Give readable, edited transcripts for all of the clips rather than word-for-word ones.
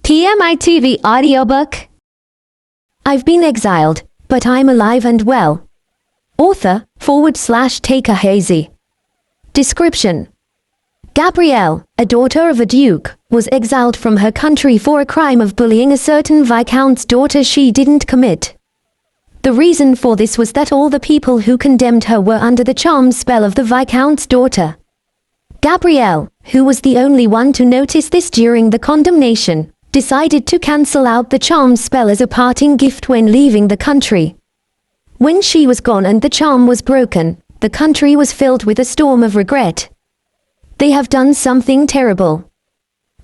PMITV audiobook. I've been exiled, but I'm alive and well. Author / Taker Hazy. Description: Gabrielle, a daughter of a duke, was exiled from her country for a crime of bullying a certain viscount's daughter she didn't commit. The reason for this was that all the people who condemned her were under the charm spell of the viscount's daughter. Gabrielle, who was the only one to notice this during the condemnation, decided to cancel out the charm spell as a parting gift when leaving the country. When she was gone and the charm was broken, the country was filled with a storm of regret. They have done something terrible.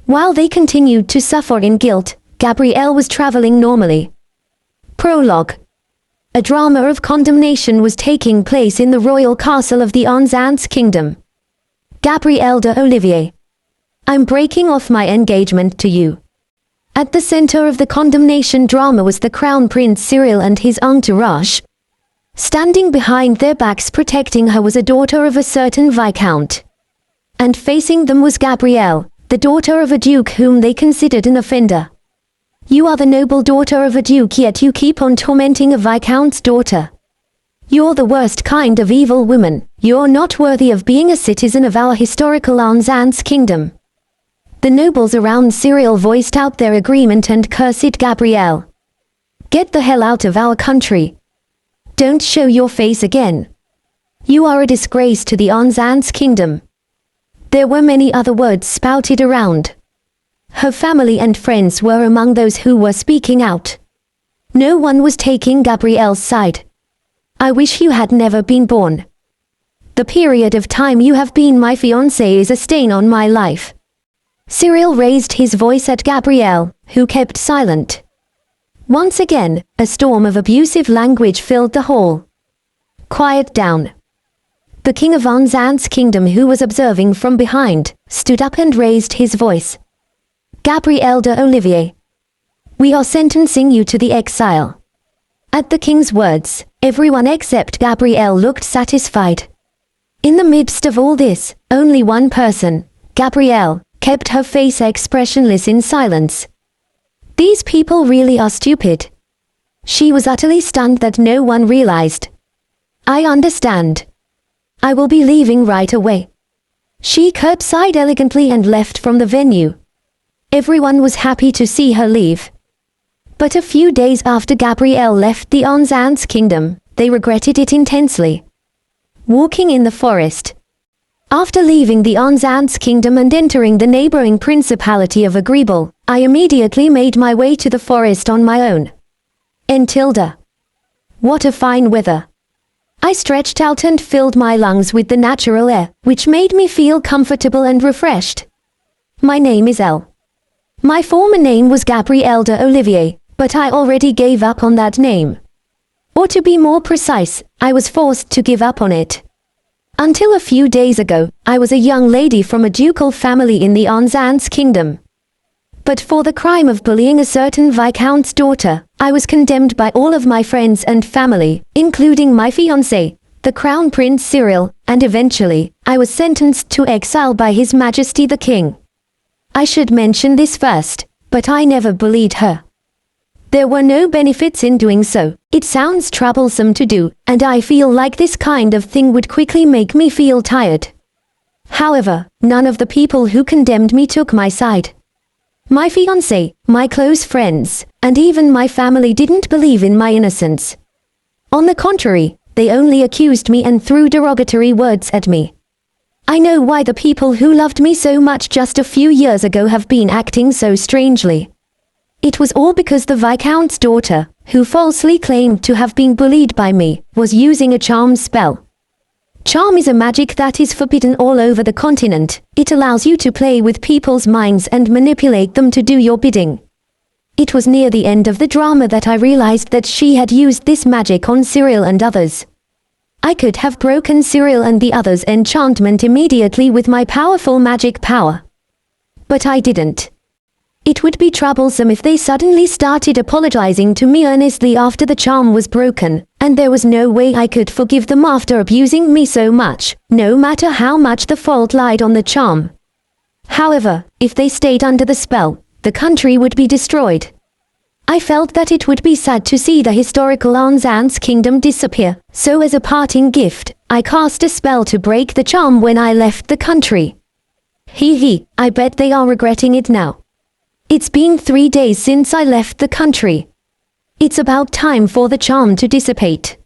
While they continued to suffer in guilt, Gabrielle was traveling normally. Prologue. A drama of condemnation was taking place in the royal castle of the Onzant's kingdom. Gabrielle de Olivier. I'm breaking off my engagement to you. At the center of the condemnation drama was the Crown Prince Cyril and his entourage. Standing behind their backs protecting her was a daughter of a certain viscount. And facing them was Gabrielle, the daughter of a duke whom they considered an offender. You are the noble daughter of a duke, yet you keep on tormenting a viscount's daughter. You're the worst kind of evil woman. You're not worthy of being a citizen of our historical Onzant's kingdom. The nobles around Cyril voiced out their agreement and cursed Gabrielle. Get the hell out of our country. Don't show your face again. You are a disgrace to the Onzant's kingdom. There were many other words spouted around. Her family and friends were among those who were speaking out. No one was taking Gabrielle's side. I wish you had never been born. The period of time you have been my fiancé is a stain on my life. Cyril raised his voice at Gabrielle, who kept silent. Once again, a storm of abusive language filled the hall. Quiet down. The king of Onzant's kingdom, who was observing from behind, stood up and raised his voice. Gabrielle de Olivier. We are sentencing you to the exile. At the king's words, everyone except Gabrielle looked satisfied. In the midst of all this, only one person, Gabrielle, kept her face expressionless in silence. These people really are stupid. She was utterly stunned that no one realized. I understand. I will be leaving right away. She curtsied elegantly and left from the venue. Everyone was happy to see her leave. But a few days after Gabrielle left the Onzant's kingdom, they regretted it intensely. Walking in the forest. After leaving the Onzant's kingdom and entering the neighboring principality of Agreeable, I immediately made my way to the forest on my own. Entilda. What a fine weather. I stretched out and filled my lungs with the natural air, which made me feel comfortable and refreshed. My name is Elle. My former name was Gabrielle de Olivier, but I already gave up on that name. Or to be more precise, I was forced to give up on it. Until a few days ago, I was a young lady from a ducal family in the Onzant's kingdom. But for the crime of bullying a certain viscount's daughter, I was condemned by all of my friends and family, including my fiancé, the Crown Prince Cyril, and eventually, I was sentenced to exile by His Majesty the King. I should mention this first, but I never bullied her. There were no benefits in doing so. It sounds troublesome to do, and I feel like this kind of thing would quickly make me feel tired. However, none of the people who condemned me took my side. My fiancé, my close friends, and even my family didn't believe in my innocence. On the contrary, they only accused me and threw derogatory words at me. I know why the people who loved me so much just a few years ago have been acting so strangely. It was all because the viscount's daughter, who falsely claimed to have been bullied by me, was using a charm spell. Charm is a magic that is forbidden all over the continent. It allows you to play with people's minds and manipulate them to do your bidding. It was near the end of the drama that I realized that she had used this magic on Cyril and others. I could have broken Cyril and the others' enchantment immediately with my powerful magic power. But I didn't. It would be troublesome if they suddenly started apologizing to me earnestly after the charm was broken, and there was no way I could forgive them after abusing me so much, no matter how much the fault lied on the charm. However, if they stayed under the spell, the country would be destroyed. I felt that it would be sad to see the historical Anzan's kingdom disappear, so as a parting gift, I cast a spell to break the charm when I left the country. I bet they are regretting it now. It's been 3 days since I left the country. It's about time for the charm to dissipate.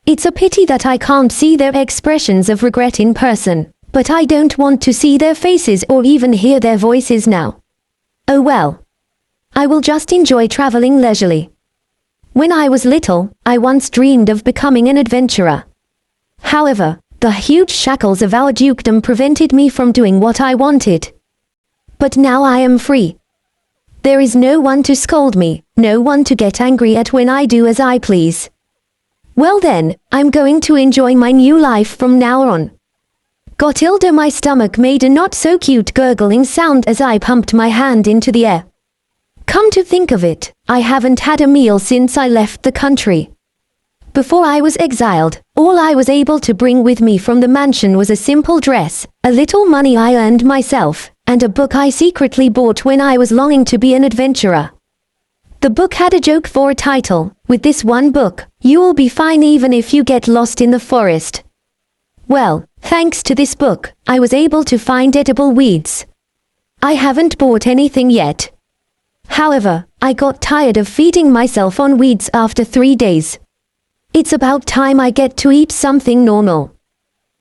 It's a pity that I can't see their expressions of regret in person, but I don't want to see their faces or even hear their voices now. Oh well. I will just enjoy traveling leisurely. When I was little, I once dreamed of becoming an adventurer. However, the huge shackles of our dukedom prevented me from doing what I wanted. But now I am free. There is no one to scold me, no one to get angry at when I do as I please. Well then, I'm going to enjoy my new life from now on. Gotilda, my stomach made a not-so-cute gurgling sound as I pumped my hand into the air. Come to think of it, I haven't had a meal since I left the country. Before I was exiled, all I was able to bring with me from the mansion was a simple dress, a little money I earned myself, and a book I secretly bought when I was longing to be an adventurer. The book had a joke for a title: "With this one book, you will be fine even if you get lost in the forest." Well, thanks to this book, I was able to find edible weeds. I haven't bought anything yet. However, I got tired of feeding myself on weeds after 3 days. It's about time I get to eat something normal.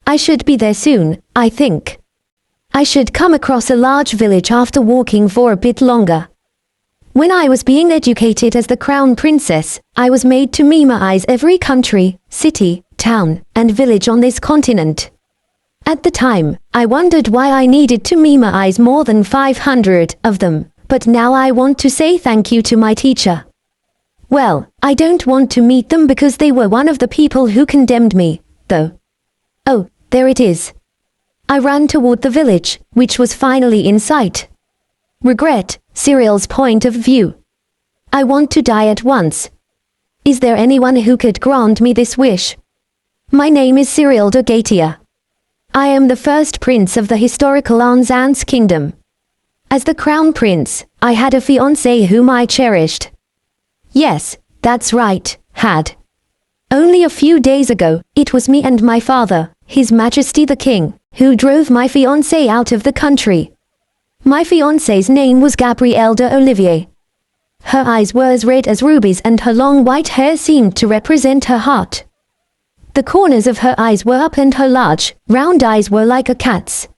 I should be there soon, I think. I should come across a large village after walking for a bit longer. When I was being educated as the crown princess, I was made to memorize every country, city, town, and village on this continent. At the time, I wondered why I needed to memorize more than 500 of them. But now I want to say thank you to my teacher. Well, I don't want to meet them because they were one of the people who condemned me, though. Oh, there it is. I ran toward the village, which was finally in sight. Regret, Cyril's point of view. I want to die at once. Is there anyone who could grant me this wish? My name is Cyril de Gaetia. I am the first prince of the historical Anzan's kingdom. As the crown prince, I had a fiancé whom I cherished. Yes, that's right, had. Only a few days ago, it was me and my father, His Majesty the King, who drove my fiancé out of the country. My fiancé's name was Gabrielle de Olivier. Her eyes were as red as rubies and her long white hair seemed to represent her heart. The corners of her eyes were up and her large, round eyes were like a cat's.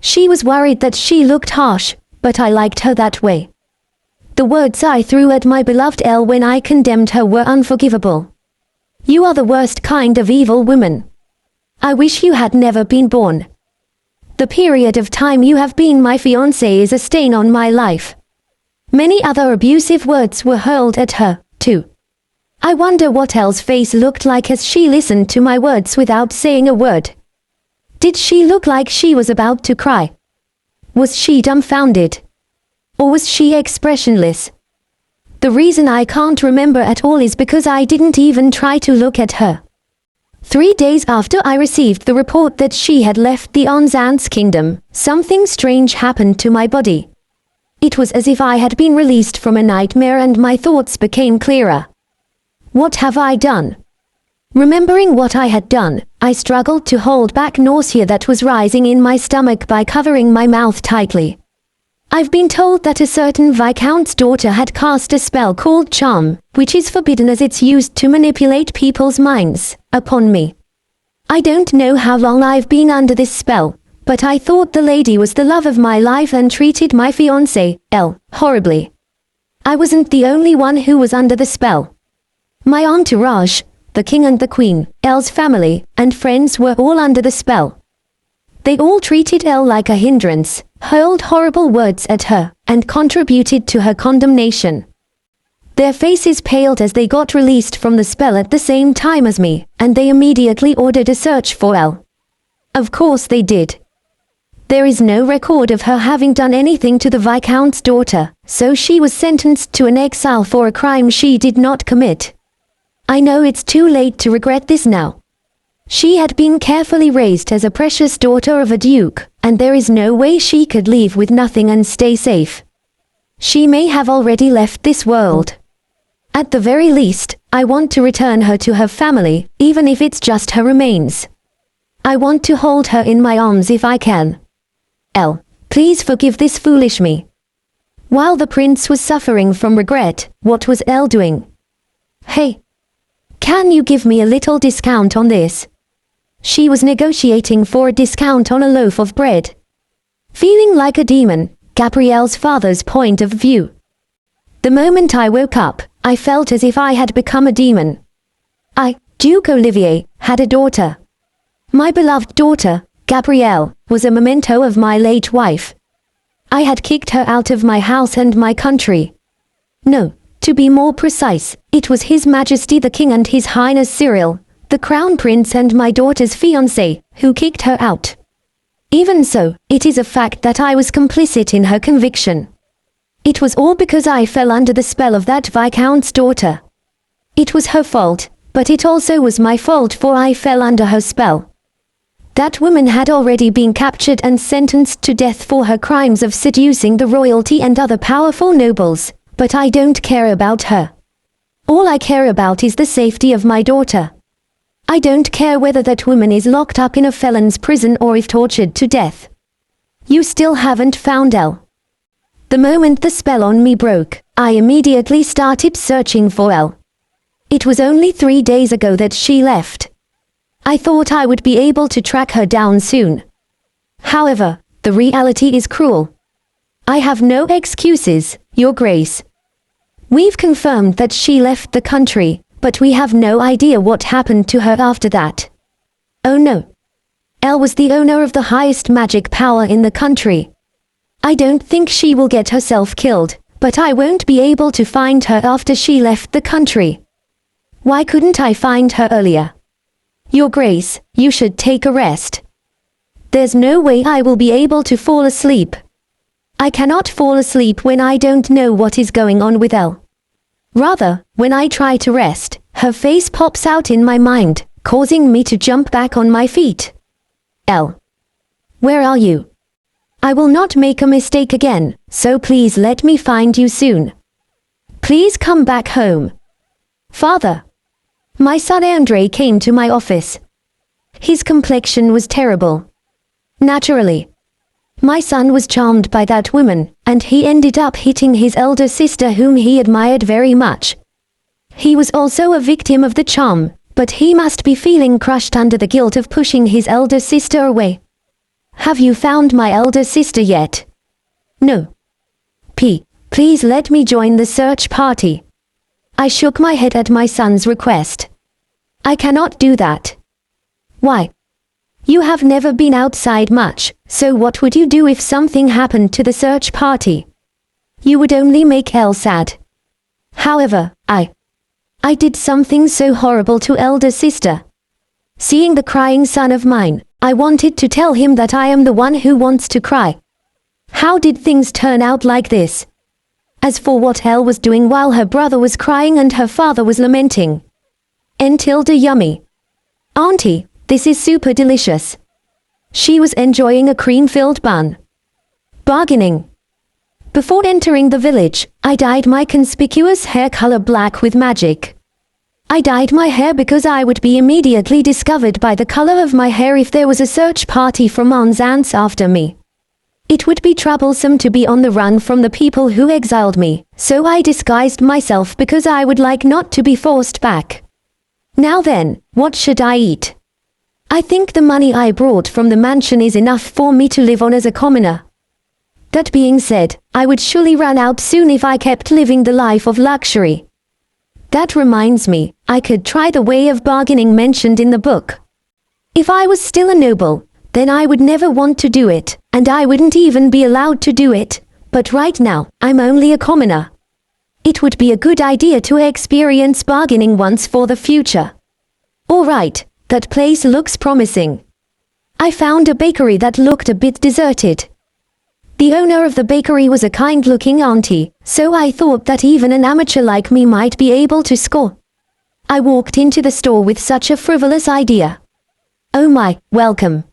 She was worried that she looked harsh, but I liked her that way. The words I threw at my beloved Elle when I condemned her were unforgivable. You are the worst kind of evil woman. I wish you had never been born. The period of time you have been my fiancé is a stain on my life. Many other abusive words were hurled at her, too. I wonder what Elle's face looked like as she listened to my words without saying a word. Did she look like she was about to cry? Was she dumbfounded? Or was she expressionless? The reason I can't remember at all is because I didn't even try to look at her. 3 days after I received the report that she had left the Anzan's kingdom, something strange happened to my body. It was as if I had been released from a nightmare and my thoughts became clearer. What have I done? Remembering what I had done, I struggled to hold back nausea that was rising in my stomach by covering my mouth tightly. I've been told that a certain Viscount's daughter had cast a spell called Charm, which is forbidden as it's used to manipulate people's minds, upon me. I don't know how long I've been under this spell, but I thought the lady was the love of my life and treated my fiancé, Elle, horribly. I wasn't the only one who was under the spell. My entourage, the king and the queen, Elle's family, and friends were all under the spell. They all treated Elle like a hindrance, hurled horrible words at her, and contributed to her condemnation. Their faces paled as they got released from the spell at the same time as me, and they immediately ordered a search for Elle. Of course they did. There is no record of her having done anything to the Viscount's daughter, so she was sentenced to an exile for a crime she did not commit. I know it's too late to regret this now. She had been carefully raised as a precious daughter of a duke, and there is no way she could leave with nothing and stay safe. She may have already left this world. At the very least, I want to return her to her family, even if it's just her remains. I want to hold her in my arms if I can. L. Please forgive this foolish me. While the prince was suffering from regret, what was L doing? Hey. Can you give me a little discount on this? She was negotiating for a discount on a loaf of bread. Feeling like a demon, Gabrielle's father's point of view. The moment I woke up, I felt as if I had become a demon. I, Duke Olivier, had a daughter. My beloved daughter, Gabrielle, was a memento of my late wife. I had kicked her out of my house and my country. No, to be more precise, it was His Majesty the King and His Highness Cyril, the Crown Prince and my daughter's fiancé, who kicked her out. Even so, it is a fact that I was complicit in her conviction. It was all because I fell under the spell of that Viscount's daughter. It was her fault, but it also was my fault, for I fell under her spell. That woman had already been captured and sentenced to death for her crimes of seducing the royalty and other powerful nobles, but I don't care about her. All I care about is the safety of my daughter. I don't care whether that woman is locked up in a felon's prison or if tortured to death. You still haven't found Elle. The moment the spell on me broke, I immediately started searching for Elle. It was only 3 days ago that she left. I thought I would be able to track her down soon. However, the reality is cruel. I have no excuses, Your Grace. We've confirmed that she left the country, but we have no idea what happened to her after that. Oh no. Elle was the owner of the highest magic power in the country. I don't think she will get herself killed, but I won't be able to find her after she left the country. Why couldn't I find her earlier? Your Grace, you should take a rest. There's no way I will be able to fall asleep. I cannot fall asleep when I don't know what is going on with Elle. Rather, when I try to rest, her face pops out in my mind, causing me to jump back on my feet. Elle. Where are you? I will not make a mistake again, so please let me find you soon. Please come back home. Father. My son Andre came to my office. His complexion was terrible. Naturally. My son was charmed by that woman, and he ended up hitting his elder sister whom he admired very much. He was also a victim of the charm, but he must be feeling crushed under the guilt of pushing his elder sister away. Have you found my elder sister yet? No. Please let me join the search party. I shook my head at my son's request. I cannot do that. Why? You have never been outside much, so what would you do if something happened to the search party? You would only make Elle sad. However, I did something so horrible to elder sister. Seeing the crying son of mine, I wanted to tell him that I am the one who wants to cry. How did things turn out like this? As for what Elle was doing while her brother was crying and her father was lamenting. Yummy. Auntie, this is super delicious. She was enjoying a cream-filled bun. Bargaining. Before entering the village, I dyed my conspicuous hair color black with magic. I dyed my hair because I would be immediately discovered by the color of my hair if there was a search party from Anzance after me. It would be troublesome to be on the run from the people who exiled me, so I disguised myself because I would like not to be forced back. Now then, what should I eat? I think the money I brought from the mansion is enough for me to live on as a commoner. That being said, I would surely run out soon if I kept living the life of luxury. That reminds me, I could try the way of bargaining mentioned in the book. If I was still a noble, then I would never want to do it, and I wouldn't even be allowed to do it, but right now, I'm only a commoner. It would be a good idea to experience bargaining once for the future. Alright, that place looks promising. I found a bakery that looked a bit deserted. The owner of the bakery was a kind-looking auntie, so I thought that even an amateur like me might be able to score. I walked into the store with such a frivolous idea. Oh my, welcome.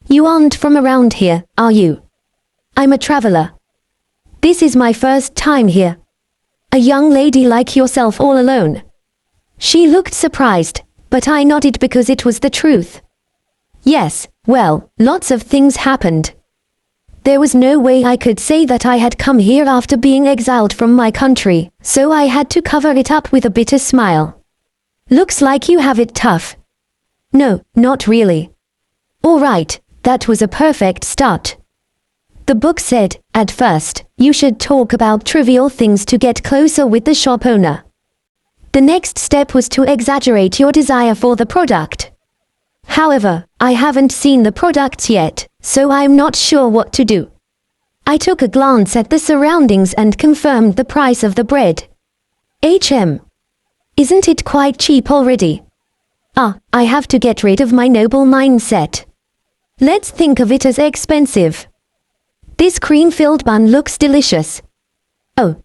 You aren't from around here, are you? I'm a traveler. This is my first time here. A young lady like yourself all alone. She looked surprised, but I nodded because it was the truth. Yes, well, lots of things happened. There was no way I could say that I had come here after being exiled from my country, so I had to cover it up with a bitter smile. Looks like you have it tough. No, not really. All right, that was a perfect start. The book said, at first, you should talk about trivial things to get closer with the shop owner. The next step was to exaggerate your desire for the product. However, I haven't seen the products yet, so I'm not sure what to do. I took a glance at the surroundings and confirmed the price of the bread. Isn't it quite cheap already? I have to get rid of my noble mindset. Let's think of it as expensive. This cream-filled bun looks delicious. Oh,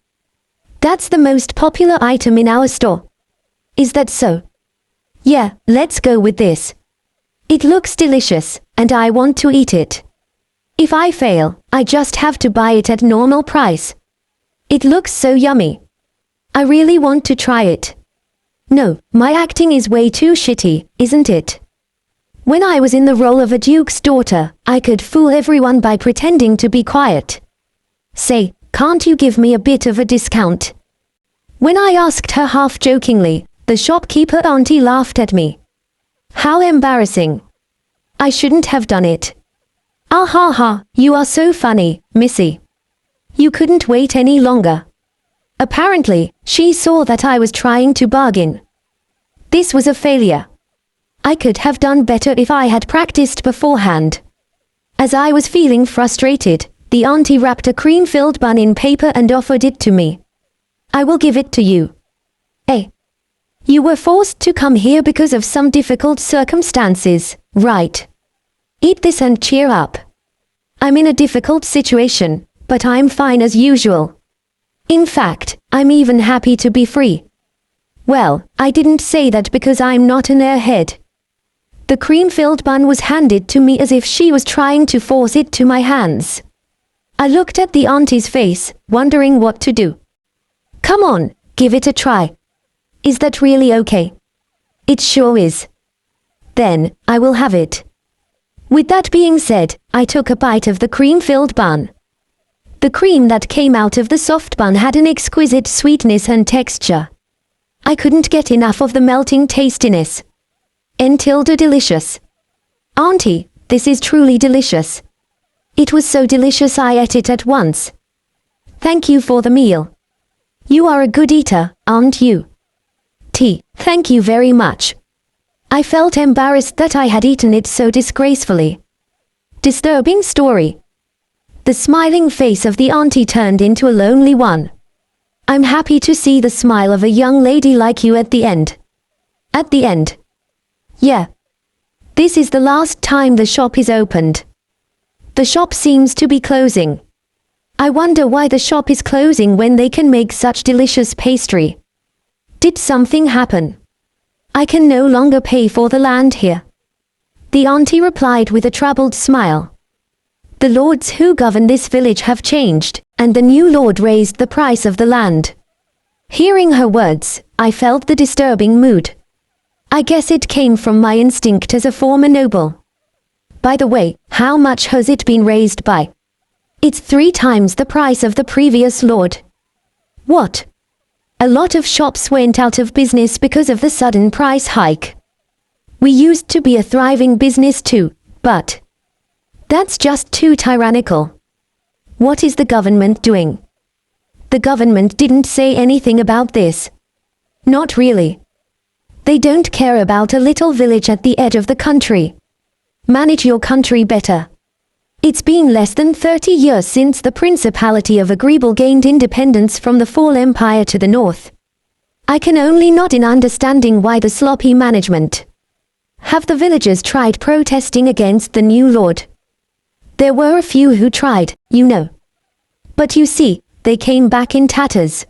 that's the most popular item in our store. Is that so? Yeah, let's go with this. It looks delicious, and I want to eat it. If I fail, I just have to buy it at normal price. It looks so yummy. I really want to try it. No, my acting is way too shitty, isn't it? When I was in the role of a duke's daughter, I could fool everyone by pretending to be quiet. Say, can't you give me a bit of a discount? When I asked her half-jokingly, the shopkeeper auntie laughed at me. How embarrassing. I shouldn't have done it. Ah ha ha, you are so funny, Missy. You couldn't wait any longer. Apparently, she saw that I was trying to bargain. This was a failure. I could have done better if I had practiced beforehand. As I was feeling frustrated, the auntie wrapped a cream-filled bun in paper and offered it to me. I will give it to you. You were forced to come here because of some difficult circumstances, right? Eat this and cheer up. I'm in a difficult situation, but I'm fine as usual. In fact, I'm even happy to be free. Well, I didn't say that because I'm not an airhead. The cream-filled bun was handed to me as if she was trying to force it to my hands. I looked at the auntie's face, wondering what to do. Come on, give it a try. Is that really okay? It sure is. Then, I will have it. With that being said, I took a bite of the cream-filled bun. The cream that came out of the soft bun had an exquisite sweetness and texture. I couldn't get enough of the melting tastiness. Delicious. Auntie, this is truly delicious. It was so delicious I ate it at once. Thank you for the meal. You are a good eater, aren't you? Thank you very much. I felt embarrassed that I had eaten it so disgracefully. Disturbing story. The smiling face of the auntie turned into a lonely one. I'm happy to see the smile of a young lady like you at the end. At the end. Yeah. This is the last time the shop is opened. The shop seems to be closing. I wonder why the shop is closing when they can make such delicious pastry. Did something happen? I can no longer pay for the land here. The auntie replied with a troubled smile. The lords who govern this village have changed, and the new lord raised the price of the land. Hearing her words, I felt the disturbing mood. I guess it came from my instinct as a former noble. By the way, how much has it been raised by? It's 3 times the price of the previous lord. What? A lot of shops went out of business because of the sudden price hike. We used to be a thriving business too, but that's just too tyrannical. What is the government doing? The government didn't say anything about this. Not really. They don't care about a little village at the edge of the country. Manage your country better. It's been less than 30 years since the Principality of Agreeable gained independence from the Fall Empire to the north. I can only nod in understanding why the sloppy management. Have the villagers tried protesting against the new lord? There were a few who tried, you know. But you see, they came back in tatters.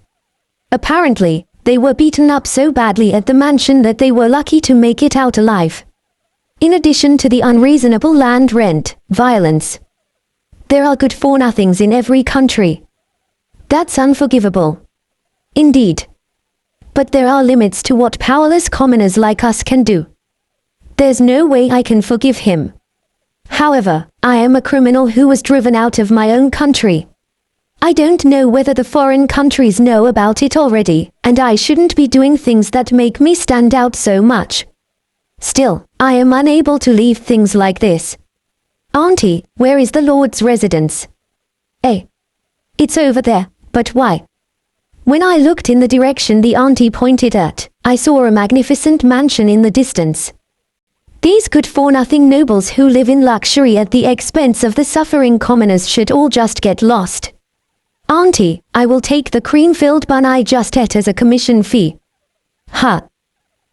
Apparently, they were beaten up so badly at the mansion that they were lucky to make it out alive. In addition to the unreasonable land rent, violence. There are good-for-nothings in every country. That's unforgivable. Indeed. But there are limits to what powerless commoners like us can do. There's no way I can forgive him. However, I am a criminal who was driven out of my own country. I don't know whether the foreign countries know about it already, and I shouldn't be doing things that make me stand out so much. Still, I am unable to leave things like this. Auntie, where is the Lord's residence? It's over there, but why? When I looked in the direction the auntie pointed at, I saw a magnificent mansion in the distance. These good-for-nothing nobles who live in luxury at the expense of the suffering commoners should all just get lost. Auntie, I will take the cream-filled bun I just ate as a commission fee.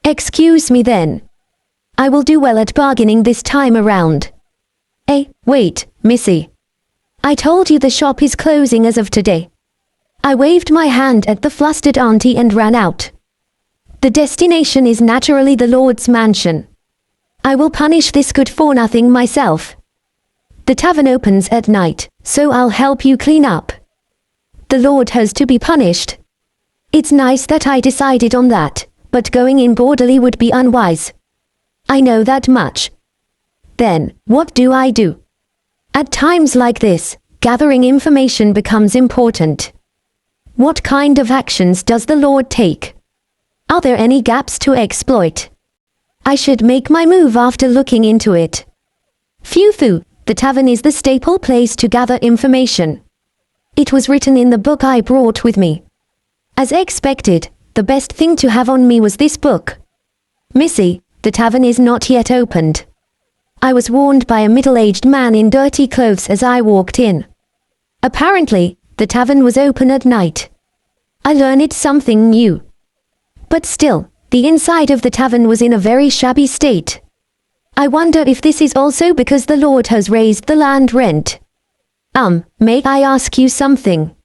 Excuse me then. I will do well at bargaining this time around. Wait, Missy. I told you the shop is closing as of today. I waved my hand at the flustered auntie and ran out. The destination is naturally the Lord's mansion. I will punish this good-for-nothing myself. The tavern opens at night, so I'll help you clean up. The Lord has to be punished. It's nice that I decided on that, but going in boldly would be unwise. I know that much. Then, what do I do? At times like this, gathering information becomes important. What kind of actions does the Lord take? Are there any gaps to exploit? I should make my move after looking into it. Phew, the tavern is the staple place to gather information. It was written in the book I brought with me. As expected, the best thing to have on me was this book. Missy, the tavern is not yet opened. I was warned by a middle-aged man in dirty clothes as I walked in. Apparently, the tavern was open at night. I learned something new. But still, the inside of the tavern was in a very shabby state. I wonder if this is also because the Lord has raised the land rent. May I ask you something?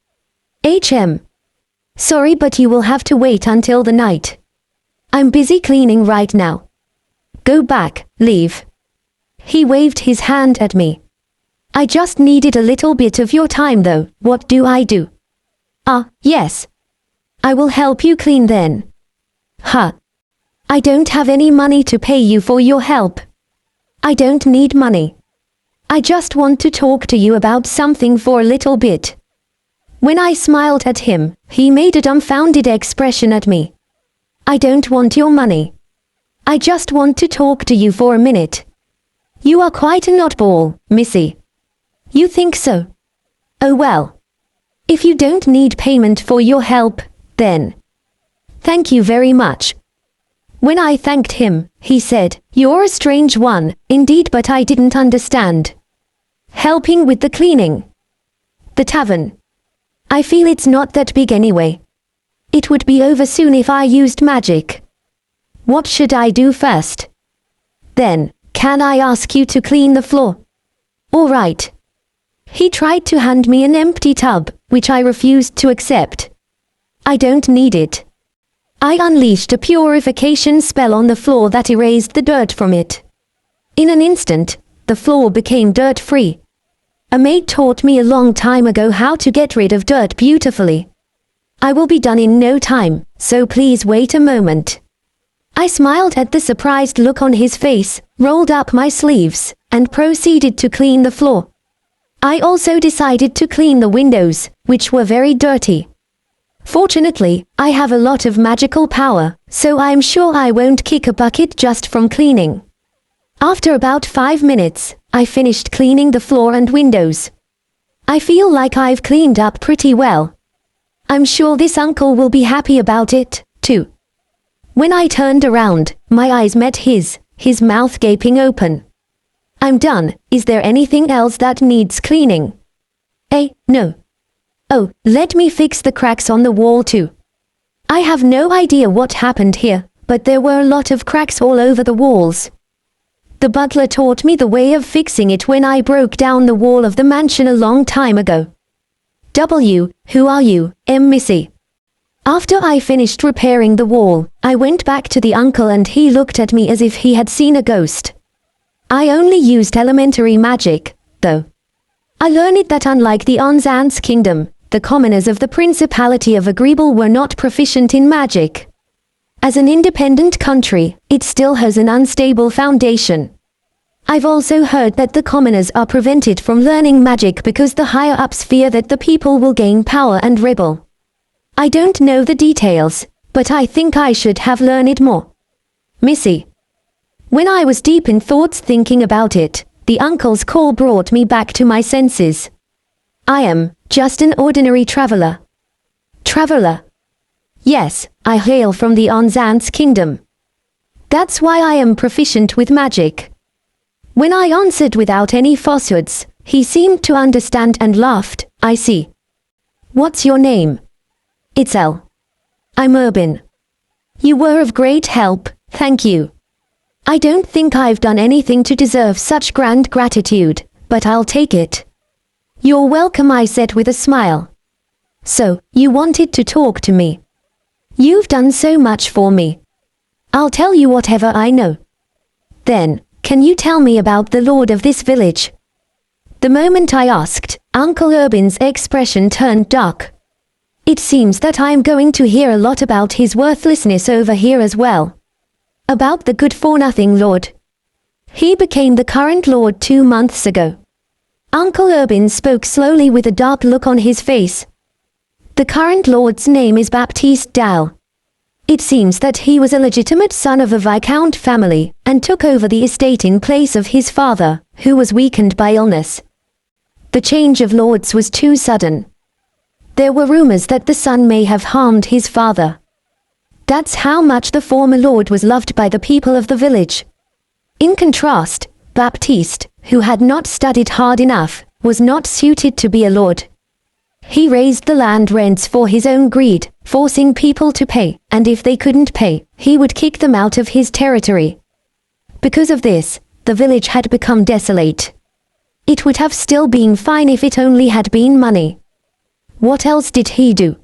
Sorry, but you will have to wait until the night. I'm busy cleaning right now. Go back, leave. He waved his hand at me. I just needed a little bit of your time though. What do I do? Yes. I will help you clean then. I don't have any money to pay you for your help. I don't need money. I just want to talk to you about something for a little bit. When I smiled at him, he made a dumbfounded expression at me. I don't want your money. I just want to talk to you for a minute. You are quite an oddball, Missy. You think so? Oh well. If you don't need payment for your help, then. Thank you very much. When I thanked him, he said, "You're a strange one, indeed, but I didn't understand. Helping with the cleaning. The tavern. I feel it's not that big anyway. It would be over soon if I used magic. What should I do first? Then, can I ask you to clean the floor?" All right. He tried to hand me an empty tub, which I refused to accept. I don't need it. I unleashed a purification spell on the floor that erased the dirt from it. In an instant, the floor became dirt-free. A maid taught me a long time ago how to get rid of dirt beautifully. I will be done in no time, so please wait a moment. I smiled at the surprised look on his face, rolled up my sleeves, and proceeded to clean the floor. I also decided to clean the windows, which were very dirty. Fortunately, I have a lot of magical power, so I'm sure I won't kick a bucket just from cleaning. After about 5 minutes, I finished cleaning the floor and windows. I feel like I've cleaned up pretty well. I'm sure this uncle will be happy about it, too. When I turned around, my eyes met his mouth gaping open. I'm done. Is there anything else that needs cleaning? No. Oh, let me fix the cracks on the wall too. I have no idea what happened here, but there were a lot of cracks all over the walls. The butler taught me the way of fixing it when I broke down the wall of the mansion a long time ago. Who are you, Missy? After I finished repairing the wall, I went back to the uncle and he looked at me as if he had seen a ghost. I only used elementary magic, though. I learned that unlike the On's Ants Kingdom, the commoners of the Principality of Agreeable were not proficient in magic. As an independent country, it still has an unstable foundation. I've also heard that the commoners are prevented from learning magic because the higher-ups fear that the people will gain power and rebel. I don't know the details, but I think I should have learned more. Missy. When I was deep in thoughts thinking about it, the uncle's call brought me back to my senses. I am just an ordinary traveler. Traveler? Yes, I hail from the Onzant's kingdom. That's why I am proficient with magic. When I answered without any falsehoods, he seemed to understand and laughed. I see. What's your name? Exiled. I'm Urban. You were of great help, thank you. I don't think I've done anything to deserve such grand gratitude, but I'll take it. You're welcome, I said with a smile. So, you wanted to talk to me. You've done so much for me. I'll tell you whatever I know. Then, can you tell me about the lord of this village? The moment I asked, Uncle Urban's expression turned dark. It seems that I'm going to hear a lot about his worthlessness over here as well. About the good-for-nothing lord. He became the current lord 2 months ago. Uncle Urban spoke slowly with a dark look on his face. The current lord's name is Baptiste Dal. It seems that he was a legitimate son of a Viscount family, and took over the estate in place of his father, who was weakened by illness. The change of lords was too sudden. There were rumors that the son may have harmed his father. That's how much the former lord was loved by the people of the village. In contrast, Baptiste, who had not studied hard enough, was not suited to be a lord. He raised the land rents for his own greed, forcing people to pay, and if they couldn't pay, he would kick them out of his territory. Because of this, the village had become desolate. It would have still been fine if it only had been money. What else did he do?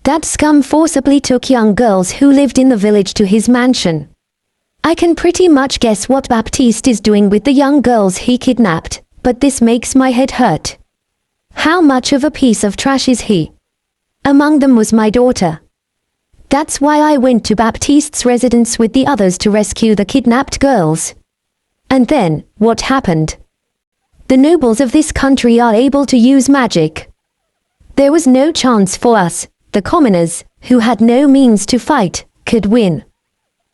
That scum forcibly took young girls who lived in the village to his mansion. I can pretty much guess what Baptiste is doing with the young girls he kidnapped, but this makes my head hurt. How much of a piece of trash is he? Among them was my daughter. That's why I went to Baptiste's residence with the others to rescue the kidnapped girls. And then, what happened? The nobles of this country are able to use magic. There was no chance for us, the commoners, who had no means to fight, could win.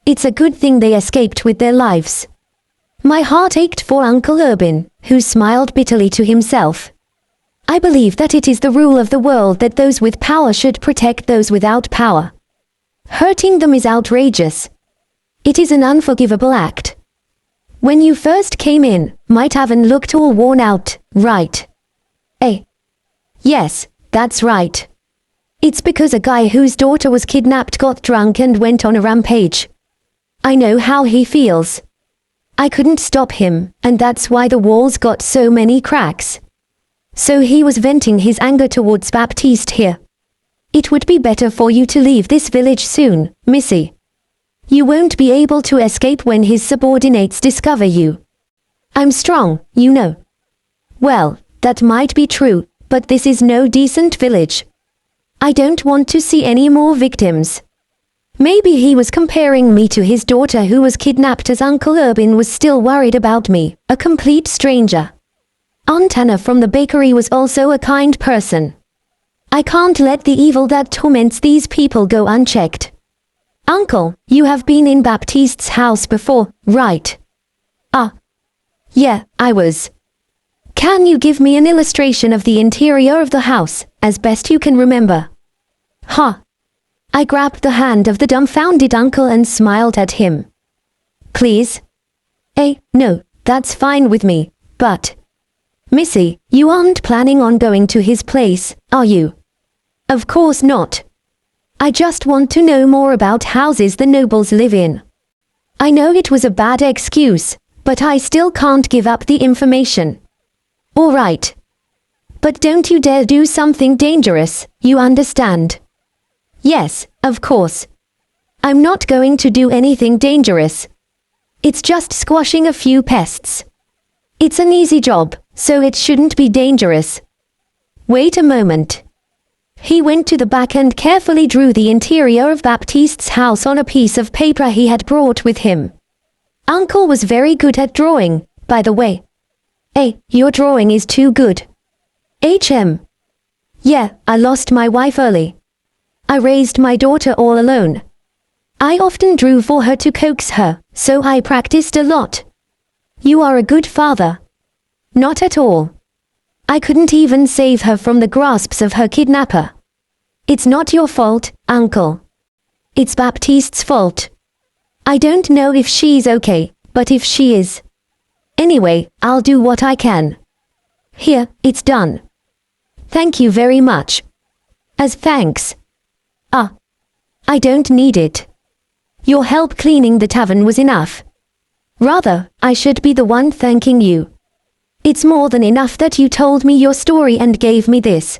It's a good thing they escaped with their lives. My heart ached for Uncle Urban, who smiled bitterly to himself. I believe that it is the rule of the world that those with power should protect those without power. Hurting them is outrageous. It is an unforgivable act. When you first came in, might haven't looked all worn out, right? Eh? Yes, that's right. It's because a guy whose daughter was kidnapped got drunk and went on a rampage. I know how he feels. I couldn't stop him, and that's why the walls got so many cracks. So he was venting his anger towards Baptiste here. It would be better for you to leave this village soon, Missy. You won't be able to escape when his subordinates discover you. I'm strong, you know. Well, that might be true, but this is no decent village. I don't want to see any more victims. Maybe he was comparing me to his daughter who was kidnapped, as Uncle Urban was still worried about me, a complete stranger. Aunt Anna from the bakery was also a kind person. I can't let the evil that torments these people go unchecked. Uncle, you have been in Baptiste's house before, right? Ah. Yeah, I was. Can you give me an illustration of the interior of the house, as best you can remember? Huh. I grabbed the hand of the dumbfounded uncle and smiled at him. Please? No, that's fine with me, but... Missy, you aren't planning on going to his place, are you? Of course not. I just want to know more about houses the nobles live in. I know it was a bad excuse, but I still can't give up the information. All right. But don't you dare do something dangerous, you understand? Yes, of course. I'm not going to do anything dangerous. It's just squashing a few pests. It's an easy job, so it shouldn't be dangerous. Wait a moment. He went to the back and carefully drew the interior of Baptiste's house on a piece of paper he had brought with him. Uncle was very good at drawing, by the way. Your drawing is too good. Yeah, I lost my wife early. I raised my daughter all alone. I often drew for her to coax her, so I practiced a lot. You are a good father. Not at all. I couldn't even save her from the grasps of her kidnapper. It's not your fault, Uncle. It's Baptiste's fault. I don't know if she's okay, but if she is. Anyway, I'll do what I can. Here, it's done. Thank you very much. As thanks. I don't need it. Your help cleaning the tavern was enough. Rather, I should be the one thanking you. It's more than enough that you told me your story and gave me this.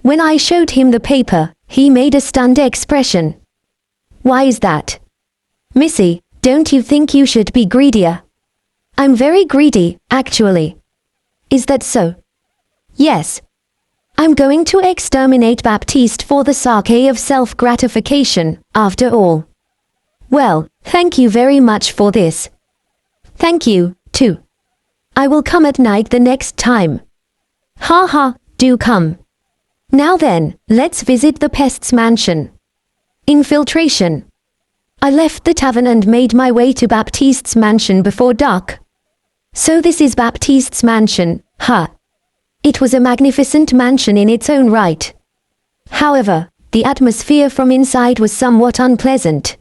When I showed him the paper, he made a stunned expression. Why is that? Missy, don't you think you should be greedier? I'm very greedy, actually. Is that so? Yes. I'm going to exterminate Baptiste for the sake of self-gratification, after all. Well, thank you very much for this. Thank you, too. I will come at night the next time. Do come. Now then, let's visit the pest's mansion. Infiltration. I left the tavern and made my way to Baptiste's mansion before dark. So this is Baptiste's mansion, huh? It was a magnificent mansion in its own right. However, the atmosphere from inside was somewhat unpleasant.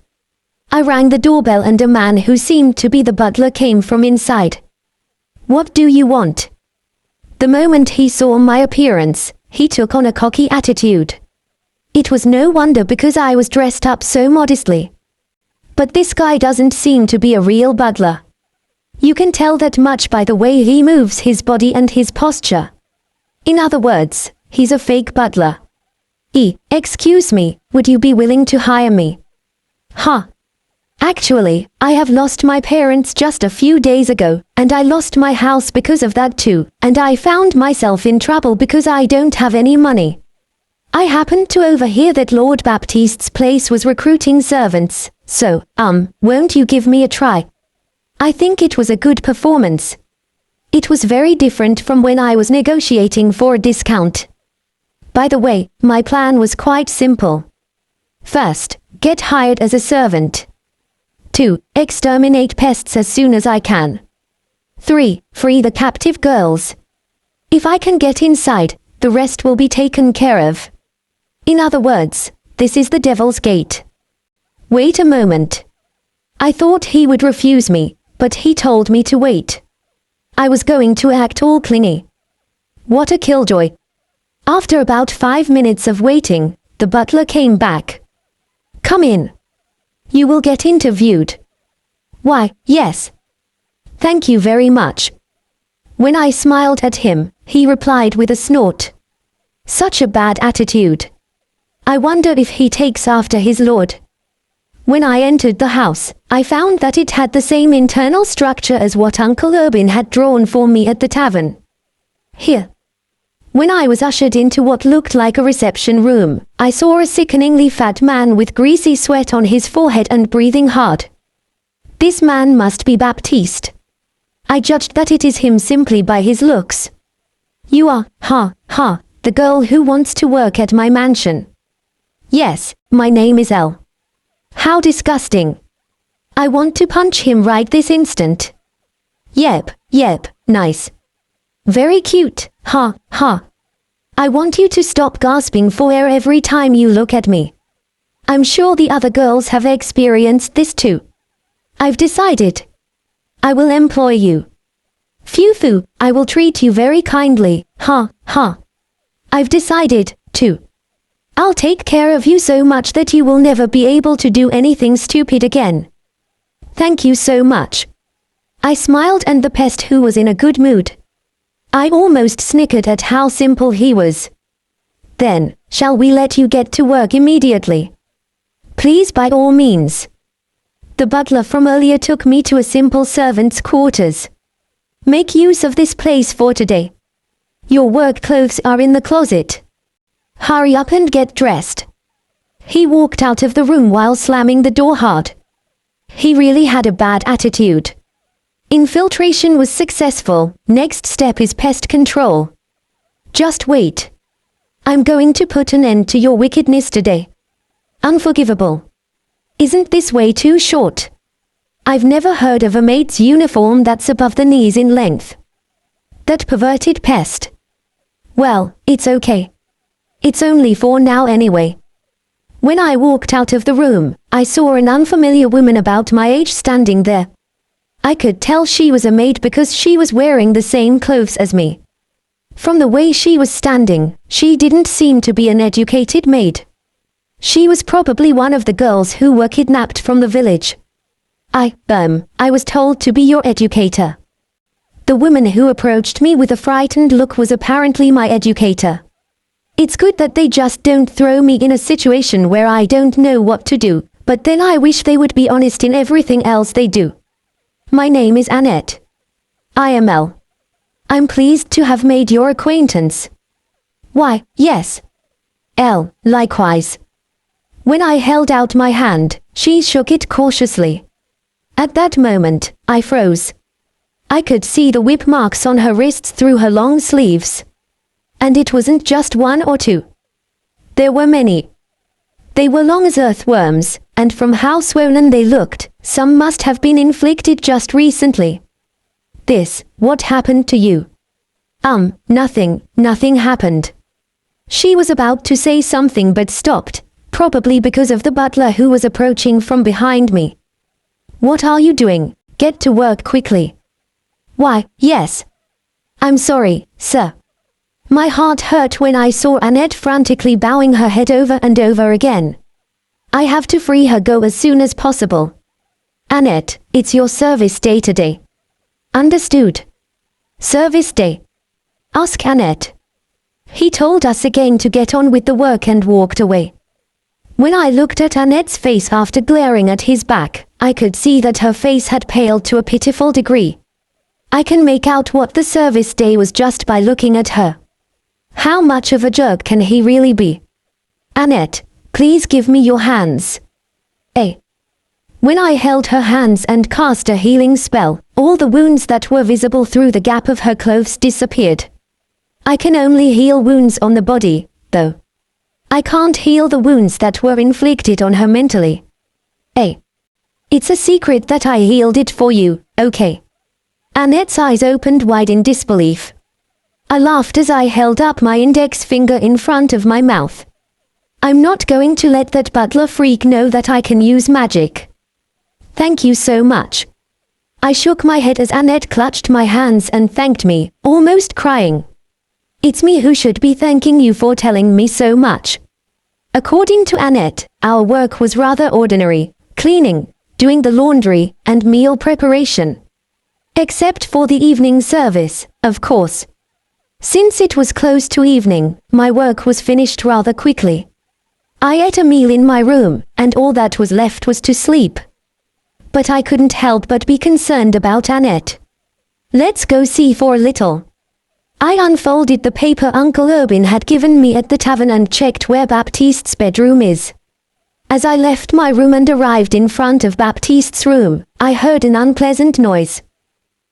I rang the doorbell and a man who seemed to be the butler came from inside. What do you want? The moment he saw my appearance, he took on a cocky attitude. It was no wonder because I was dressed up so modestly. But this guy doesn't seem to be a real butler. You can tell that much by the way he moves his body and his posture. In other words, he's a fake butler. Excuse me, would you be willing to hire me? Actually, I have lost my parents just a few days ago, and I lost my house because of that too, and I found myself in trouble because I don't have any money. I happened to overhear that Lord Baptiste's place was recruiting servants, so, won't you give me a try? I think it was a good performance. It was very different from when I was negotiating for a discount. By the way, my plan was quite simple. First, get hired as a servant. 2. Exterminate pests as soon as I can. 3. Free the captive girls. If I can get inside, the rest will be taken care of. In other words, this is the Devil's Gate. Wait a moment. I thought he would refuse me, but he told me to wait. I was going to act all clingy. What a killjoy. After about 5 minutes of waiting, the butler came back. Come in. You will get interviewed. Why, yes. Thank you very much. When I smiled at him, he replied with a snort. Such a bad attitude. I wonder if he takes after his lord. When I entered the house, I found that it had the same internal structure as what Uncle Urban had drawn for me at the tavern. Here. When I was ushered into what looked like a reception room, I saw a sickeningly fat man with greasy sweat on his forehead and breathing hard. This man must be Baptiste. I judged that it is him simply by his looks. You are, the girl who wants to work at my mansion. Yes, my name is Elle. How disgusting. I want to punch him right this instant. Yep, nice. Very cute, I want you to stop gasping for air every time you look at me. I'm sure the other girls have experienced this too. I've decided. I will employ you. Phew, I will treat you very kindly, I've decided, too. I'll take care of you so much that you will never be able to do anything stupid again. Thank you so much. I smiled and the pest who was in a good mood. I almost snickered at how simple he was. Then, shall we let you get to work immediately? Please, by all means. The butler from earlier took me to a simple servant's quarters. Make use of this place for today. Your work clothes are in the closet. Hurry up and get dressed. He walked out of the room while slamming the door hard. He really had a bad attitude. Infiltration was successful. Next step is pest control. Just wait. I'm going to put an end to your wickedness today. Unforgivable. Isn't this way too short? I've never heard of a maid's uniform that's above the knees in length. That perverted pest. Well, it's okay. It's only for now anyway. When I walked out of the room, I saw an unfamiliar woman about my age standing there. I could tell she was a maid because she was wearing the same clothes as me. From the way she was standing, she didn't seem to be an educated maid. She was probably one of the girls who were kidnapped from the village. I was told to be your educator. The woman who approached me with a frightened look was apparently my educator. It's good that they just don't throw me in a situation where I don't know what to do, but then I wish they would be honest in everything else they do. My name is Annette. IML. I'm pleased to have made your acquaintance. Why, yes. L, likewise. When I held out my hand, she shook it cautiously. At that moment, I froze. I could see the whip marks on her wrists through her long sleeves. And it wasn't just one or two. There were many. They were long as earthworms, and from how swollen they looked, some must have been inflicted just recently. What happened to you? Nothing happened. She was about to say something but stopped, probably because of the butler who was approaching from behind me. What are you doing? Get to work quickly. Why, yes. I'm sorry, sir. My heart hurt when I saw Annette frantically bowing her head over and over again. I have to free her go as soon as possible. Annette, it's your service day today. Understood. Service day. Ask Annette. He told us again to get on with the work and walked away. When I looked at Annette's face after glaring at his back, I could see that her face had paled to a pitiful degree. I can make out what the service day was just by looking at her. How much of a jerk can he really be? Annette, please give me your hands. When I held her hands and cast a healing spell, all the wounds that were visible through the gap of her clothes disappeared. I can only heal wounds on the body, though. I can't heal the wounds that were inflicted on her mentally. It's a secret that I healed it for you, okay? Annette's eyes opened wide in disbelief. I laughed as I held up my index finger in front of my mouth. I'm not going to let that butler freak know that I can use magic. Thank you so much. I shook my head as Annette clutched my hands and thanked me, almost crying. It's me who should be thanking you for telling me so much. According to Annette, our work was rather ordinary, cleaning, doing the laundry, and meal preparation. Except for the evening service, of course. Since it was close to evening, my work was finished rather quickly. I ate a meal in my room, and all that was left was to sleep. But I couldn't help but be concerned about Annette. Let's go see for a little. I unfolded the paper Uncle Urban had given me at the tavern and checked where Baptiste's bedroom is. As I left my room and arrived in front of Baptiste's room, I heard an unpleasant noise.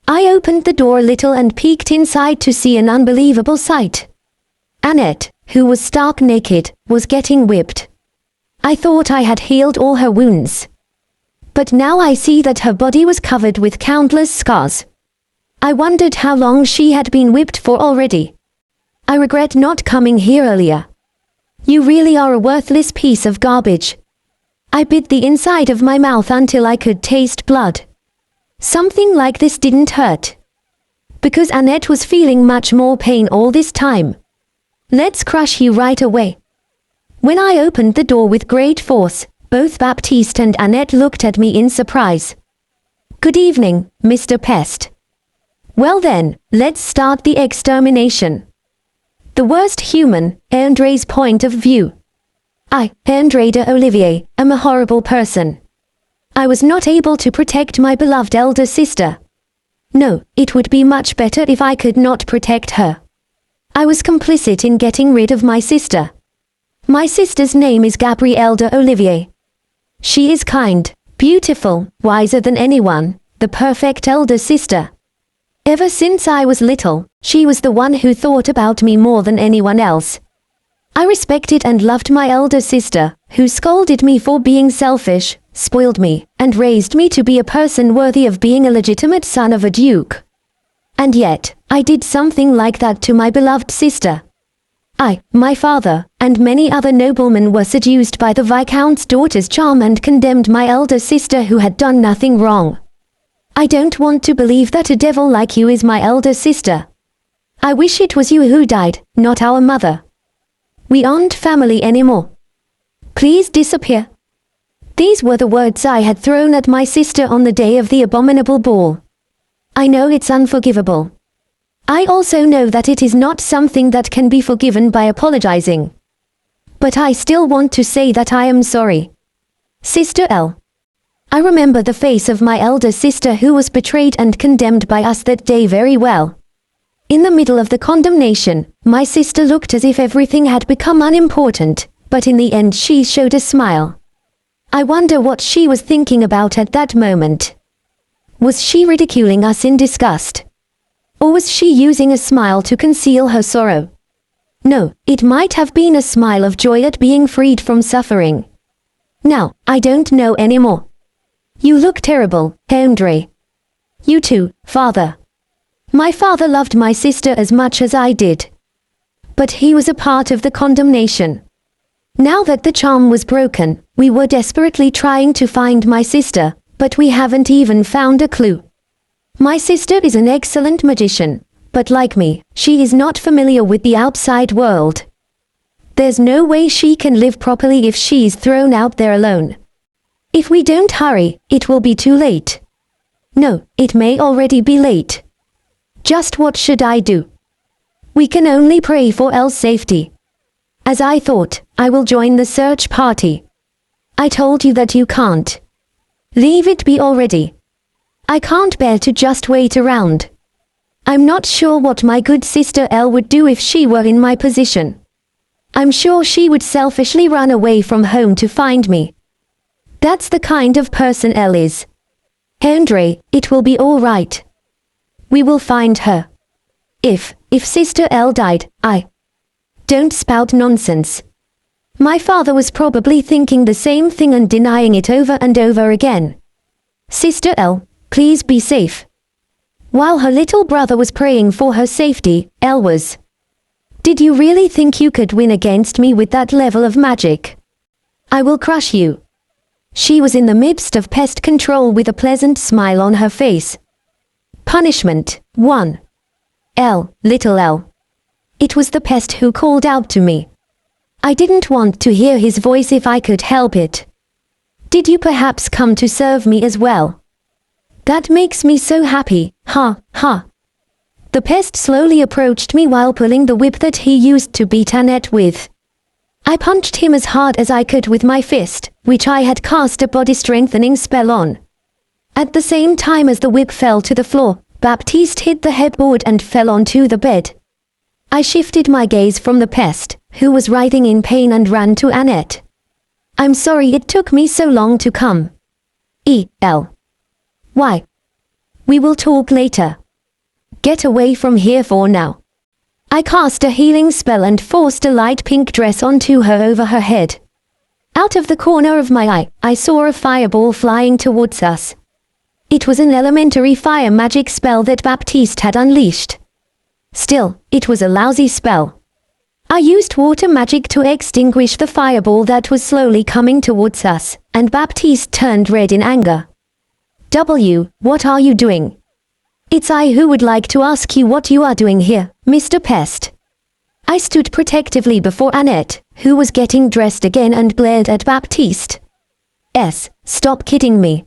I opened the door a little and peeked inside to see an unbelievable sight. Annette, who was stark naked, was getting whipped. I thought I had healed all her wounds. But now I see that her body was covered with countless scars. I wondered how long she had been whipped for already. I regret not coming here earlier. You really are a worthless piece of garbage. I bit the inside of my mouth until I could taste blood. Something like this didn't hurt. Because Annette was feeling much more pain all this time. Let's crush you right away. When I opened the door with great force, both Baptiste and Annette looked at me in surprise. Good evening, Mr. Pest. Well then, let's start the extermination. The worst human, Andre's point of view. I, Andre de Olivier, am a horrible person. I was not able to protect my beloved elder sister. No, it would be much better if I could not protect her. I was complicit in getting rid of my sister. My sister's name is Gabrielle de Olivier. She is kind, beautiful, wiser than anyone, the perfect elder sister. Ever since I was little, she was the one who thought about me more than anyone else. I respected and loved my elder sister, who scolded me for being selfish, spoiled me, and raised me to be a person worthy of being a legitimate son of a duke. And yet, I did something like that to my beloved sister. I, my father, and many other noblemen were seduced by the Viscount's daughter's charm and condemned my elder sister who had done nothing wrong. I don't want to believe that a devil like you is my elder sister. I wish it was you who died, not our mother. We aren't family anymore. Please disappear. These were the words I had thrown at my sister on the day of the abominable ball. I know it's unforgivable. I also know that it is not something that can be forgiven by apologizing. But I still want to say that I am sorry. Sister L. I remember the face of my elder sister who was betrayed and condemned by us that day very well. In the middle of the condemnation, my sister looked as if everything had become unimportant, but in the end she showed a smile. I wonder what she was thinking about at that moment. Was she ridiculing us in disgust? Or was she using a smile to conceal her sorrow? No, it might have been a smile of joy at being freed from suffering. Now, I don't know anymore. You look terrible, Andre. You too, father. My father loved my sister as much as I did. But he was a part of the condemnation. Now that the charm was broken, we were desperately trying to find my sister, but we haven't even found a clue. My sister is an excellent magician, but like me, she is not familiar with the outside world. There's no way she can live properly if she's thrown out there alone. If we don't hurry, it will be too late. No, it may already be late. Just what should I do? We can only pray for Elle's safety. As I thought, I will join the search party. I told you that you can't. Leave it be already. I can't bear to just wait around. I'm not sure what my good sister Elle would do if she were in my position. I'm sure she would selfishly run away from home to find me. That's the kind of person Elle is. Andre, it will be all right. We will find her. If Sister Elle died, Don't spout nonsense. My father was probably thinking the same thing and denying it over and over again. Sister Elle, please be safe. While her little brother was praying for her safety, Elle was. Did you really think you could win against me with that level of magic? I will crush you. She was in the midst of pest control with a pleasant smile on her face. Punishment 1. Little L. It was the pest who called out to me. I didn't want to hear his voice if I could help it. Did you perhaps come to serve me as well? That makes me so happy, ha, ha. The pest slowly approached me while pulling the whip that he used to beat Annette with. I punched him as hard as I could with my fist, which I had cast a body-strengthening spell on. At the same time as the whip fell to the floor, Baptiste hit the headboard and fell onto the bed. I shifted my gaze from the pest, who was writhing in pain, and ran to Annette. I'm sorry it took me so long to come. E.L. Why? We will talk later. Get away from here for now. I cast a healing spell and forced a light pink dress onto her over her head. Out of the corner of my eye, I saw a fireball flying towards us. It was an elementary fire magic spell that Baptiste had unleashed. Still, it was a lousy spell. I used water magic to extinguish the fireball that was slowly coming towards us, and Baptiste turned red in anger. What are you doing? It's I who would like to ask you what you are doing here, Mr. Pest. I stood protectively before Annette, who was getting dressed again, and glared at Baptiste. Stop kidding me.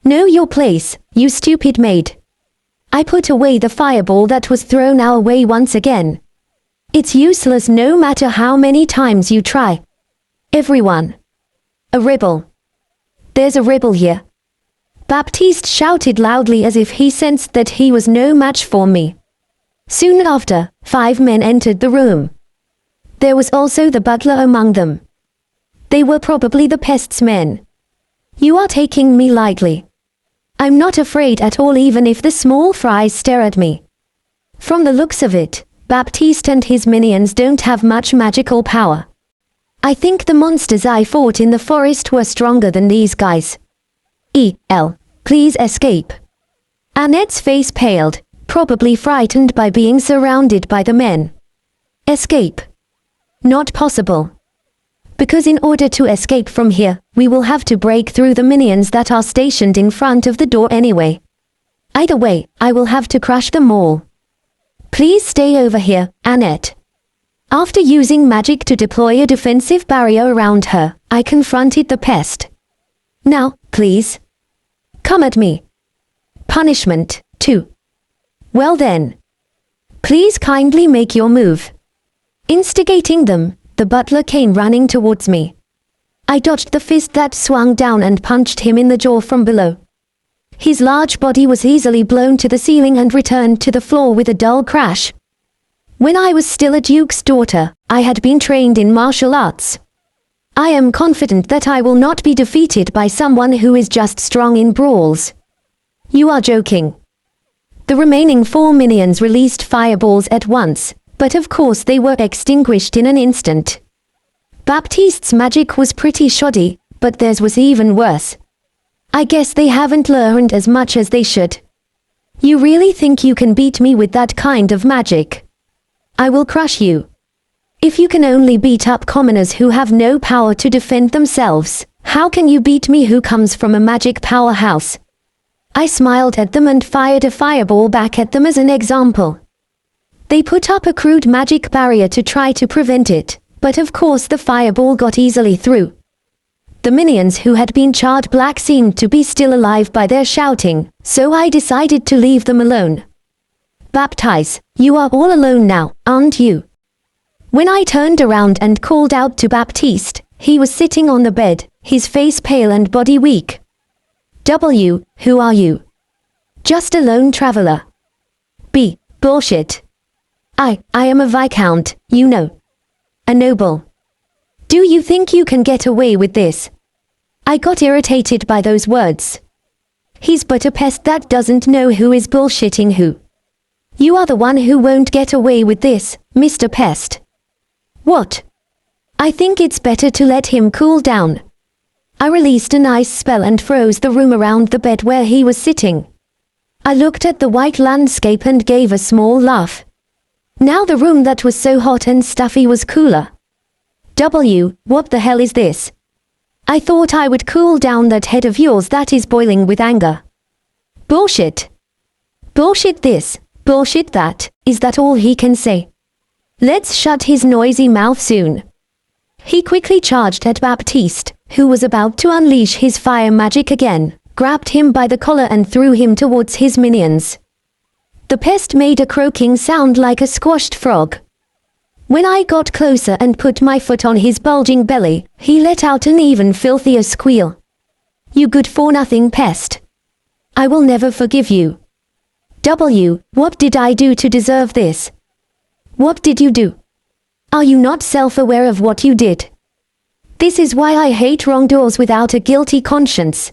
Know your place, you stupid maid. I put away the fireball that was thrown our way once again. It's useless no matter how many times you try. Everyone. A rebel. There's a rebel here. Baptiste shouted loudly as if he sensed that he was no match for me. Soon after, 5 men entered the room. There was also the butler among them. They were probably the pest's men. You are taking me lightly. I'm not afraid at all even if the small fries stare at me. From the looks of it, Baptiste and his minions don't have much magical power. I think the monsters I fought in the forest were stronger than these guys. Please escape. Annette's face paled, probably frightened by being surrounded by the men. Escape. Not possible. Because in order to escape from here, we will have to break through the minions that are stationed in front of the door anyway. Either way, I will have to crush them all. Please stay over here, Annette. After using magic to deploy a defensive barrier around her, I confronted the pest. Now, please. Come at me. Punishment, too. Well then. Please kindly make your move. Instigating them, the butler came running towards me. I dodged the fist that swung down and punched him in the jaw from below. His large body was easily blown to the ceiling and returned to the floor with a dull crash. When I was still a duke's daughter, I had been trained in martial arts. I am confident that I will not be defeated by someone who is just strong in brawls. You are joking. The remaining 4 minions released fireballs at once, but of course they were extinguished in an instant. Baptiste's magic was pretty shoddy, but theirs was even worse. I guess they haven't learned as much as they should. You really think you can beat me with that kind of magic? I will crush you. If you can only beat up commoners who have no power to defend themselves, how can you beat me who comes from a magic powerhouse? I smiled at them and fired a fireball back at them as an example. They put up a crude magic barrier to try to prevent it, but of course the fireball got easily through. The minions who had been charred black seemed to be still alive by their shouting, so I decided to leave them alone. Baptiste, you are all alone now, aren't you? When I turned around and called out to Baptiste, he was sitting on the bed, his face pale and body weak. Who are you? Just a lone traveler. Bullshit. I am a viscount, you know. A noble. Do you think you can get away with this? I got irritated by those words. He's but a pest that doesn't know who is bullshitting who. You are the one who won't get away with this, Mr. Pest. What? I think it's better to let him cool down. I released an ice spell and froze the room around the bed where he was sitting. I looked at the white landscape and gave a small laugh. Now the room that was so hot and stuffy was cooler. What the hell is this? I thought I would cool down that head of yours that is boiling with anger. Bullshit. Bullshit this, bullshit that, is that all he can say? Let's shut his noisy mouth soon. He quickly charged at Baptiste, who was about to unleash his fire magic again, grabbed him by the collar and threw him towards his minions. The pest made a croaking sound like a squashed frog. When I got closer and put my foot on his bulging belly, he let out an even filthier squeal. You good-for-nothing pest. I will never forgive you. What did I do to deserve this? What did you do? Are you not self-aware of what you did? This is why I hate wrongdoers without a guilty conscience.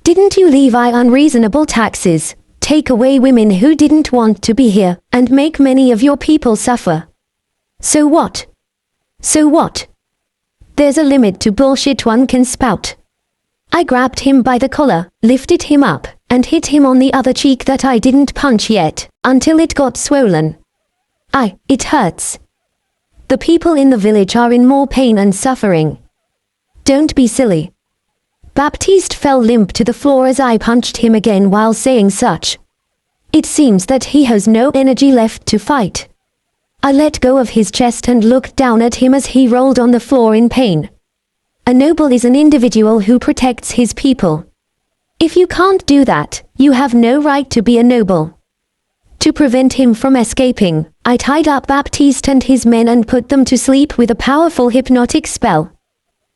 Didn't you levy unreasonable taxes, take away women who didn't want to be here, and make many of your people suffer? So what? So what? There's a limit to bullshit one can spout. I grabbed him by the collar, lifted him up, and hit him on the other cheek that I didn't punch yet, until it got swollen. It hurts. The people in the village are in more pain and suffering. Don't be silly. Baptiste fell limp to the floor as I punched him again while saying such. It seems that he has no energy left to fight. I let go of his chest and looked down at him as he rolled on the floor in pain. A noble is an individual who protects his people. If you can't do that, you have no right to be a noble. To prevent him from escaping, I tied up Baptiste and his men and put them to sleep with a powerful hypnotic spell.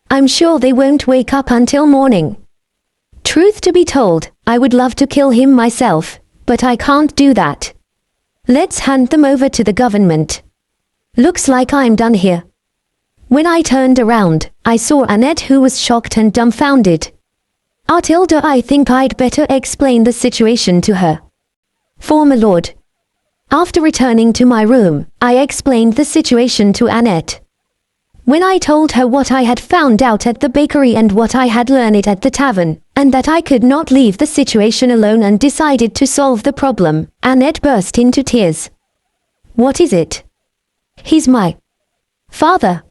I'm sure they won't wake up until morning. Truth to be told, I would love to kill him myself, but I can't do that. Let's hand them over to the government. Looks like I'm done here. When I turned around, I saw Annette, who was shocked and dumbfounded. Artilda, I think I'd better explain the situation to her. Former Lord. After returning to my room, I explained the situation to Annette. When I told her what I had found out at the bakery and what I had learned at the tavern, and that I could not leave the situation alone and decided to solve the problem, Annette burst into tears. What is it? He's my father.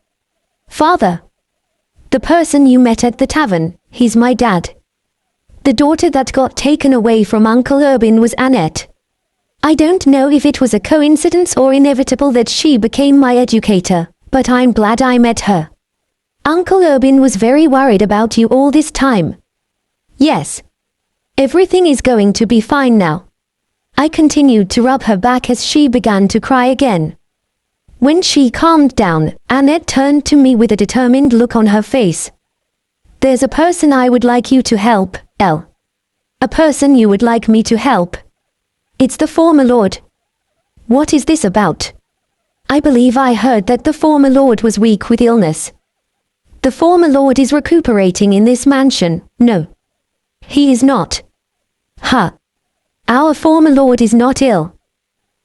Father. The person you met at the tavern, he's my dad. The daughter that got taken away from Uncle Urban was Annette. I don't know if it was a coincidence or inevitable that she became my educator, but I'm glad I met her. Uncle Urban was very worried about you all this time. Yes. Everything is going to be fine now. I continued to rub her back as she began to cry again. When she calmed down, Annette turned to me with a determined look on her face. There's a person I would like you to help, Elle. A person you would like me to help. It's the former Lord. What is this about? I believe I heard that the former Lord was weak with illness. The former Lord is recuperating in this mansion. No. He is not. Huh. Our former Lord is not ill.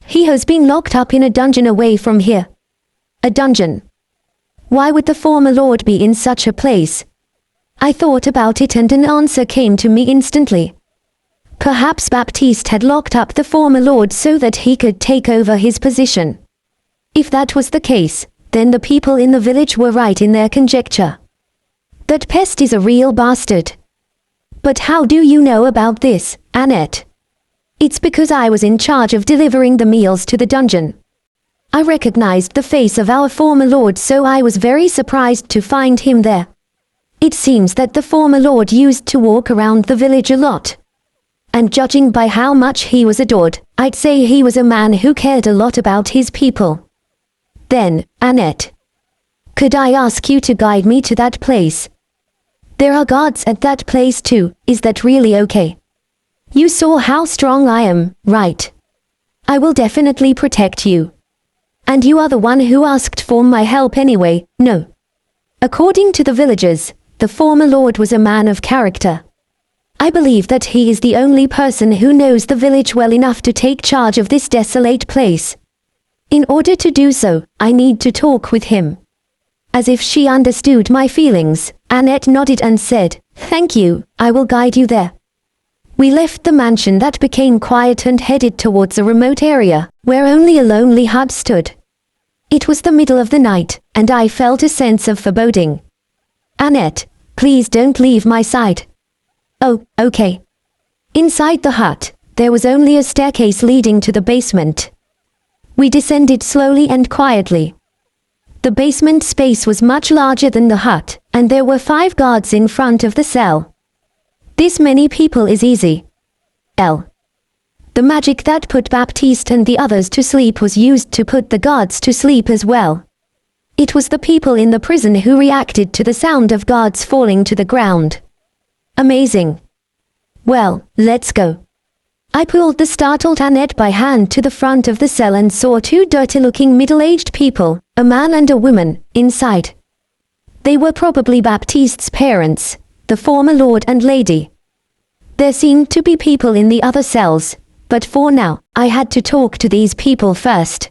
He has been locked up in a dungeon away from here. A dungeon. Why would the former Lord be in such a place? I thought about it and an answer came to me instantly. Perhaps Baptiste had locked up the former Lord so that he could take over his position. If that was the case, then the people in the village were right in their conjecture. That pest is a real bastard. But how do you know about this, Annette? It's because I was in charge of delivering the meals to the dungeon. I recognized the face of our former Lord, so I was very surprised to find him there. It seems that the former Lord used to walk around the village a lot. And judging by how much he was adored, I'd say he was a man who cared a lot about his people. Then, Annette, could I ask you to guide me to that place? There are guards at that place too, is that really okay? You saw how strong I am, right? I will definitely protect you. And you are the one who asked for my help anyway, no? According to the villagers, the former Lord was a man of character. I believe that he is the only person who knows the village well enough to take charge of this desolate place. In order to do so, I need to talk with him. As if she understood my feelings, Annette nodded and said, "Thank you, I will guide you there." We left the mansion that became quiet and headed towards a remote area, where only a lonely hut stood. It was the middle of the night, and I felt a sense of foreboding. "Annette, please don't leave my side." "Oh, okay." Inside the hut, there was only a staircase leading to the basement. We descended slowly and quietly. The basement space was much larger than the hut, and there were 5 guards in front of the cell. This many people is easy. L. The magic that put Baptiste and the others to sleep was used to put the guards to sleep as well. It was the people in the prison who reacted to the sound of guards falling to the ground. Amazing. Well, let's go. I pulled the startled Annette by hand to the front of the cell and saw 2 dirty-looking middle-aged people, a man and a woman, inside. They were probably Baptiste's parents, the former Lord and Lady. There seemed to be people in the other cells, but for now, I had to talk to these people first.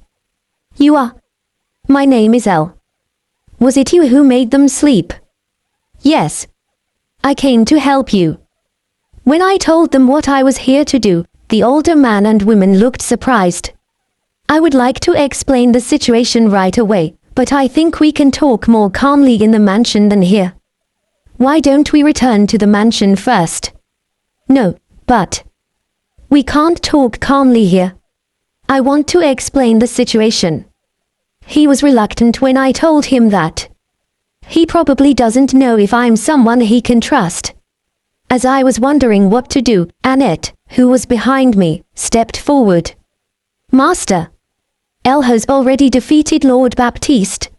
"You are?" "My name is Elle." "Was it you who made them sleep?" "Yes. I came to help you." When I told them what I was here to do, the older man and women looked surprised. I would like to explain the situation right away, but I think we can talk more calmly in the mansion than here. Why don't we return to the mansion first? No, but we can't talk calmly here. I want to explain the situation. He was reluctant when I told him that. He probably doesn't know if I'm someone he can trust. As I was wondering what to do, Annette, who was behind me, stepped forward. "Master, Elle has already defeated Lord Baptiste.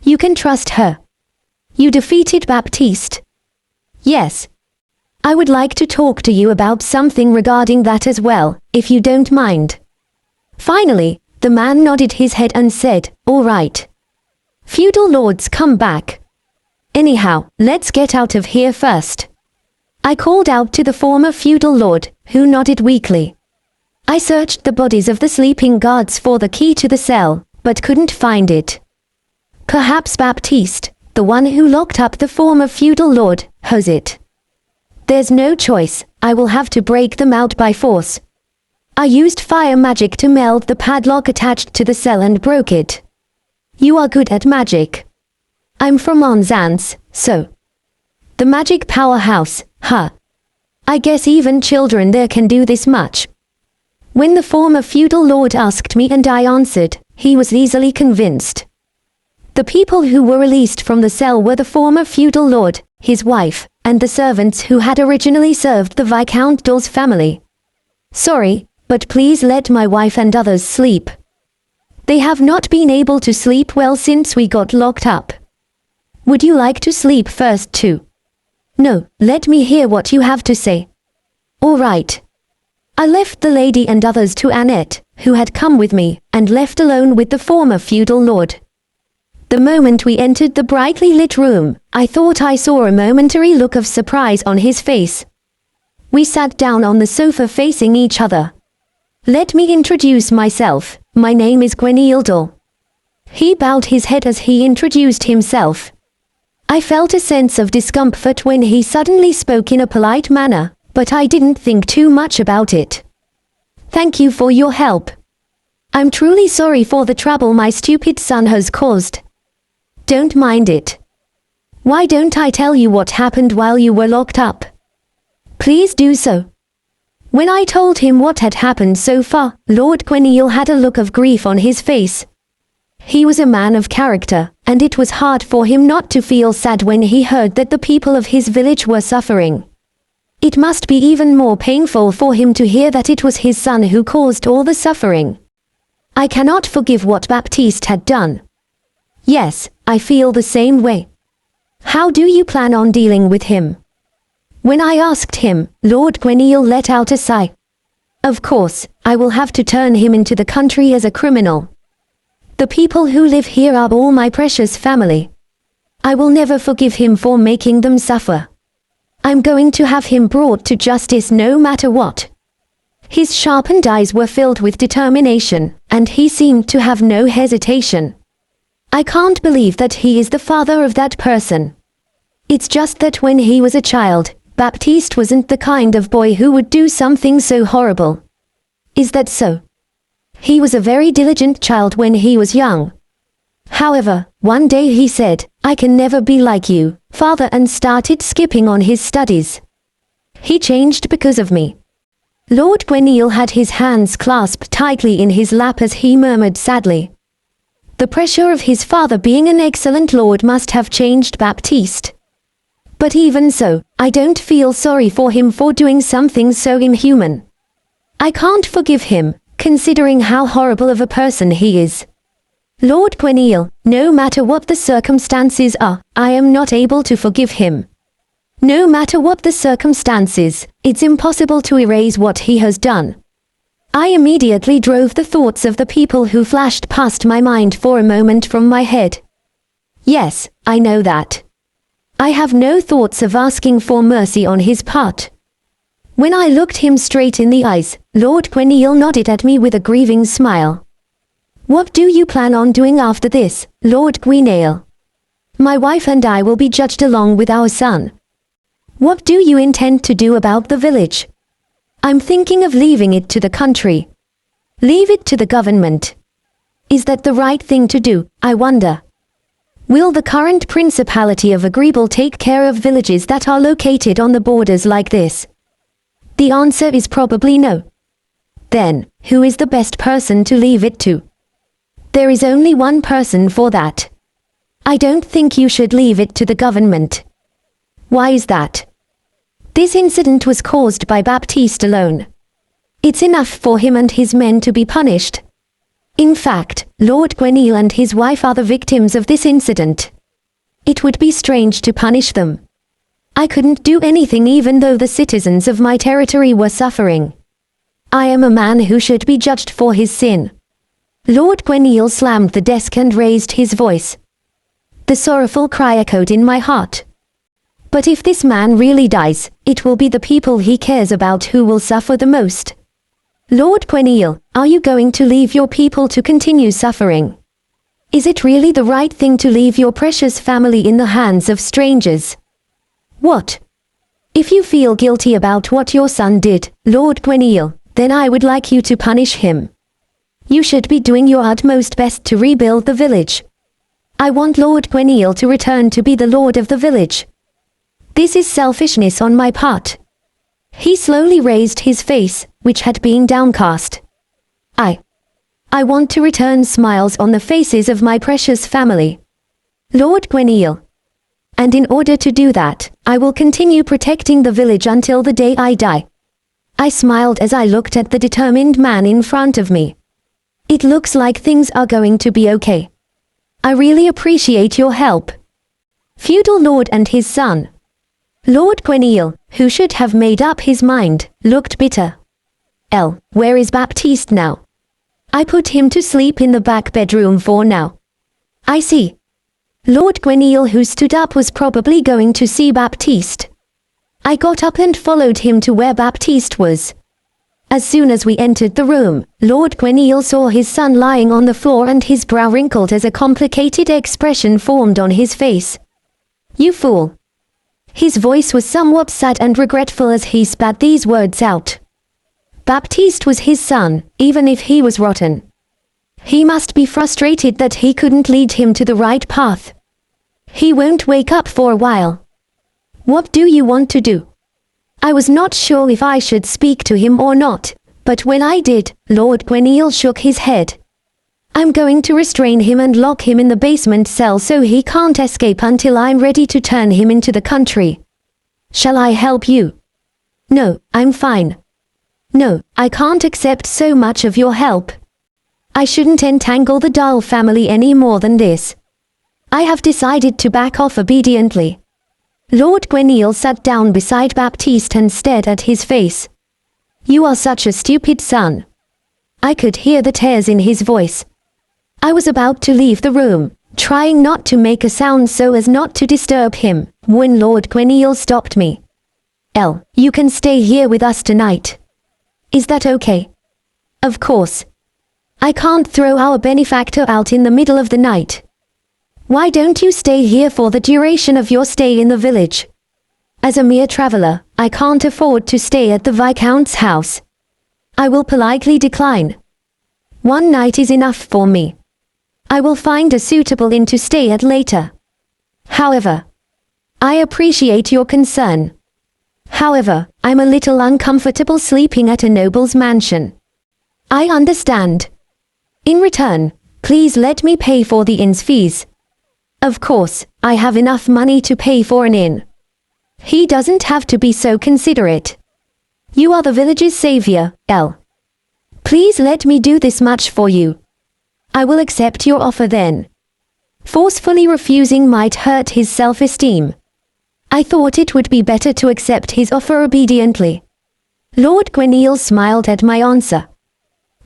You can trust her." "You defeated Baptiste?" "Yes. I would like to talk to you about something regarding that as well, if you don't mind." Finally, The man nodded his head and said, "All right. Feudal lords, come back. Anyhow, let's get out of here first." I called out to the former feudal lord, who nodded weakly. I searched the bodies of the sleeping guards for the key to the cell, but couldn't find it. Perhaps Baptiste, the one who locked up the former feudal lord, has it. There's no choice, I will have to break them out by force. I used fire magic to meld the padlock attached to the cell and broke it. You are good at magic. I'm from Onzance, so. The magic powerhouse, huh? I guess even children there can do this much. When the former feudal lord asked me and I answered, he was easily convinced. The people who were released from the cell were the former feudal lord, his wife, and the servants who had originally served the Viscount d'Or's family. Sorry, but please let my wife and others sleep. They have not been able to sleep well since we got locked up. Would you like to sleep first too? No, let me hear what you have to say. All right. I left the lady and others to Annette, who had come with me, and left alone with the former feudal lord. The moment we entered the brightly lit room, I thought I saw a momentary look of surprise on his face. We sat down on the sofa facing each other. Let me introduce myself, my name is Exiled. He bowed his head as he introduced himself. I felt a sense of discomfort when he suddenly spoke in a polite manner, but I didn't think too much about it. Thank you for your help. I'm truly sorry for the trouble my stupid son has caused. Don't mind it. Why don't I tell you what happened while you were locked up? Please do so. When I told him what had happened so far, Lord Exiled had a look of grief on his face. He was a man of character, and it was hard for him not to feel sad when he heard that the people of his village were suffering. It must be even more painful for him to hear that it was his son who caused all the suffering. I cannot forgive what Baptiste had done. Yes, I feel the same way. How do you plan on dealing with him? When I asked him, Lord Exiled let out a sigh. Of course, I will have to turn him into the country as a criminal. The people who live here are all my precious family. I will never forgive him for making them suffer. I'm going to have him brought to justice no matter what. His sharpened eyes were filled with determination, and he seemed to have no hesitation. I can't believe that he is the father of that person. It's just that when he was a child, Baptiste wasn't the kind of boy who would do something so horrible. Is that so? He was a very diligent child when he was young. However, one day he said, "I can never be like you, father," and started skipping on his studies. He changed because of me. Lord Exiled had his hands clasped tightly in his lap as he murmured sadly. The pressure of his father being an excellent lord must have changed Baptiste. But even so, I don't feel sorry for him for doing something so inhuman. I can't forgive him, considering how horrible of a person he is. Lord Exiled, no matter what the circumstances are, I am not able to forgive him. No matter what the circumstances, it's impossible to erase what he has done. I immediately drove the thoughts of the people who flashed past my mind for a moment from my head. Yes, I know that. I have no thoughts of asking for mercy on his part. When I looked him straight in the eyes, Lord Exiled nodded at me with a grieving smile. What do you plan on doing after this, Lord Exiled? My wife and I will be judged along with our son. What do you intend to do about the village? I'm thinking of leaving it to the country. Leave it to the government. Is that the right thing to do, I wonder? Will the current principality of Exiled take care of villages that are located on the borders like this? The answer is probably no. Then, who is the best person to leave it to? There is only one person for that. I don't think you should leave it to the government. Why is that? This incident was caused by Baptiste alone. It's enough for him and his men to be punished. In fact, Lord Exiled and his wife are the victims of this incident. It would be strange to punish them. I couldn't do anything even though the citizens of my territory were suffering. I am a man who should be judged for his sin. Lord Gwenyl slammed the desk and raised his voice. The sorrowful cry echoed in my heart. But if this man really dies, it will be the people he cares about who will suffer the most. Lord Gwenyl, are you going to leave your people to continue suffering? Is it really the right thing to leave your precious family in the hands of strangers? What? If you feel guilty about what your son did, Lord Gwenyl, then I would like you to punish him. You should be doing your utmost best to rebuild the village. I want Lord Gwenyl to return to be the lord of the village. This is selfishness on my part. He slowly raised his face, which had been downcast. I want to return smiles on the faces of my precious family. Lord Gwenyl. And in order to do that, I will continue protecting the village until the day I die. I smiled as I looked at the determined man in front of me. It looks like things are going to be okay. I really appreciate your help. Feudal Lord and his son. Lord Gwenyl, who should have made up his mind, looked bitter. Where is Baptiste now? I put him to sleep in the back bedroom for now. I see. Lord Gwenyl, who stood up, was probably going to see Baptiste. I got up and followed him to where Baptiste was. As soon as we entered the room, Lord Gwenyl saw his son lying on the floor and his brow wrinkled as a complicated expression formed on his face. You fool. His voice was somewhat sad and regretful as he spat these words out. Baptiste was his son, even if he was rotten. He must be frustrated that he couldn't lead him to the right path. He won't wake up for a while. What do you want to do? I was not sure if I should speak to him or not, but when I did, Lord Gwenyl shook his head. I'm going to restrain him and lock him in the basement cell so he can't escape until I'm ready to turn him into the country. Shall I help you? No, I'm fine. No, I can't accept so much of your help. I shouldn't entangle the Dahl family any more than this. I have decided to back off obediently. Lord Gwenyl sat down beside Baptiste and stared at his face. You are such a stupid son. I could hear the tears in his voice. I was about to leave the room, trying not to make a sound so as not to disturb him, when Lord Gwenyl stopped me. You can stay here with us tonight. Is that okay? Of course. I can't throw our benefactor out in the middle of the night. Why don't you stay here for the duration of your stay in the village? As a mere traveler, I can't afford to stay at the Viscount's house. I will politely decline. One night is enough for me. I will find a suitable inn to stay at later. However, I appreciate your concern. However, I'm a little uncomfortable sleeping at a noble's mansion. I understand. In return, please let me pay for the inn's fees. Of course, I have enough money to pay for an inn. He doesn't have to be so considerate. You are the village's savior, Please let me do this much for you. I will accept your offer then. Forcefully refusing might hurt his self-esteem. I thought it would be better to accept his offer obediently. Lord Gwenyl smiled at my answer.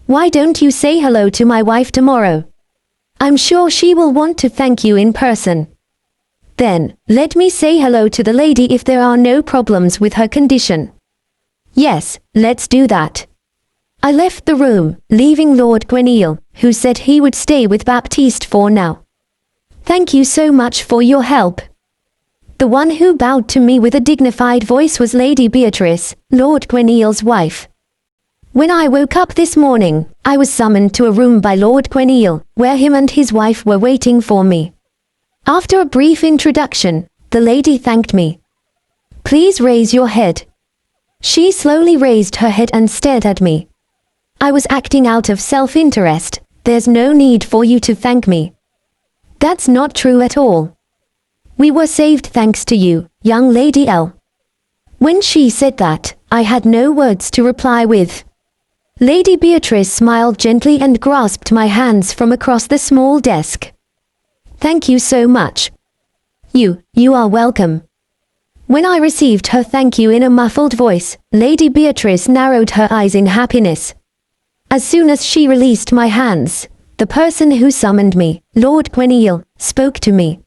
Why don't you say hello to my wife tomorrow? I'm sure she will want to thank you in person. Then, let me say hello to the lady if there are no problems with her condition. Yes, let's do that. I left the room, leaving Lord Gwenyl, who said he would stay with Baptiste for now. Thank you so much for your help. The one who bowed to me with a dignified voice was Lady Beatrice, Lord Gwenyl's wife. When I woke up this morning, I was summoned to a room by Lord Gwenyl, where him and his wife were waiting for me. After a brief introduction, the lady thanked me. Please raise your head. She slowly raised her head and stared at me. I was acting out of self-interest. There's no need for you to thank me. That's not true at all. We were saved thanks to you, young Lady L. When she said that, I had no words to reply with. Lady Beatrice smiled gently and grasped my hands from across the small desk. Thank you so much. You are welcome. When I received her thank you in a muffled voice, Lady Beatrice narrowed her eyes in happiness. As soon as she released my hands, the the person who summoned me, Lord Gweneil, spoke to me.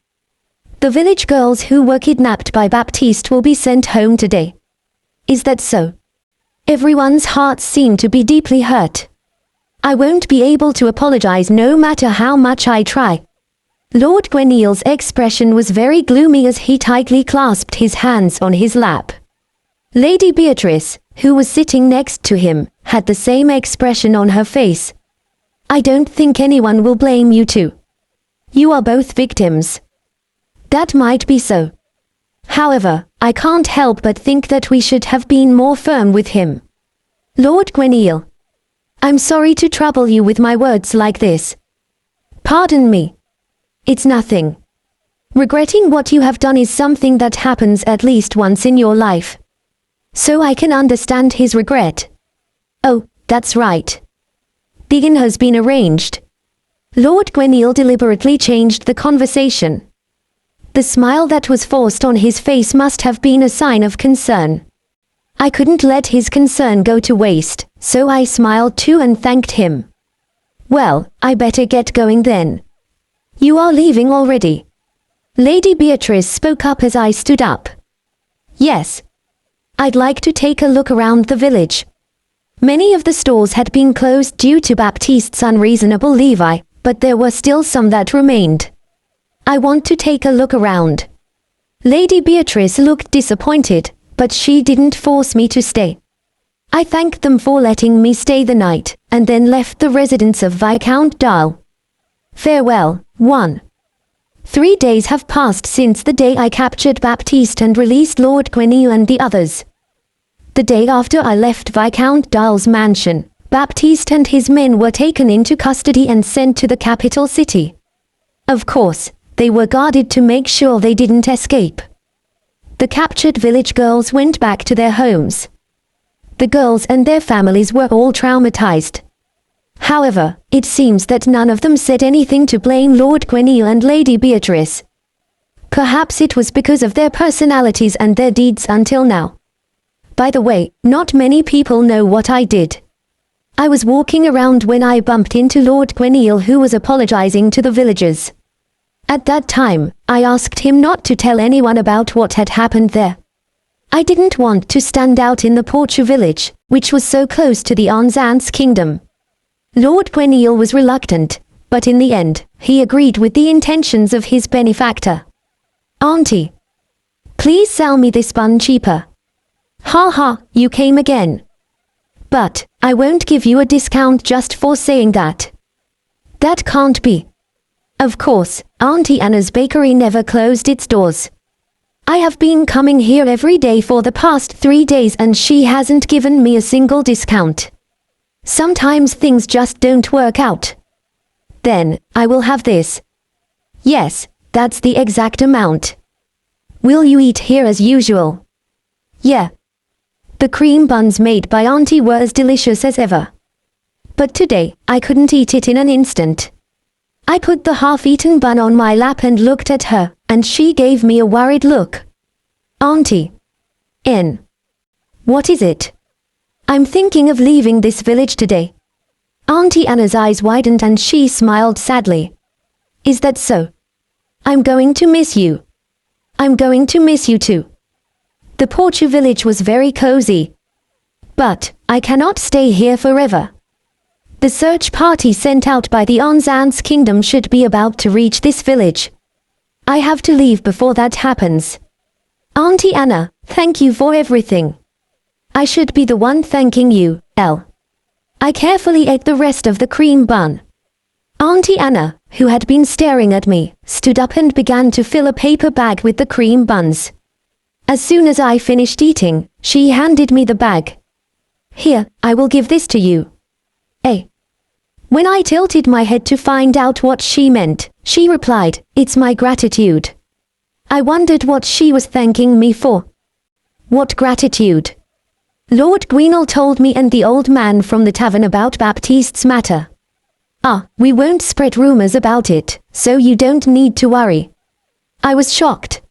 The village girls who were kidnapped by Baptiste will be sent home today. Is that so? Everyone's hearts seem to be deeply hurt. I won't be able to apologize no matter how much I try. Lord Gweneil's expression was very gloomy as he tightly clasped his hands on his lap. Lady Beatrice, who was sitting next to him, had the same expression on her face. I don't think anyone will blame you two. You are both victims. That might be so. However, I can't help but think that we should have been more firm with him. Lord Gweneil, I'm sorry to trouble you with my words like this. Pardon me. It's nothing. Regretting what you have done is something that happens at least once in your life. So I can understand his regret. Oh, that's right. The inn has been arranged. Lord Gweneil deliberately changed the conversation. The smile that was forced on his face must have been a sign of concern. I couldn't let his concern go to waste, so I smiled too and thanked him. Well, I better get going then. You are leaving already? Lady Beatrice spoke up as I stood up. Yes. I'd like to take a look around the village. Many of the stores had been closed due to Baptiste's unreasonable levy, but there were still some that remained. I want to take a look around. Lady Beatrice looked disappointed, but she didn't force me to stay. I thanked them for letting me stay the night, and then left the residence of Viscount Dahl. Farewell, 1. 3 days have passed since the day I captured Baptiste and released Lord Gweneil and the others. The day after I left Viscount Dahl's mansion, Baptiste and his men were taken into custody and sent to the capital city. Of course, they were guarded to make sure they didn't escape. The captured village girls went back to their homes. The girls and their families were all traumatized. However, it seems that none of them said anything to blame Lord Gweneil and Lady Beatrice. Perhaps it was because of their personalities and their deeds until now. By the way, not many people know what I did. I was walking around when I bumped into Lord Gweneil, who was apologizing to the villagers. At that time, I asked him not to tell anyone about what had happened there. I didn't want to stand out in the Portu village, which was so close to the Anzan's kingdom. Lord Gweneil was reluctant, but in the end, he agreed with the intentions of his benefactor. Auntie, please sell me this bun cheaper. Ha ha, you came again. But, I won't give you a discount just for saying that. That can't be. Of course, Auntie Anna's bakery never closed its doors. I have been coming here every day for the past 3 days and she hasn't given me a single discount. Sometimes things just don't work out. Then, I will have this. Yes, that's the exact amount. Will you eat here as usual? Yeah. The cream buns made by Auntie were as delicious as ever. But today, I couldn't eat it in an instant. I put the half-eaten bun on my lap and looked at her, and she gave me a worried look. Auntie. What is it? I'm thinking of leaving this village today. Auntie Anna's eyes widened and she smiled sadly. Is that so? I'm going to miss you. I'm going to miss you too. The Portu village was very cozy. But, I cannot stay here forever. The search party sent out by the Anzan's kingdom should be about to reach this village. I have to leave before that happens. Auntie Anna, thank you for everything. I should be the one thanking you, Elle. I carefully ate the rest of the cream bun. Auntie Anna, who had been staring at me, stood up and began to fill a paper bag with the cream buns. As soon as I finished eating, she handed me the bag. Here, I will give this to you. When I tilted my head to find out what she meant, she replied, "It's my gratitude." I wondered what she was thanking me for. What gratitude? Lord Gweneil told me and the old man from the tavern about Baptiste's matter. We won't spread rumors about it, so you don't need to worry. I was shocked.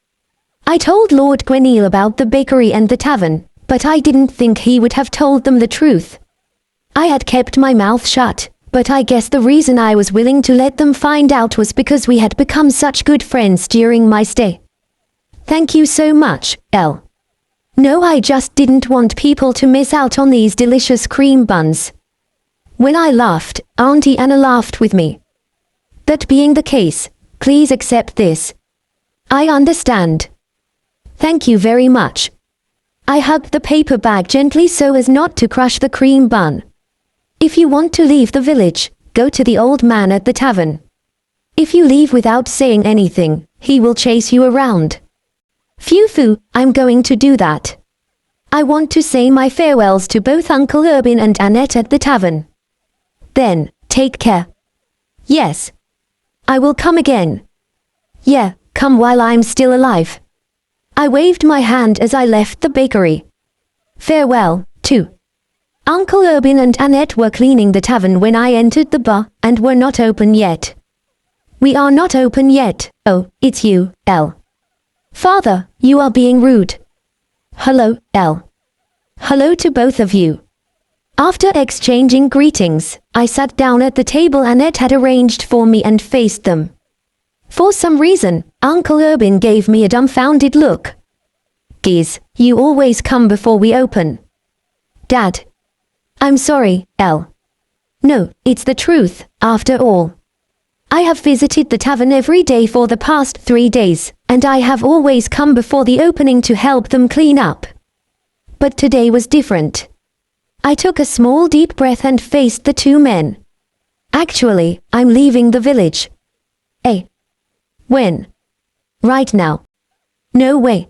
I told Lord Gweneil about the bakery and the tavern, but I didn't think he would have told them the truth. I had kept my mouth shut, But I guess the reason I was willing to let them find out was because we had become such good friends during my stay. Thank you so much, Elle. No, I just didn't want people to miss out on these delicious cream buns. When I laughed, Auntie Anna laughed with me. That being the case, please accept this. I understand. Thank you very much. I hugged the paper bag gently so as not to crush the cream bun. If you want to leave the village, go to the old man at the tavern. If you leave without saying anything, he will chase you around. Phew, I'm going to do that. I want to say my farewells to both Uncle Urban and Annette at the tavern. Then, take care. Yes. I will come again. Yeah, come while I'm still alive. I waved my hand as I left the bakery. Farewell, too. Uncle Urban and Annette were cleaning the tavern when I entered the bar, and were not open yet. We are not open yet. Oh, it's you, Elle. Father, you are being rude. Hello, Elle. Hello to both of you. After exchanging greetings, I sat down at the table Annette had arranged for me and faced them. For some reason, Uncle Urban gave me a dumbfounded look. Giz, you always come before we open. Dad. I'm sorry, Elle. No, it's the truth, after all. I have visited the tavern every day for the past 3 days, and I have always come before the opening to help them clean up. But today was different. I took a small deep breath and faced the two men. Actually, I'm leaving the village. Eh? When? Right now. No way.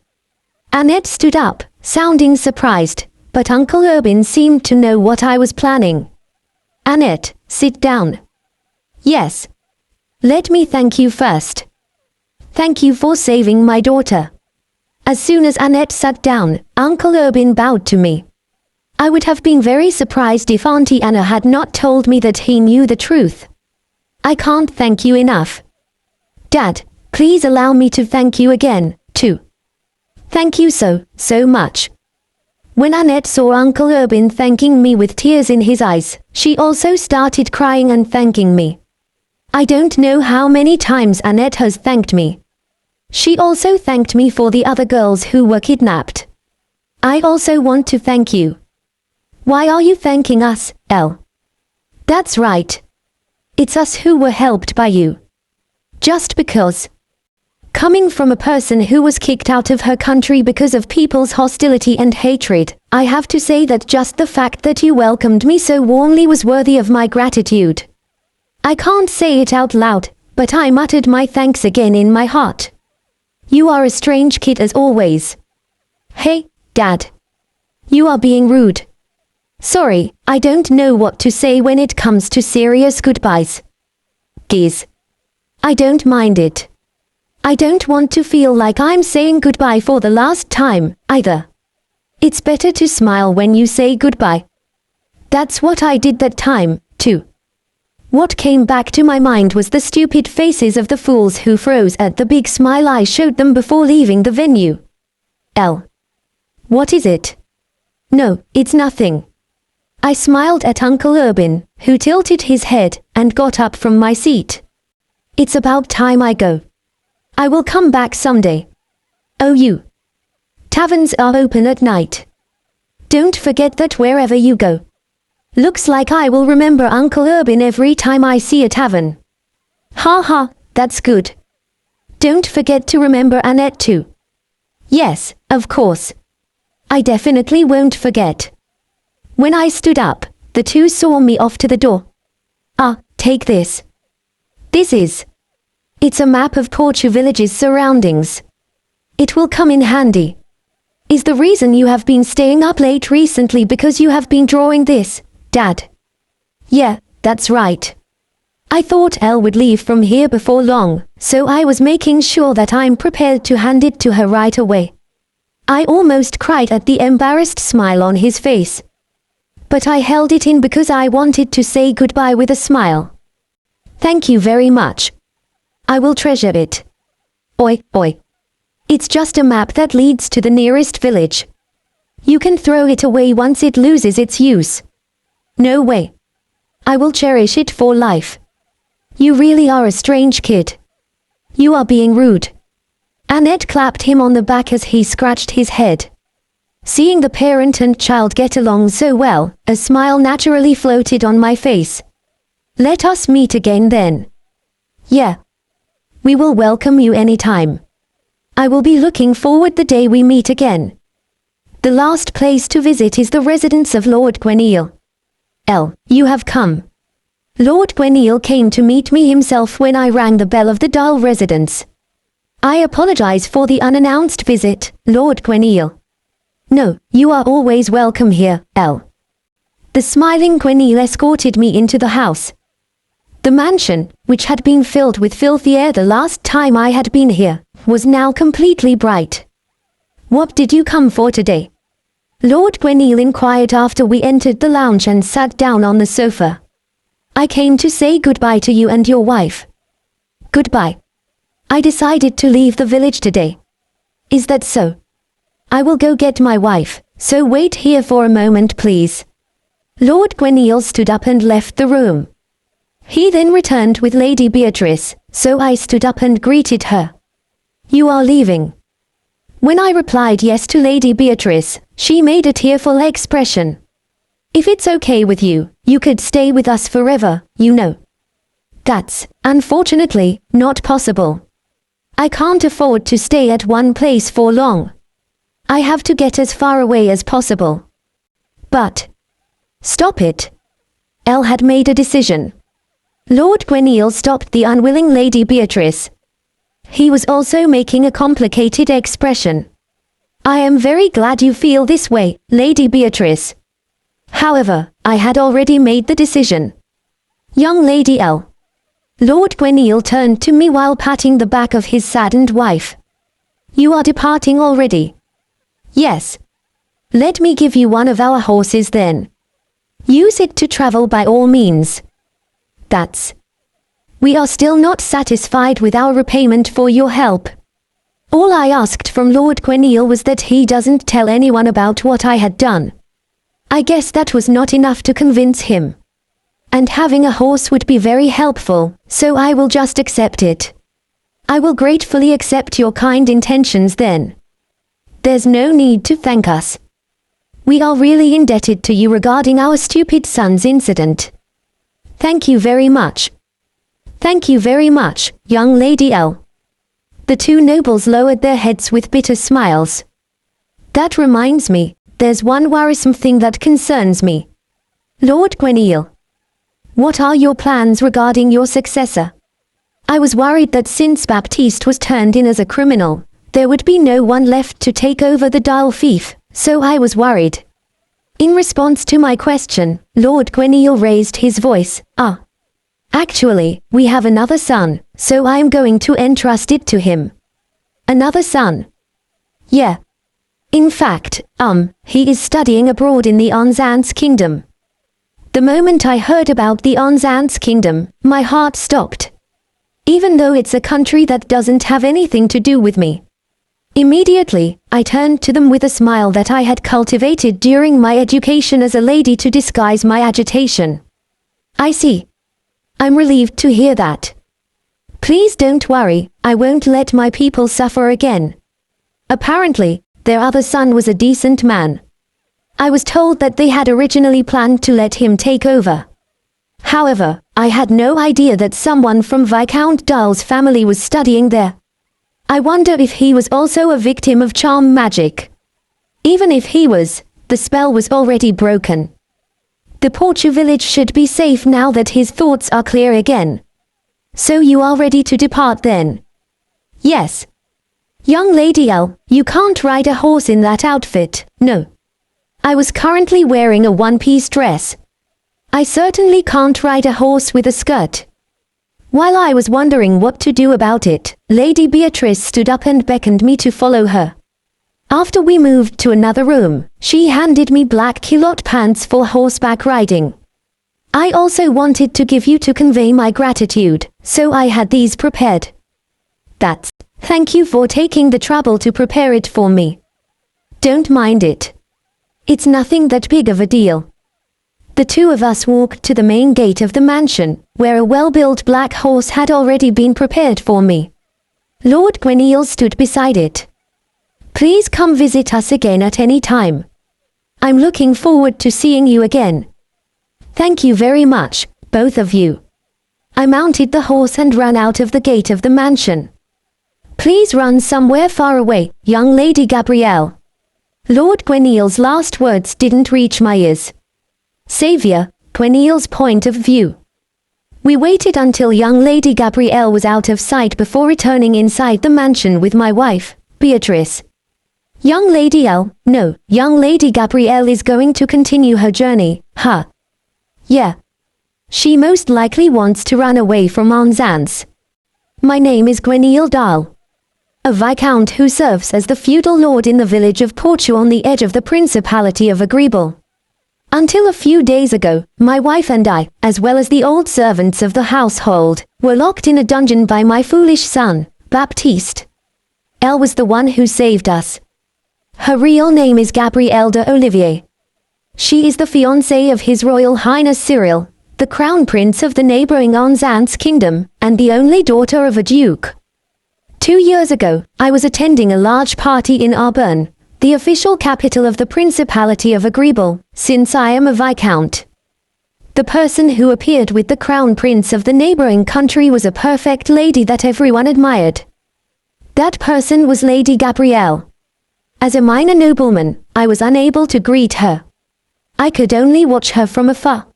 Annette stood up, sounding surprised, but Uncle Urban seemed to know what I was planning. Annette, sit down. Yes. Let me thank you first. Thank you for saving my daughter. As soon as Annette sat down, Uncle Urban bowed to me. I would have been very surprised if Auntie Anna had not told me that he knew the truth. I can't thank you enough. Dad, please allow me to thank you again, too. Thank you so much. When Annette saw Uncle Urban thanking me with tears in his eyes, she also started crying and thanking me. I don't know how many times Annette has thanked me. She also thanked me for the other girls who were kidnapped. I also want to thank you. Why are you thanking us, Elle? That's right. It's us who were helped by you. Just because. Coming from a person who was kicked out of her country because of people's hostility and hatred, I have to say that just the fact that you welcomed me so warmly was worthy of my gratitude. I can't say it out loud, but I muttered my thanks again in my heart. You are a strange kid as always. Hey, Dad. You are being rude. Sorry, I don't know what to say when it comes to serious goodbyes. Giz. I don't mind it. I don't want to feel like I'm saying goodbye for the last time, either. It's better to smile when you say goodbye. That's what I did that time, too. What came back to my mind was the stupid faces of the fools who froze at the big smile I showed them before leaving the venue. Elle. What is it? No, it's nothing. I smiled at Uncle Urban, who tilted his head and got up from my seat. It's about time I go. I will come back someday. Oh, you. Taverns are open at night. Don't forget that wherever you go. Looks like I will remember Uncle Urban every time I see a tavern. Ha ha, that's good. Don't forget to remember Annette too. Yes, of course. I definitely won't forget. When I stood up, the two saw me off to the door. Ah, take this. This is. It's a map of Porchu Village's surroundings. It will come in handy. Is the reason you have been staying up late recently because you have been drawing this, Dad? Yeah, that's right. I thought Elle would leave from here before long, so I was making sure that I'm prepared to hand it to her right away. I almost cried at the embarrassed smile on his face. But I held it in because I wanted to say goodbye with a smile. Thank you very much. I will treasure it. Oi, oi. It's just a map that leads to the nearest village. You can throw it away once it loses its use. No way. I will cherish it for life. You really are a strange kid. You are being rude. Annette clapped him on the back as he scratched his head. Seeing the parent and child get along so well, a smile naturally floated on my face. Let us meet again then. Yeah. We will welcome you anytime. I will be looking forward the day we meet again. The last place to visit is the residence of Lord Gweneil. You have come. Lord Gweneil came to meet me himself when I rang the bell of the Dahl residence. I apologize for the unannounced visit, Lord Gweneil. No, you are always welcome here, The smiling Gweneil escorted me into the house. The mansion, which had been filled with filthy air the last time I had been here, was now completely bright. What did you come for today? Lord Gweneil inquired after we entered the lounge and sat down on the sofa. I came to say goodbye to you and your wife. Goodbye. I decided to leave the village today. Is that so? I will go get my wife, so wait here for a moment please. Lord Gweneil stood up and left the room. He then returned with Lady Beatrice, so I stood up and greeted her. You are leaving. When I replied yes to Lady Beatrice, she made a tearful expression. If it's okay with you, you could stay with us forever, you know. That's, unfortunately, not possible. I can't afford to stay at one place for long. I have to get as far away as possible. But... Stop it. Elle had made a decision. Lord Gweneil stopped the unwilling Lady Beatrice. He was also making a complicated expression. I am very glad you feel this way, Lady Beatrice. However, I had already made the decision. Young Lady Elle. Lord Gweneil turned to me while patting the back of his saddened wife. You are departing already. Yes. Let me give you one of our horses then. Use it to travel by all means. That's... We are still not satisfied with our repayment for your help. All I asked from Lord Gweneil was that he doesn't tell anyone about what I had done. I guess that was not enough to convince him. And having a horse would be very helpful, so I will just accept it. I will gratefully accept your kind intentions then. There's no need to thank us. We are really indebted to you regarding our stupid son's incident. Thank you very much. Thank you very much, young Lady Elle. The two nobles lowered their heads with bitter smiles. That reminds me, there's one worrisome thing that concerns me. Lord Gweneil. What are your plans regarding your successor? I was worried that since Baptiste was turned in as a criminal, there would be no one left to take over the Dahl fief, so I was worried. In response to my question, Lord Gweneil raised his voice. Actually, we have another son, so I am going to entrust it to him. Another son? Yeah. In fact, he is studying abroad in the Onzant's kingdom. The moment I heard about the Onzant's kingdom, my heart stopped. Even though it's a country that doesn't have anything to do with me. Immediately, I turned to them with a smile that I had cultivated during my education as a lady to disguise my agitation. I see. I'm relieved to hear that. Please don't worry, I won't let my people suffer again. Apparently, their other son was a decent man. I was told that they had originally planned to let him take over. However, I had no idea that someone from Viscount Dahl's family was studying there. I wonder if he was also a victim of charm magic. Even if he was, the spell was already broken. The Portu village should be safe now that his thoughts are clear again. So you are ready to depart then? Yes. Young Lady Elle, you can't ride a horse in that outfit, no. I was currently wearing a one-piece dress. I certainly can't ride a horse with a skirt. While I was wondering what to do about it, Lady Beatrice stood up and beckoned me to follow her. After we moved to another room, she handed me black culotte pants for horseback riding. I also wanted to give you to convey my gratitude, so I had these prepared. Thank you for taking the trouble to prepare it for me. Don't mind it. It's nothing that big of a deal. The two of us walked to the main gate of the mansion, where a well-built black horse had already been prepared for me. Lord Gwenyl stood beside it. "Please come visit us again at any time. I'm looking forward to seeing you again." "Thank you very much, both of you." I mounted the horse and ran out of the gate of the mansion. "Please run somewhere far away, young Lady Gabrielle." Lord Gwenyl's last words didn't reach my ears. Savior, Gwenyl's point of view. We waited until young Lady Gabrielle was out of sight before returning inside the mansion with my wife, Beatrice. Young Lady Gabrielle is going to continue her journey, huh? Yeah. She most likely wants to run away from Anzans. My name is Gwenyl Dahl, a viscount who serves as the feudal lord in the village of Portu on the edge of the Principality of Agreeable. Until a few days ago, my wife and I, as well as the old servants of the household, were locked in a dungeon by my foolish son, Baptiste. Elle was the one who saved us. Her real name is Gabrielle de Olivier. She is the fiancée of His Royal Highness Cyril, the crown prince of the neighboring Anzans kingdom, and the only daughter of a duke. 2 years ago, I was attending a large party in Auberne, the official capital of the Principality of Agreeable, since I am a viscount. The person who appeared with the crown prince of the neighboring country was a perfect lady that everyone admired. That person was Lady Gabrielle. As a minor nobleman, I was unable to greet her. I could only watch her from afar.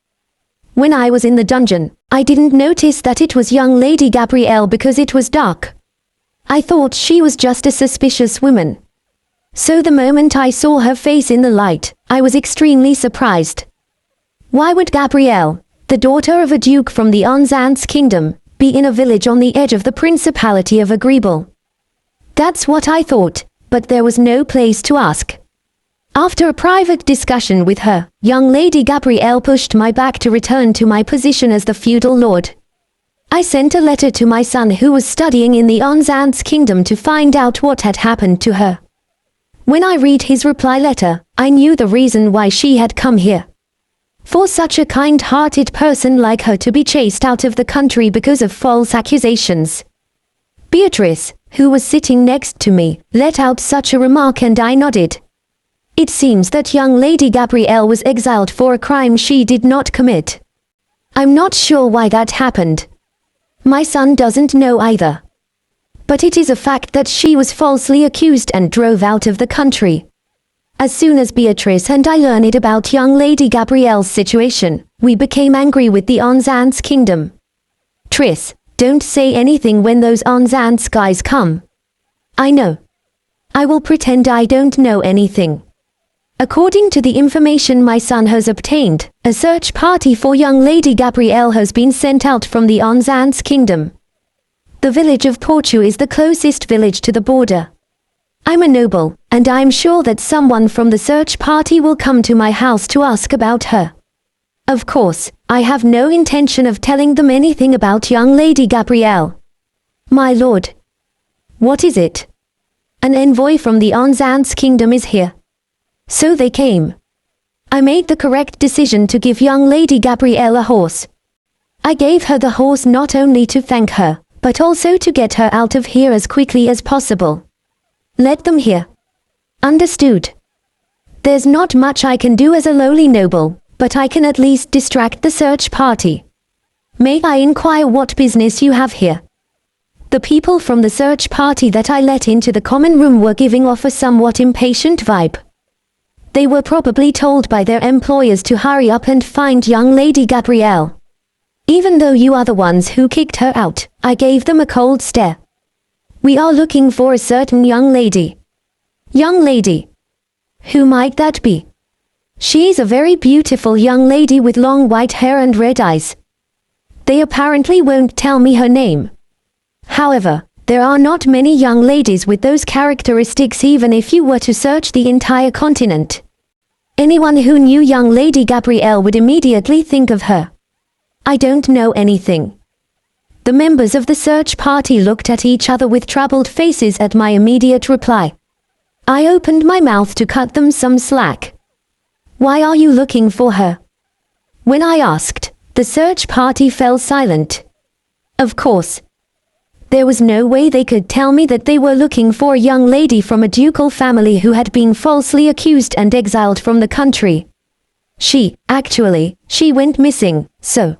When I was in the dungeon, I didn't notice that it was young Lady Gabrielle because it was dark. I thought she was just a suspicious woman. So the moment I saw her face in the light, I was extremely surprised. Why would Gabrielle, the daughter of a duke from the Anzans kingdom, be in a village on the edge of the Principality of Agreeable? That's what I thought, but there was no place to ask. After a private discussion with her, young Lady Gabrielle pushed my back to return to my position as the feudal lord. I sent a letter to my son who was studying in the Anzans kingdom to find out what had happened to her. When I read his reply letter, I knew the reason why she had come here. For such a kind-hearted person like her to be chased out of the country because of false accusations. Beatrice, who was sitting next to me, let out such a remark and I nodded. It seems that young Lady Gabrielle was exiled for a crime she did not commit. I'm not sure why that happened. My son doesn't know either. But it is a fact that she was falsely accused and drove out of the country. As soon as Beatrice and I learned about young Lady Gabrielle's situation, we became angry with the Anzans kingdom. Tris, don't say anything when those Anzans guys come. I know. I will pretend I don't know anything. According to the information my son has obtained, a search party for young Lady Gabrielle has been sent out from the Anzans kingdom. The village of Portu is the closest village to the border. I'm a noble, and I'm sure that someone from the search party will come to my house to ask about her. Of course, I have no intention of telling them anything about young Lady Gabrielle. My lord. What is it? An envoy from the Anzans kingdom is here. So they came. I made the correct decision to give young Lady Gabrielle a horse. I gave her the horse not only to thank her, but also to get her out of here as quickly as possible. Let them hear. Understood. There's not much I can do as a lowly noble, but I can at least distract the search party. May I inquire what business you have here? The people from the search party that I let into the common room were giving off a somewhat impatient vibe. They were probably told by their employers to hurry up and find young Lady Gabrielle. Even though you are the ones who kicked her out, I gave them a cold stare. We are looking for a certain young lady. Young lady? Who might that be? She is a very beautiful young lady with long white hair and red eyes. They apparently won't tell me her name. However, there are not many young ladies with those characteristics even if you were to search the entire continent. Anyone who knew young Lady Gabrielle would immediately think of her. I don't know anything. The members of the search party looked at each other with troubled faces at my immediate reply. I opened my mouth to cut them some slack. Why are you looking for her? When I asked, the search party fell silent. Of course, there was no way they could tell me that they were looking for a young lady from a ducal family who had been falsely accused and exiled from the country. She went missing, so.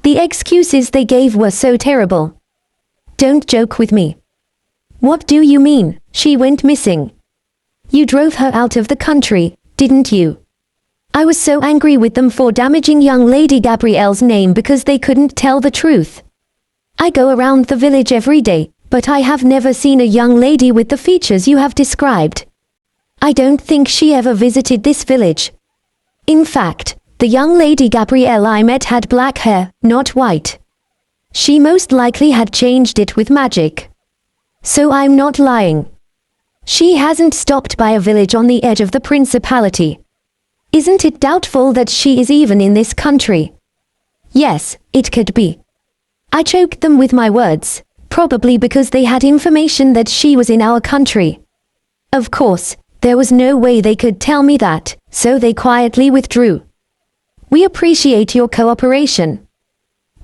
The excuses they gave were so terrible. Don't joke with me. What do you mean, she went missing? You drove her out of the country, didn't you? I was so angry with them for damaging young Lady Gabrielle's name because they couldn't tell the truth. I go around the village every day, but I have never seen a young lady with the features you have described. I don't think she ever visited this village. In fact, the young Lady Gabrielle I met had black hair, not white. She most likely had changed it with magic. So I'm not lying. She hasn't stopped by a village on the edge of the principality. Isn't it doubtful that she is even in this country? Yes, it could be. I choked them with my words, probably because they had information that she was in our country. Of course, there was no way they could tell me that, so they quietly withdrew. We appreciate your cooperation.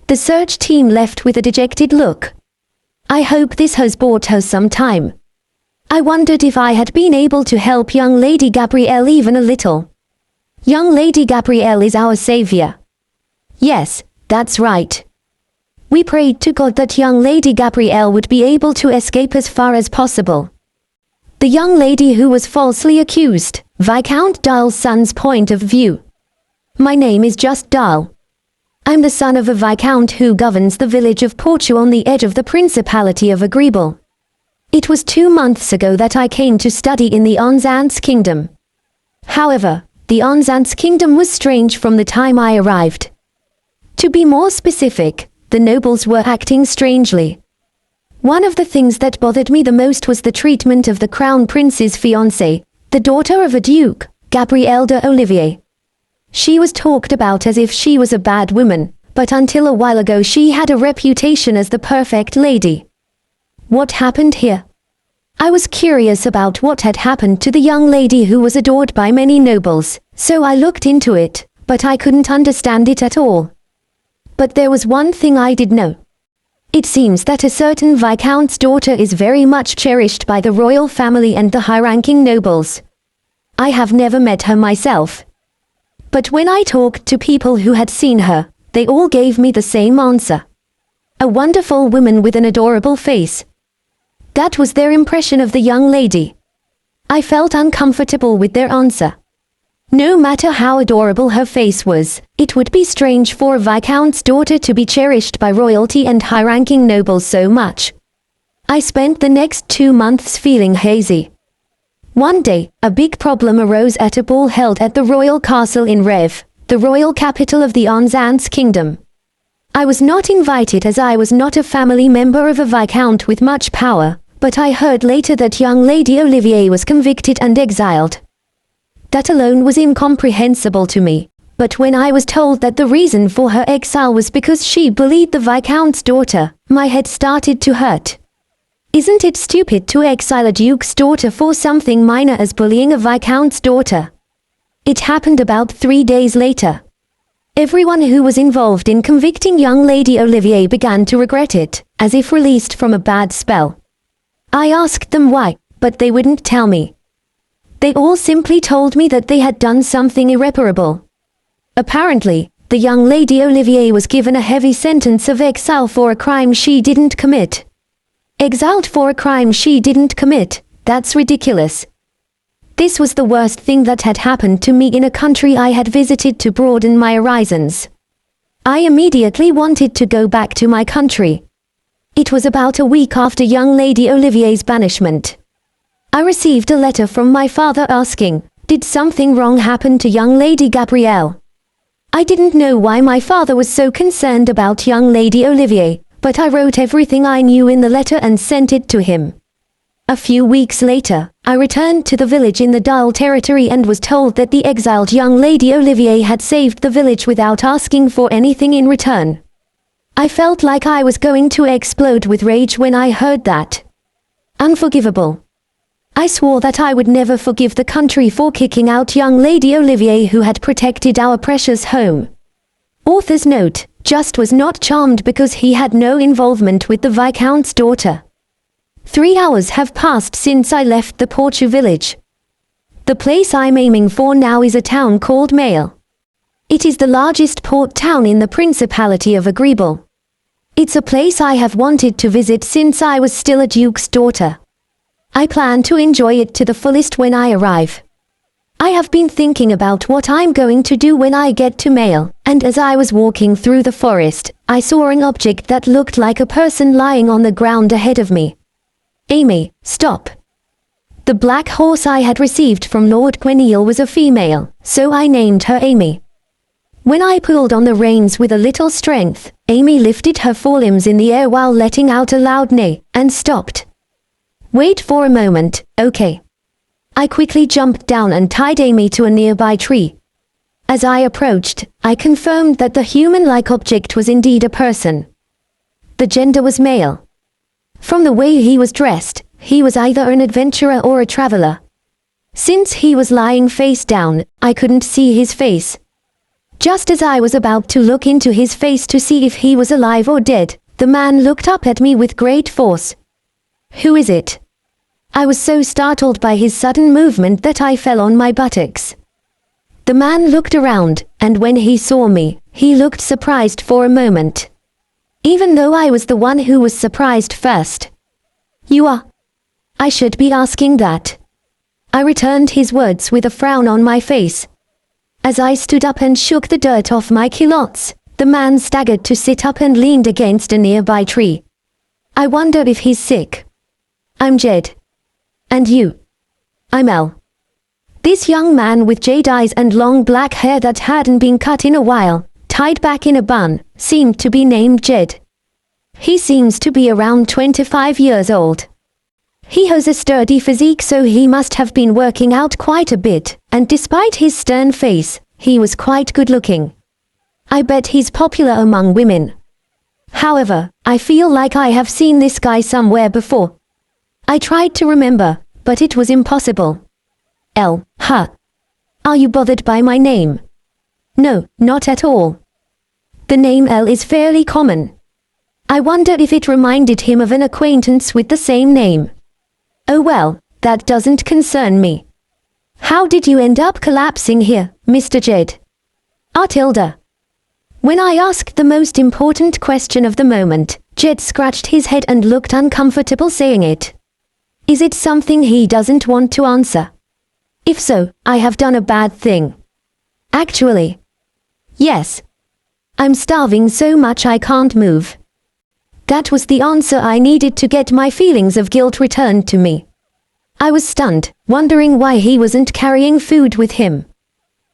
The search team left with a dejected look. I hope this has bought her some time. I wondered if I had been able to help young Lady Gabrielle even a little. Young Lady Gabrielle is our savior. Yes, that's right. We prayed to God that young Lady Gabrielle would be able to escape as far as possible. The young lady who was falsely accused, Viscount Dahl's son's point of view. My name is just Dahl. I'm the son of a Viscount who governs the village of Portu on the edge of the Principality of Agreeable. It was 2 months ago that I came to study in the Onzant's kingdom. However, the Onzant's kingdom was strange from the time I arrived. To be more specific, the nobles were acting strangely. One of the things that bothered me the most was the treatment of the crown prince's fiancée, the daughter of a duke, Gabrielle de Olivier. She was talked about as if she was a bad woman, but until a while ago she had a reputation as the perfect lady. What happened here? I was curious about what had happened to the young lady who was adored by many nobles, so I looked into it, but I couldn't understand it at all. But there was one thing I did know. It seems that a certain Viscount's daughter is very much cherished by the royal family and the high-ranking nobles. I have never met her myself. But when I talked to people who had seen her, they all gave me the same answer. A wonderful woman with an adorable face. That was their impression of the young lady. I felt uncomfortable with their answer. No matter how adorable her face was, it would be strange for a Viscount's daughter to be cherished by royalty and high-ranking nobles so much. I spent the next 2 months feeling hazy. One day, a big problem arose at a ball held at the royal castle in Rev, the royal capital of the Onzant's kingdom. I was not invited as I was not a family member of a Viscount with much power, but I heard later that young Lady Olivier was convicted and exiled. That alone was incomprehensible to me, but when I was told that the reason for her exile was because she bullied the Viscount's daughter, my head started to hurt. Isn't it stupid to exile a duke's daughter for something minor as bullying a Viscount's daughter? It happened about 3 days later. Everyone who was involved in convicting young Lady Olivier began to regret it, as if released from a bad spell. I asked them why, but they wouldn't tell me. They all simply told me that they had done something irreparable. Apparently, the young Lady Olivier was given a heavy sentence of exile for a crime she didn't commit. Exiled for a crime she didn't commit, that's ridiculous. This was the worst thing that had happened to me in a country I had visited to broaden my horizons. I immediately wanted to go back to my country. It was about a week after young Lady Olivier's banishment. I received a letter from my father asking, did something wrong happen to young Lady Gabrielle? I didn't know why my father was so concerned about young Lady Olivier, but I wrote everything I knew in the letter and sent it to him. A few weeks later, I returned to the village in the Dahl territory and was told that the exiled young Lady Olivier had saved the village without asking for anything in return. I felt like I was going to explode with rage when I heard that. Unforgivable. I swore that I would never forgive the country for kicking out young Lady Olivier who had protected our precious home. Author's note, Just was not charmed because he had no involvement with the Viscount's daughter. 3 hours have passed since I left the Porchu village. The place I'm aiming for now is a town called Mail. It is the largest port town in the Principality of Agreeable. It's a place I have wanted to visit since I was still a duke's daughter. I plan to enjoy it to the fullest when I arrive. I have been thinking about what I'm going to do when I get to Mail, and as I was walking through the forest, I saw an object that looked like a person lying on the ground ahead of me. Amy, stop. The black horse I had received from Lord Gweneil was a female, so I named her Amy. When I pulled on the reins with a little strength, Amy lifted her forelimbs in the air while letting out a loud neigh, and stopped. Wait for a moment, okay. I quickly jumped down and tied Amy to a nearby tree. As I approached, I confirmed that the human-like object was indeed a person. The gender was male. From the way he was dressed, he was either an adventurer or a traveler. Since he was lying face down, I couldn't see his face. Just as I was about to look into his face to see if he was alive or dead, the man looked up at me with great force. Who is it? I was so startled by his sudden movement that I fell on my buttocks. The man looked around, and when he saw me, he looked surprised for a moment. Even though I was the one who was surprised first. You are? I should be asking that. I returned his words with a frown on my face. As I stood up and shook the dirt off my culottes, the man staggered to sit up and leaned against a nearby tree. I wonder if he's sick. I'm Jed. And you? I'm Elle. This young man with jade eyes and long black hair that hadn't been cut in a while, tied back in a bun, seemed to be named Jed. He seems to be around 25 years old. He has a sturdy physique, so he must have been working out quite a bit, and despite his stern face, he was quite good looking. I bet he's popular among women. However, I feel like I have seen this guy somewhere before. I tried to remember, but it was impossible. Elle, huh? Are you bothered by my name? No, not at all. The name Elle is fairly common. I wondered if it reminded him of an acquaintance with the same name. Oh well, that doesn't concern me. How did you end up collapsing here, Mr. Jed? Artilda. When I asked the most important question of the moment, Jed scratched his head and looked uncomfortable saying it. Is it something he doesn't want to answer? If so, I have done a bad thing. Actually. Yes. I'm starving so much I can't move. That was the answer I needed to get my feelings of guilt returned to me. I was stunned, wondering why he wasn't carrying food with him.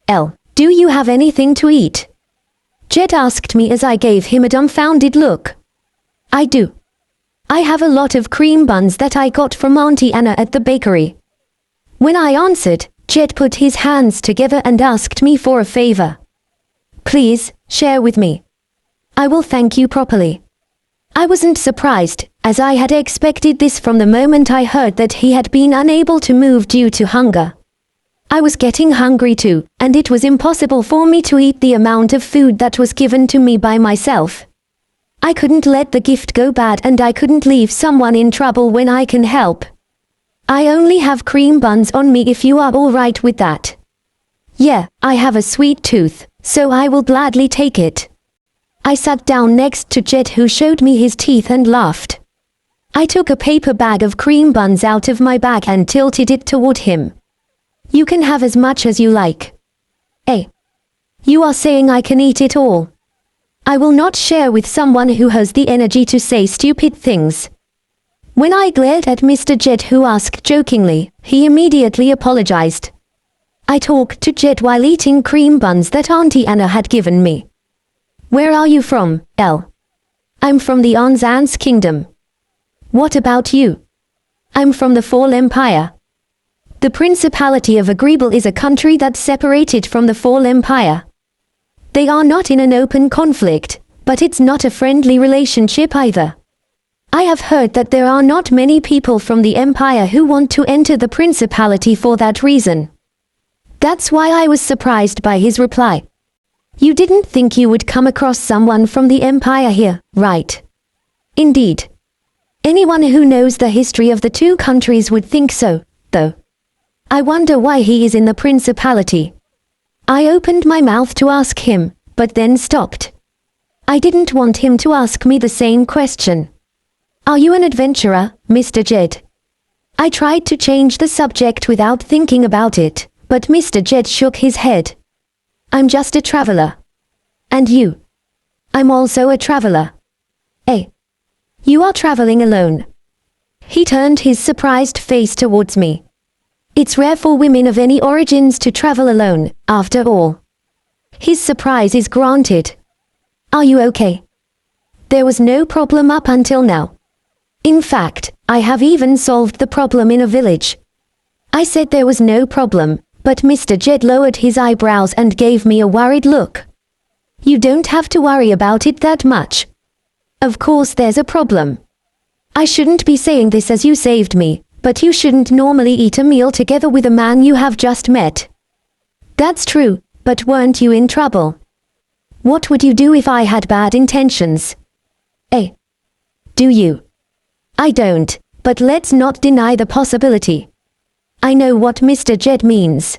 Elle, do you have anything to eat? Jed asked me as I gave him a dumbfounded look. I do. I have a lot of cream buns that I got from Auntie Anna at the bakery. When I answered, Jed put his hands together and asked me for a favor. Please, share with me. I will thank you properly. I wasn't surprised, as I had expected this from the moment I heard that he had been unable to move due to hunger. I was getting hungry too, and it was impossible for me to eat the amount of food that was given to me by myself. I couldn't let the gift go bad, and I couldn't leave someone in trouble when I can help. I only have cream buns on me if you are all right with that. Yeah, I have a sweet tooth, so I will gladly take it. I sat down next to Jed, who showed me his teeth and laughed. I took a paper bag of cream buns out of my bag and tilted it toward him. You can have as much as you like. Eh? You are saying I can eat it all? I will not share with someone who has the energy to say stupid things. When I glared at Mr. Jed, who asked jokingly, he immediately apologized. I talked to Jed while eating cream buns that Auntie Anna had given me. Where are you from, Elle? I'm from the Anzan's kingdom. What about you? I'm from the Fall Empire. The Principality of Agreeable is a country that's separated from the Fall Empire. They are not in an open conflict, but it's not a friendly relationship either. I have heard that there are not many people from the Empire who want to enter the Principality for that reason. That's why I was surprised by his reply. You didn't think you would come across someone from the Empire here, right? Indeed. Anyone who knows the history of the two countries would think so, though. I wonder why he is in the Principality. I opened my mouth to ask him, but then stopped. I didn't want him to ask me the same question. Are you an adventurer, Mr. Jed? I tried to change the subject without thinking about it, but Mr. Jed shook his head. I'm just a traveler. And you? I'm also a traveler. Eh? You are traveling alone. He turned his surprised face towards me. It's rare for women of any origins to travel alone, after all. His surprise is granted. Are you okay? There was no problem up until now. In fact, I have even solved the problem in a village. I said there was no problem, but Mr. Jed lowered his eyebrows and gave me a worried look. You don't have to worry about it that much. Of course there's a problem. I shouldn't be saying this as you saved me, but you shouldn't normally eat a meal together with a man you have just met. That's true, but weren't you in trouble? What would you do if I had bad intentions? Eh? Do you? I don't, but let's not deny the possibility. I know what Mr. Jed means.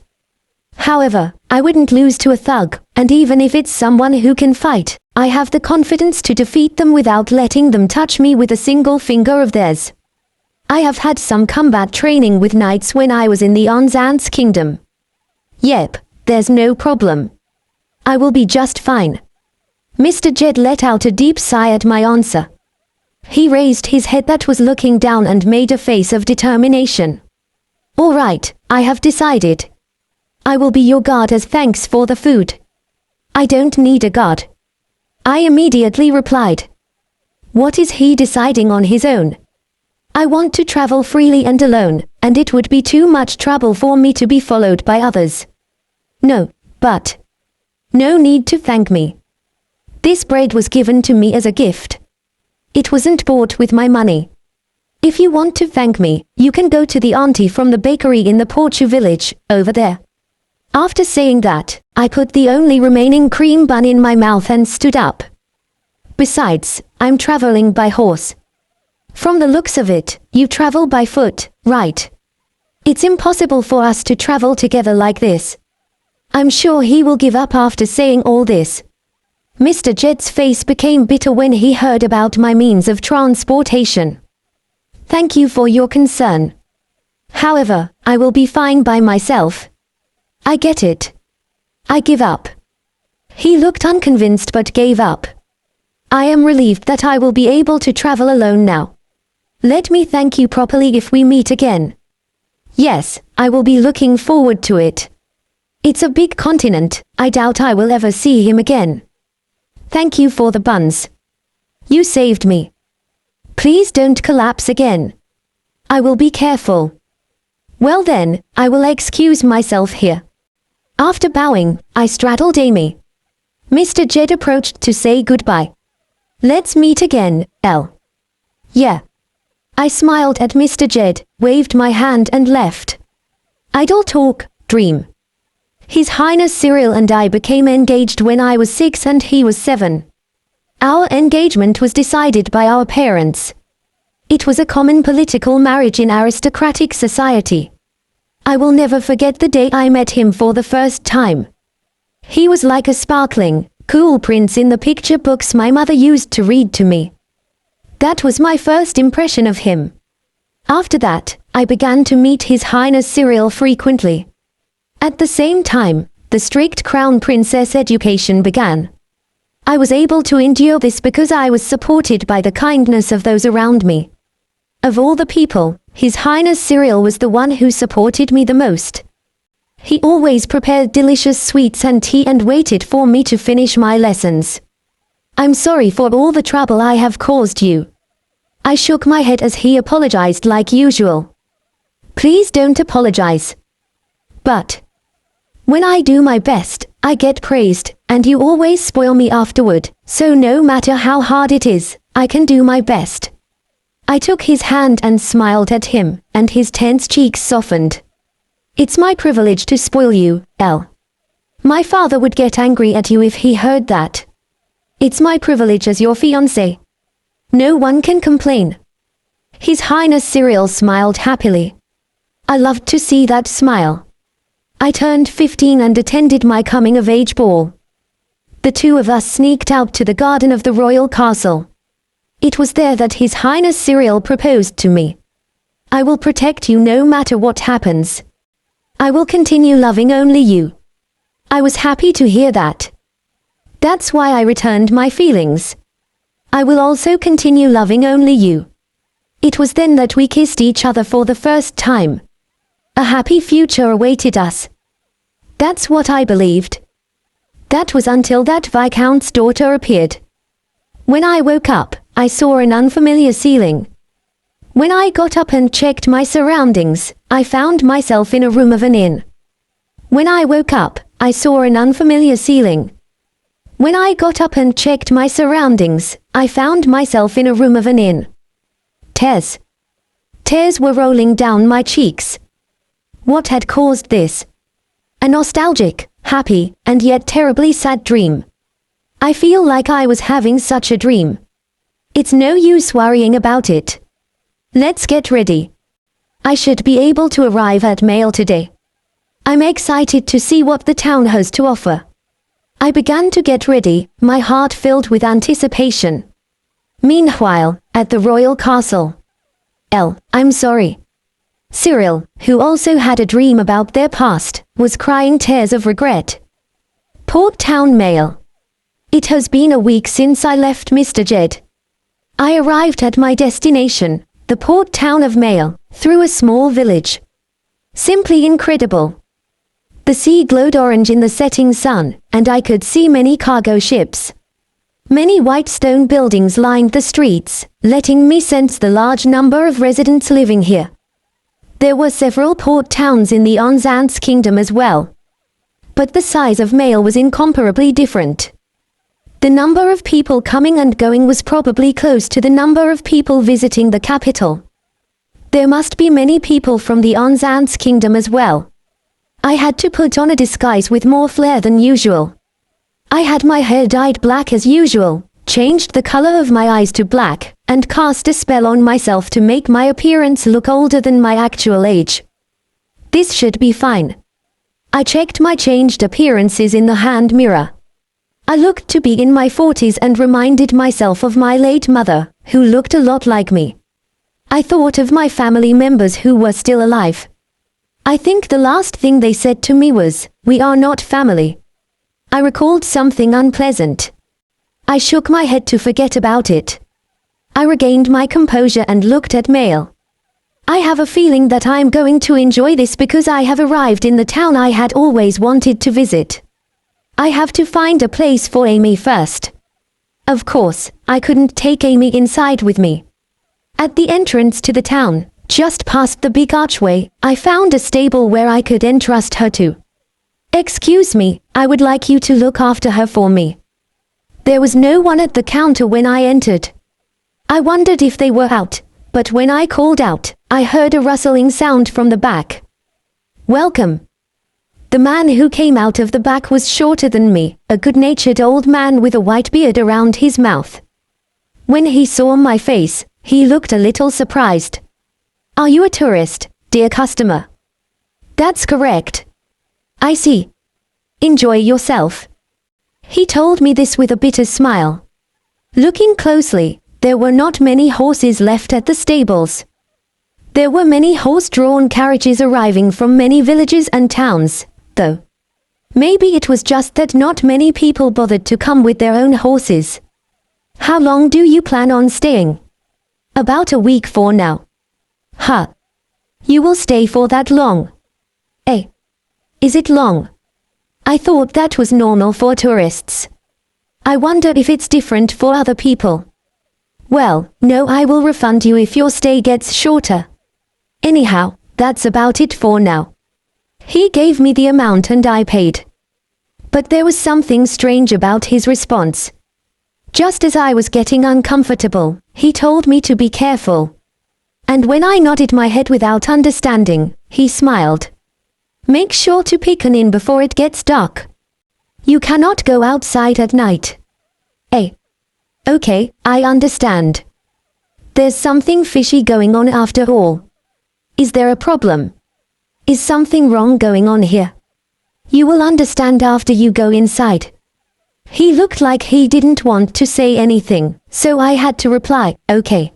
However, I wouldn't lose to a thug, and even if it's someone who can fight, I have the confidence to defeat them without letting them touch me with a single finger of theirs. I have had some combat training with knights when I was in the Onzant's kingdom. Yep, there's no problem. I will be just fine. Mr. Jed let out a deep sigh at my answer. He raised his head that was looking down and made a face of determination. All right, I have decided. I will be your guard as thanks for the food. I don't need a guard. I immediately replied. What is he deciding on his own? I want to travel freely and alone, and it would be too much trouble for me to be followed by others. No, but... No need to thank me. This bread was given to me as a gift. It wasn't bought with my money. If you want to thank me, you can go to the auntie from the bakery in the Porchu village, over there. After saying that, I put the only remaining cream bun in my mouth and stood up. Besides, I'm traveling by horse. From the looks of it, you travel by foot, right? It's impossible for us to travel together like this. I'm sure he will give up after saying all this. Mr. Jed's face became bitter when he heard about my means of transportation. Thank you for your concern. However, I will be fine by myself. I get it. I give up. He looked unconvinced but gave up. I am relieved that I will be able to travel alone now. Let me thank you properly if we meet again. Yes, I will be looking forward to it. It's a big continent, I doubt I will ever see him again. Thank you for the buns. You saved me. Please don't collapse again. I will be careful. Well then, I will excuse myself here. After bowing, I straddled Amy. Mr. Jed approached to say goodbye. Let's meet again, Elle. Yeah. I smiled at Mr. Jed, waved my hand and left. Idle talk, dream. His Highness Cyril and I became engaged when I was 6 and he was 7. Our engagement was decided by our parents. It was a common political marriage in aristocratic society. I will never forget the day I met him for the first time. He was like a sparkling, cool prince in the picture books my mother used to read to me. That was my first impression of him. After that, I began to meet His Highness Cyril frequently. At the same time, the strict crown princess education began. I was able to endure this because I was supported by the kindness of those around me. Of all the people, His Highness Cyril was the one who supported me the most. He always prepared delicious sweets and tea and waited for me to finish my lessons. I'm sorry for all the trouble I have caused you. I shook my head as he apologized like usual. Please don't apologize. But when I do my best, I get praised, and you always spoil me afterward, so no matter how hard it is, I can do my best. I took his hand and smiled at him, and his tense cheeks softened. It's my privilege to spoil you, Elle. My father would get angry at you if he heard that. It's my privilege as your fiancé. No one can complain. His Highness Cyril smiled happily. I loved to see that smile. I turned 15 and attended my coming-of-age ball. The two of us sneaked out to the garden of the royal castle. It was there that His Highness Cyril proposed to me. I will protect you no matter what happens. I will continue loving only you. I was happy to hear that. That's why I returned my feelings. I will also continue loving only you. It was then that we kissed each other for the first time. A happy future awaited us. That's what I believed. That was until that Viscount's daughter appeared. When I woke up, I saw an unfamiliar ceiling. When I got up and checked my surroundings, I found myself in a room of an inn. When I woke up, I saw an unfamiliar ceiling. When I got up and checked my surroundings, I found myself in a room of an inn. Tears. Tears were rolling down my cheeks. What had caused this? A nostalgic, happy, and yet terribly sad dream. I feel like I was having such a dream. It's no use worrying about it. Let's get ready. I should be able to arrive at Mail today. I'm excited to see what the town has to offer. I began to get ready, my heart filled with anticipation. Meanwhile, at the royal castle. I'm sorry. Cyril, who also had a dream about their past, was crying tears of regret. Port Town Mail. It has been a week since I left Mr. Jed. I arrived at my destination, the port town of Mail, through a small village. Simply incredible. The sea glowed orange in the setting sun, and I could see many cargo ships. Many white stone buildings lined the streets, letting me sense the large number of residents living here. There were several port towns in the Onzant's kingdom as well. But the size of Mail was incomparably different. The number of people coming and going was probably close to the number of people visiting the capital. There must be many people from the Onzant's kingdom as well. I had to put on a disguise with more flair than usual. I had my hair dyed black as usual, changed the color of my eyes to black, and cast a spell on myself to make my appearance look older than my actual age. This should be fine. I checked my changed appearances in the hand mirror. I looked to be in my 40s and reminded myself of my late mother, who looked a lot like me. I thought of my family members who were still alive. I think the last thing they said to me was, "We are not family." I recalled something unpleasant. I shook my head to forget about it. I regained my composure and looked at Mail. I have a feeling that I'm going to enjoy this because I have arrived in the town I had always wanted to visit. I have to find a place for Amy first. Of course, I couldn't take Amy inside with me. At the entrance to the town, just past the big archway, I found a stable where I could entrust her to. "Excuse me, I would like you to look after her for me." There was no one at the counter when I entered. I wondered if they were out, but when I called out, I heard a rustling sound from the back. "Welcome." The man who came out of the back was shorter than me, a good-natured old man with a white beard around his mouth. When he saw my face, he looked a little surprised. "Are you a tourist, dear customer?" "That's correct." "I see. Enjoy yourself." He told me this with a bitter smile. Looking closely, there were not many horses left at the stables. There were many horse-drawn carriages arriving from many villages and towns, though. Maybe it was just that not many people bothered to come with their own horses. "How long do you plan on staying?" "About a week for now." "Huh. You will stay for that long?" "Eh. Is it long?" I thought that was normal for tourists. I wonder if it's different for other people. "Well, no, I will refund you if your stay gets shorter. Anyhow, that's about it for now." He gave me the amount and I paid. But there was something strange about his response. Just as I was getting uncomfortable, he told me to be careful. And when I nodded my head without understanding, he smiled. "Make sure to pick an inn before it gets dark. You cannot go outside at night. Okay, I understand. There's something fishy going on after all. Is there a problem? Is something wrong going on here? You will understand after you go inside. He looked like he didn't want to say anything, so I had to reply, okay.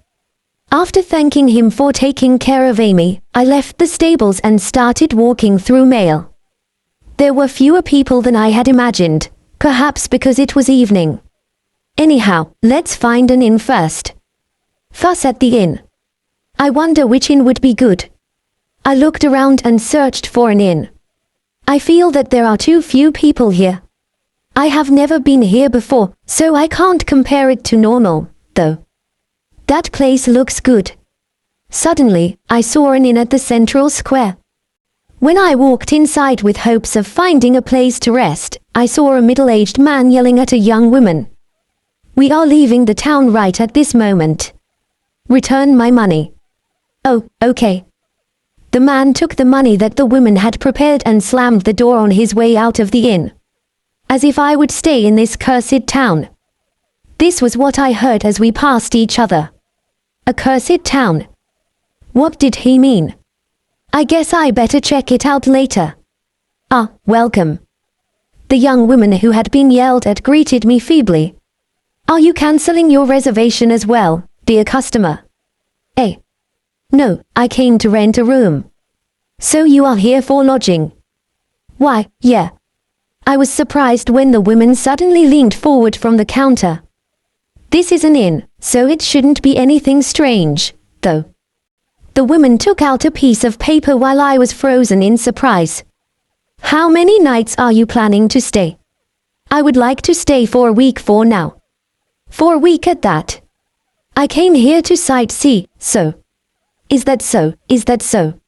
After thanking him for taking care of Amy, I left the stables and started walking through Mail. There were fewer people than I had imagined, perhaps because it was evening. Anyhow, let's find an inn first. Fuss at the inn. I wonder which inn would be good. I looked around and searched for an inn. I feel that there are too few people here. I have never been here before, so I can't compare it to normal, though. That place looks good. Suddenly, I saw an inn at the central square. When I walked inside with hopes of finding a place to rest, I saw a middle-aged man yelling at a young woman. We are leaving the town right at this moment. Return my money. Oh, okay. The man took the money that the woman had prepared and slammed the door on his way out of the inn. As if I would stay in this cursed town. This was what I heard as we passed each other. A cursed town. What did he mean? I guess I better check it out later. Ah, welcome. The young woman who had been yelled at greeted me feebly. Are you cancelling your reservation as well, dear customer? No, I came to rent a room. So you are here for lodging? Why, yeah. I was surprised when the woman suddenly leaned forward from the counter. This is an inn, so it shouldn't be anything strange, though. The woman took out a piece of paper while I was frozen in surprise. How many nights are you planning to stay? I would like to stay for a week for now. For a week at that. I came here to sightsee, so. Is that so? Is that so?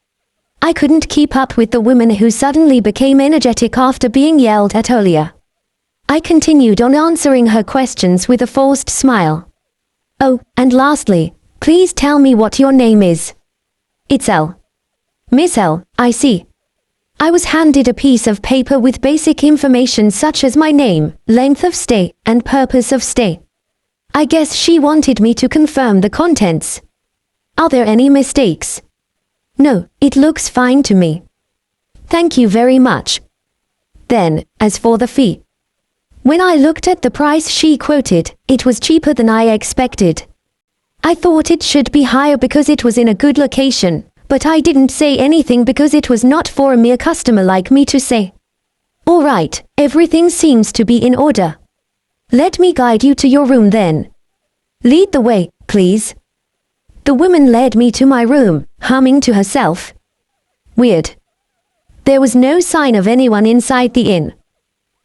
I couldn't keep up with the woman who suddenly became energetic after being yelled at earlier. I continued on answering her questions with a forced smile. Oh, and lastly, please tell me what your name is. It's L. Miss L, I see. I was handed a piece of paper with basic information such as my name, length of stay, and purpose of stay. I guess she wanted me to confirm the contents. Are there any mistakes? No, it looks fine to me. Thank you very much. Then, as for the fee. When I looked at the price she quoted, it was cheaper than I expected. I thought it should be higher because it was in a good location, but I didn't say anything because it was not for a mere customer like me to say. All right, everything seems to be in order. Let me guide you to your room then. Lead the way, please. The woman led me to my room, humming to herself. Weird. There was no sign of anyone inside the inn.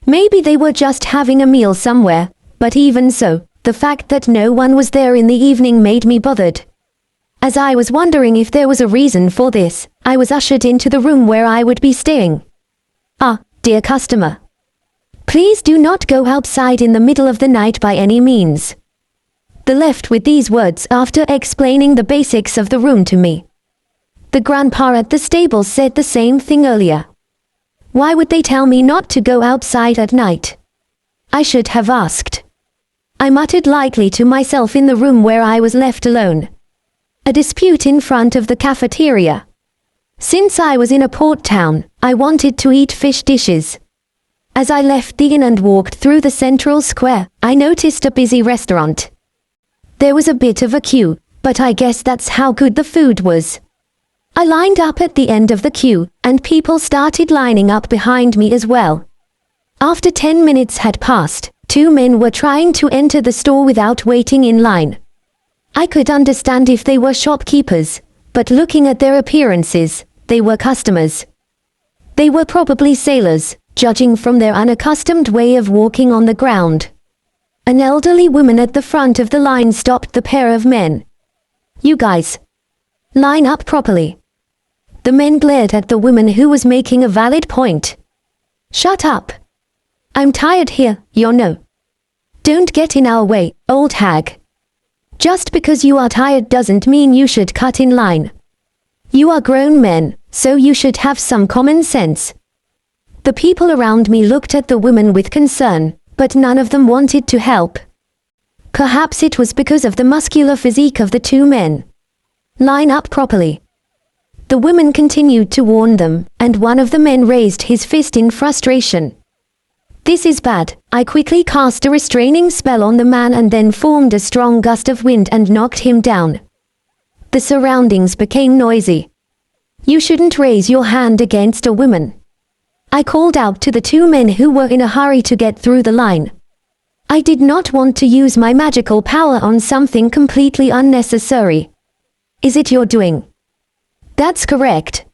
Maybe they were just having a meal somewhere, but even so, the fact that no one was there in the evening made me bothered. As I was wondering if there was a reason for this, I was ushered into the room where I would be staying. Ah, dear customer. Please do not go outside in the middle of the night by any means. They left with these words after explaining the basics of the room to me. The grandpa at the stables said the same thing earlier. Why would they tell me not to go outside at night? I should have asked. I muttered lightly to myself in the room where I was left alone. A dispute in front of the cafeteria. Since I was in a port town, I wanted to eat fish dishes. As I left the inn and walked through the central square, I noticed a busy restaurant. There was a bit of a queue, but I guess that's how good the food was. I lined up at the end of the queue, and people started lining up behind me as well. After 10 minutes had passed, 2 men were trying to enter the store without waiting in line. I could understand if they were shopkeepers, but looking at their appearances, they were customers. They were probably sailors, judging from their unaccustomed way of walking on the ground. An elderly woman at the front of the line stopped the pair of men. You guys. Line up properly. The men glared at the woman who was making a valid point. Shut up. I'm tired here, you know. Don't get in our way, old hag. Just because you are tired doesn't mean you should cut in line. You are grown men, so you should have some common sense. The people around me looked at the women with concern, but none of them wanted to help. Perhaps it was because of the muscular physique of the two men. Line up properly. The women continued to warn them, and one of the men raised his fist in frustration. This is bad. I quickly cast a restraining spell on the man and then formed a strong gust of wind and knocked him down. The surroundings became noisy. You shouldn't raise your hand against a woman. I called out to the two men who were in a hurry to get through the line. I did not want to use my magical power on something completely unnecessary. Is it your doing? That's correct.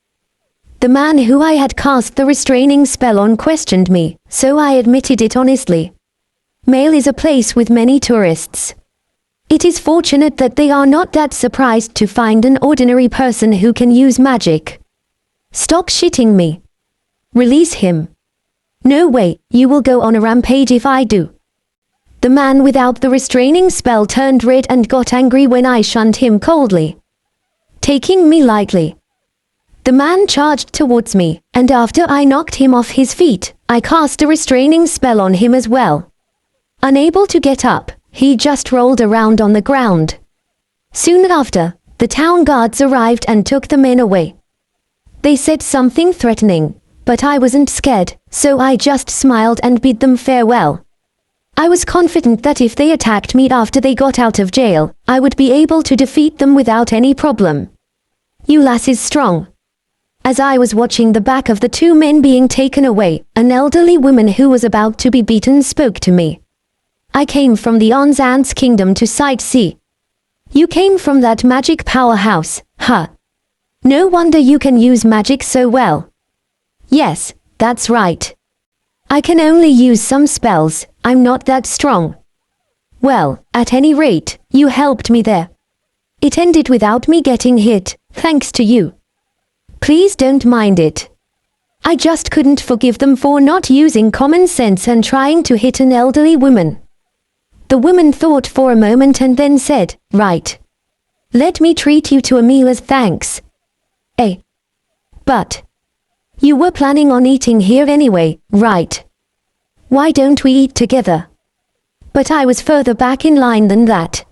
The man who I had cast the restraining spell on questioned me, so I admitted it honestly. Mail is a place with many tourists. It is fortunate that they are not that surprised to find an ordinary person who can use magic. Stop shitting me. Release him. No way, you will go on a rampage if I do. The man without the restraining spell turned red and got angry when I shunned him coldly. Taking me lightly. The man charged towards me, and after I knocked him off his feet, I cast a restraining spell on him as well. Unable to get up, he just rolled around on the ground. Soon after, the town guards arrived and took the men away. They said something threatening, but I wasn't scared, so I just smiled and bid them farewell. I was confident that if they attacked me after they got out of jail, I would be able to defeat them without any problem. You lass is strong. As I was watching the back of the two men being taken away, an elderly woman who was about to be beaten spoke to me. I came from the Onzant's kingdom to sightsee. You came from that magic powerhouse, huh? No wonder you can use magic so well. Yes, that's right. I can only use some spells, I'm not that strong. Well, at any rate, you helped me there. It ended without me getting hit, thanks to you. Please don't mind it. I just couldn't forgive them for not using common sense and trying to hit an elderly woman. The woman thought for a moment and then said, right. Let me treat you to a meal as thanks. But you were planning on eating here anyway, right? Why don't we eat together? But I was further back in line than that.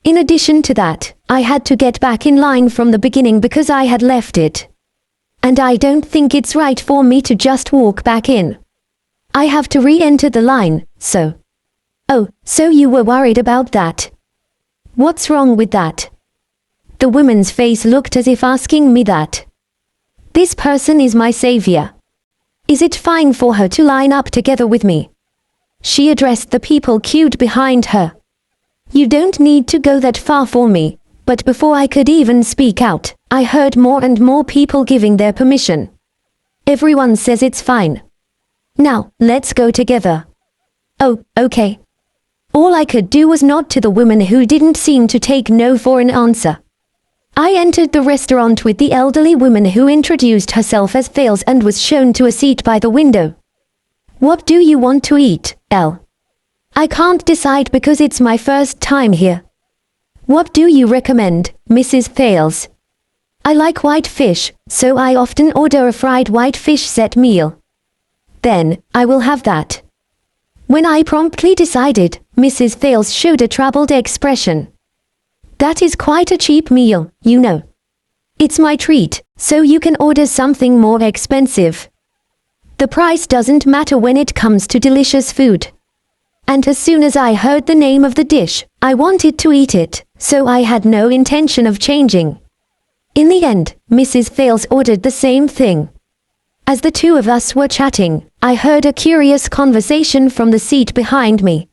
In addition to that, I had to get back in line from the beginning because I had left it. And I don't think it's right for me to just walk back in. I have to re-enter the line, so. Oh, so you were worried about that? What's wrong with that? The woman's face looked as if asking me that. This person is my savior. Is it fine for her to line up together with me? She addressed the people queued behind her. You don't need to go that far for me, but before I could even speak out, I heard more and more people giving their permission. Everyone says it's fine. Now, let's go together. Oh, okay. All I could do was nod to the woman who didn't seem to take no for an answer. I entered the restaurant with the elderly woman who introduced herself as Thales and was shown to a seat by the window. What do you want to eat, Elle? I can't decide because it's my first time here. What do you recommend, Mrs. Thales? I like white fish, so I often order a fried white fish set meal. Then, I will have that. When I promptly decided, Mrs. Thales showed a troubled expression. That is quite a cheap meal, you know. It's my treat, so you can order something more expensive. The price doesn't matter when it comes to delicious food. And as soon as I heard the name of the dish, I wanted to eat it, so I had no intention of changing. In the end, Mrs. Thales ordered the same thing. As the two of us were chatting, I heard a curious conversation from the seat behind me.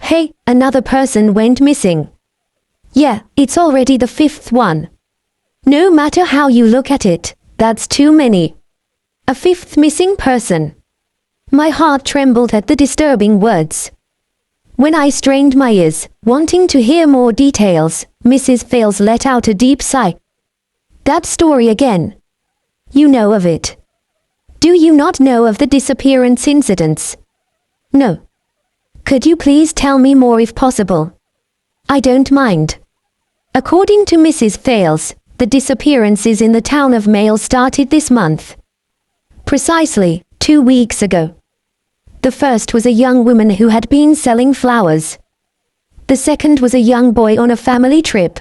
Hey, another person went missing. Yeah, it's already the fifth one. No matter how you look at it, that's too many. A fifth missing person. My heart trembled at the disturbing words. When I strained my ears, wanting to hear more details, Mrs. Thales let out a deep sigh. That story again. You know of it. Do you not know of the disappearance incidents? No. Could you please tell me more if possible? I don't mind. According to Mrs. Thales, the disappearances in the town of Mail started this month. Precisely, 2 weeks ago. The first was a young woman who had been selling flowers. The second was a young boy on a family trip.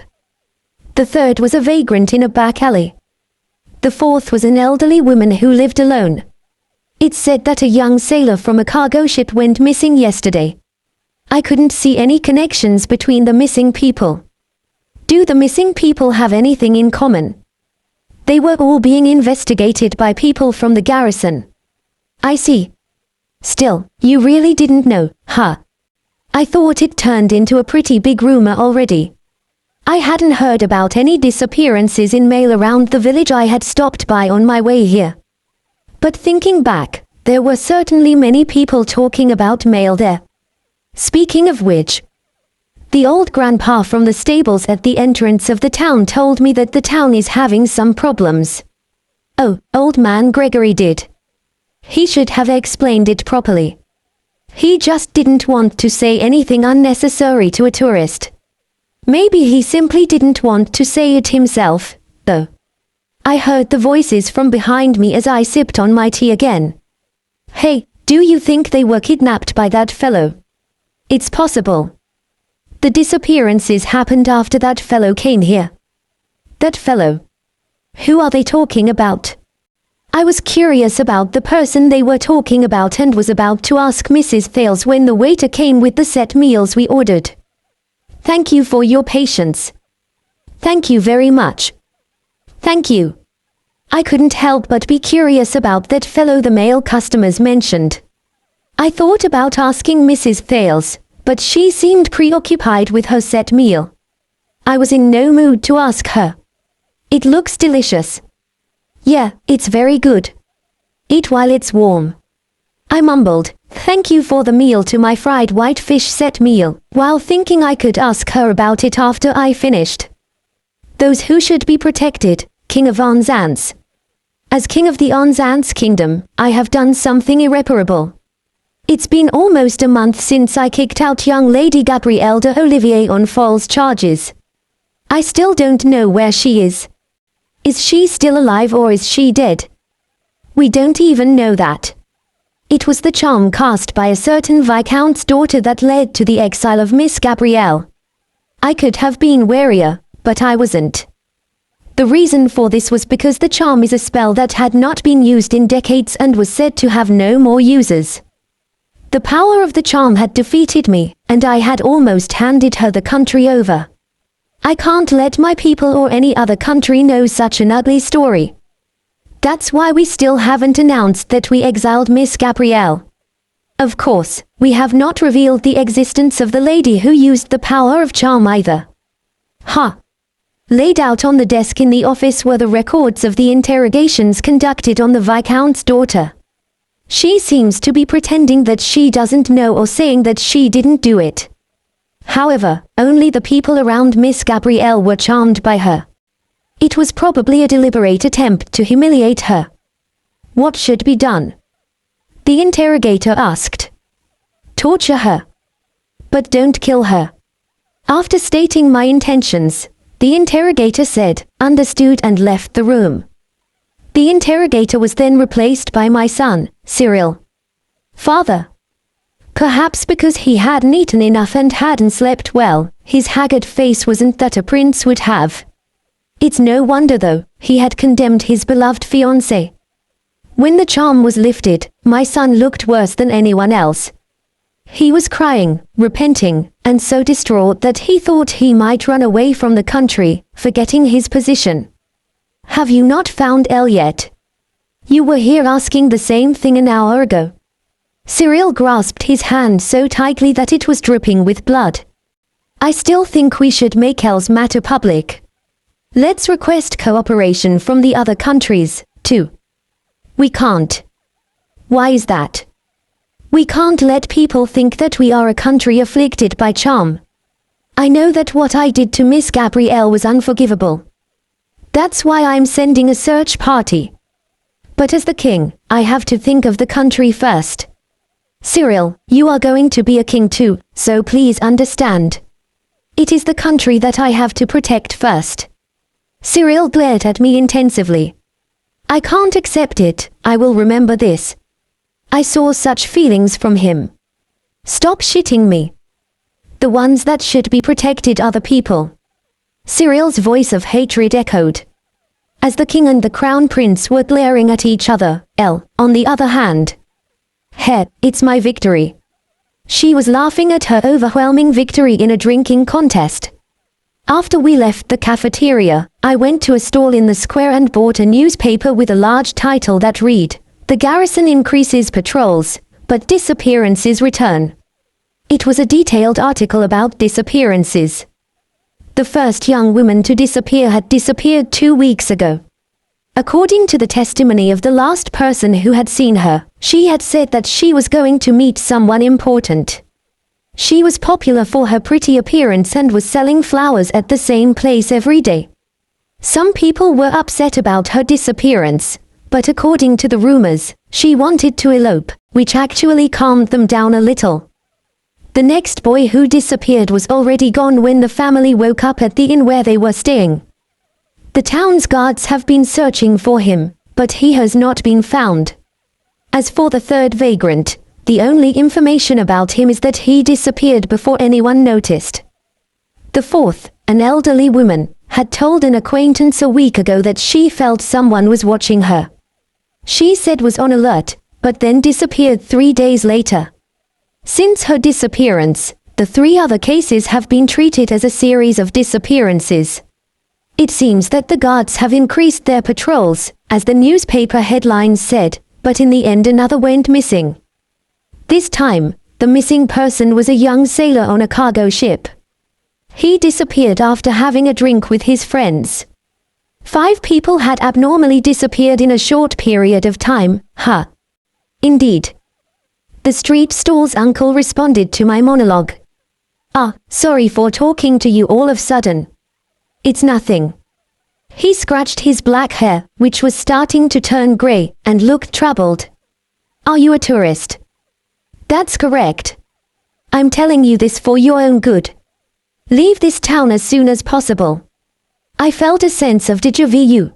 The third was a vagrant in a back alley. The fourth was an elderly woman who lived alone. It's said that a young sailor from a cargo ship went missing yesterday. I couldn't see any connections between the missing people. Do the missing people have anything in common? They were all being investigated by people from the garrison. I see. Still, you really didn't know, huh? I thought it turned into a pretty big rumor already. I hadn't heard about any disappearances in mail around the village I had stopped by on my way here. But thinking back, there were certainly many people talking about mail there. Speaking of which, the old grandpa from the stables at the entrance of the town told me that the town is having some problems. Oh, old man Gregory did. He should have explained it properly. He just didn't want to say anything unnecessary to a tourist. Maybe he simply didn't want to say it himself, though. I heard the voices from behind me as I sipped on my tea again. Hey, do you think they were kidnapped by that fellow? It's possible. The disappearances happened after that fellow came here. That fellow? Who are they talking about? I was curious about the person they were talking about and was about to ask Mrs. Thales when the waiter came with the set meals we ordered. Thank you for your patience. Thank you very much. Thank you. I couldn't help but be curious about that fellow the male customers mentioned. I thought about asking Mrs. Thales, but she seemed preoccupied with her set meal. I was in no mood to ask her. It looks delicious. Yeah, it's very good. Eat while it's warm. I mumbled, thank you for the meal to my fried white fish set meal, while thinking I could ask her about it after I finished. Those who should be protected, King of Onzance. As King of the Onzance Kingdom, I have done something irreparable. It's been almost a month since I kicked out young Lady Gabrielle de Olivier on false charges. I still don't know where she is. Is she still alive or is she dead? We don't even know that. It was the charm cast by a certain Viscount's daughter that led to the exile of Miss Gabrielle. I could have been warier, but I wasn't. The reason for this was because the charm is a spell that had not been used in decades and was said to have no more users. The power of the charm had defeated me, and I had almost handed her the country over. I can't let my people or any other country know such an ugly story. That's why we still haven't announced that we exiled Miss Gabrielle. Of course, we have not revealed the existence of the lady who used the power of charm either. Ha! Laid out on the desk in the office were the records of the interrogations conducted on the Viscount's daughter. She seems to be pretending that she doesn't know or saying that she didn't do it. However, only the people around Miss Gabrielle were charmed by her. It was probably a deliberate attempt to humiliate her. What should be done? The interrogator asked. Torture her. But don't kill her. After stating my intentions, the interrogator said, understood, and left the room. The interrogator was then replaced by my son, Cyril. Father. Perhaps because he hadn't eaten enough and hadn't slept well, his haggard face wasn't that a prince would have. It's no wonder though, he had condemned his beloved fiancée. When the charm was lifted, my son looked worse than anyone else. He was crying, repenting, and so distraught that he thought he might run away from the country, forgetting his position. Have you not found Elle yet? You were here asking the same thing an hour ago. Cyril grasped his hand so tightly that it was dripping with blood. I still think we should make Elle's matter public. Let's request cooperation from the other countries, too. We can't. Why is that? We can't let people think that we are a country afflicted by charm. I know that what I did to Miss Gabrielle was unforgivable. That's why I'm sending a search party. But as the king, I have to think of the country first. Cyril, you are going to be a king too, so please understand. It is the country that I have to protect first. Cyril glared at me intensively. I can't accept it, I will remember this. I saw such feelings from him. Stop shitting me. The ones that should be protected are the people. Cyril's voice of hatred echoed. As the king and the crown prince were glaring at each other, on the other hand. It's my victory. She was laughing at her overwhelming victory in a drinking contest. After we left the cafeteria, I went to a stall in the square and bought a newspaper with a large title that read, "The garrison increases patrols, but disappearances return." It was a detailed article about disappearances. The first young woman to disappear had disappeared 2 weeks ago. According to the testimony of the last person who had seen her, she had said that she was going to meet someone important. She was popular for her pretty appearance and was selling flowers at the same place every day. Some people were upset about her disappearance, but according to the rumors, she wanted to elope, which actually calmed them down a little. The next boy who disappeared was already gone when the family woke up at the inn where they were staying. The town's guards have been searching for him, but he has not been found. As for the third vagrant, the only information about him is that he disappeared before anyone noticed. The fourth, an elderly woman, had told an acquaintance a week ago that she felt someone was watching her. She said was on alert, but then disappeared 3 days later. Since her disappearance, the 3 other cases have been treated as a series of disappearances. It seems that the guards have increased their patrols, as the newspaper headlines said, but in the end another went missing. This time, the missing person was a young sailor on a cargo ship. He disappeared after having a drink with his friends. 5 people had abnormally disappeared in a short period of time, Indeed. The street stall's uncle responded to my monologue. Sorry for talking to you all of a sudden. It's nothing. He scratched his black hair, which was starting to turn grey, and looked troubled. Are you a tourist? That's correct. I'm telling you this for your own good. Leave this town as soon as possible. I felt a sense of déjà vu.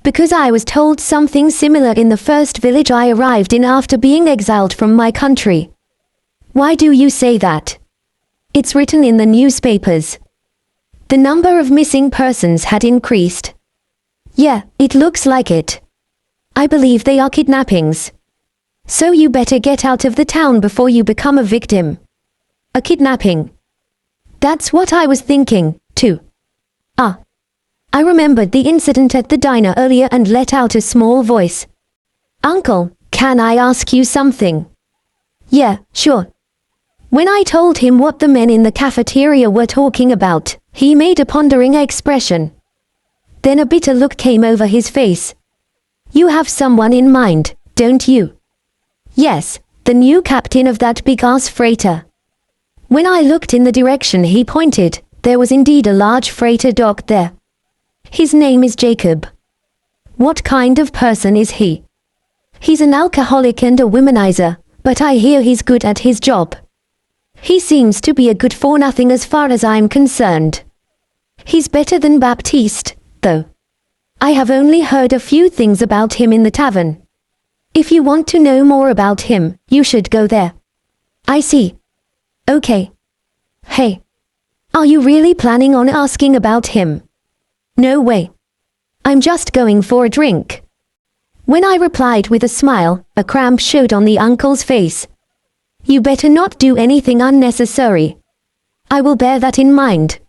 Because I was told something similar in the first village I arrived in after being exiled from my country. Why do you say that? It's written in the newspapers. The number of missing persons had increased. Yeah, it looks like it. I believe they are kidnappings. So you better get out of the town before you become a victim. A kidnapping. That's what I was thinking, too. I remembered the incident at the diner earlier and let out a small voice. Uncle, can I ask you something? Yeah, sure. When I told him what the men in the cafeteria were talking about, he made a pondering expression. Then a bitter look came over his face. You have someone in mind, don't you? Yes, the new captain of that big-ass freighter. When I looked in the direction he pointed, there was indeed a large freighter docked there. His name is Jacob. What kind of person is he? He's an alcoholic and a womanizer, but I hear he's good at his job. He seems to be a good-for-nothing as far as I'm concerned. He's better than Baptiste, though. I have only heard a few things about him in the tavern. If you want to know more about him, you should go there. I see. Okay. Hey. Are you really planning on asking about him? No way. I'm just going for a drink. When I replied with a smile, a cramp showed on the uncle's face. You better not do anything unnecessary. I will bear that in mind.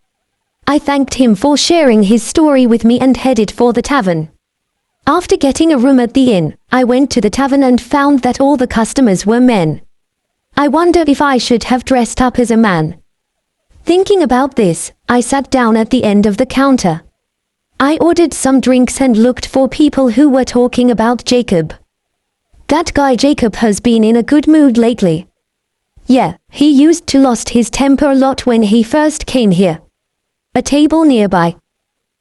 I thanked him for sharing his story with me and headed for the tavern. After getting a room at the inn, I went to the tavern and found that all the customers were men. I wondered if I should have dressed up as a man. Thinking about this, I sat down at the end of the counter. I ordered some drinks and looked for people who were talking about Jacob. That guy Jacob has been in a good mood lately. Yeah, he used to lost his temper a lot when he first came here. A table nearby.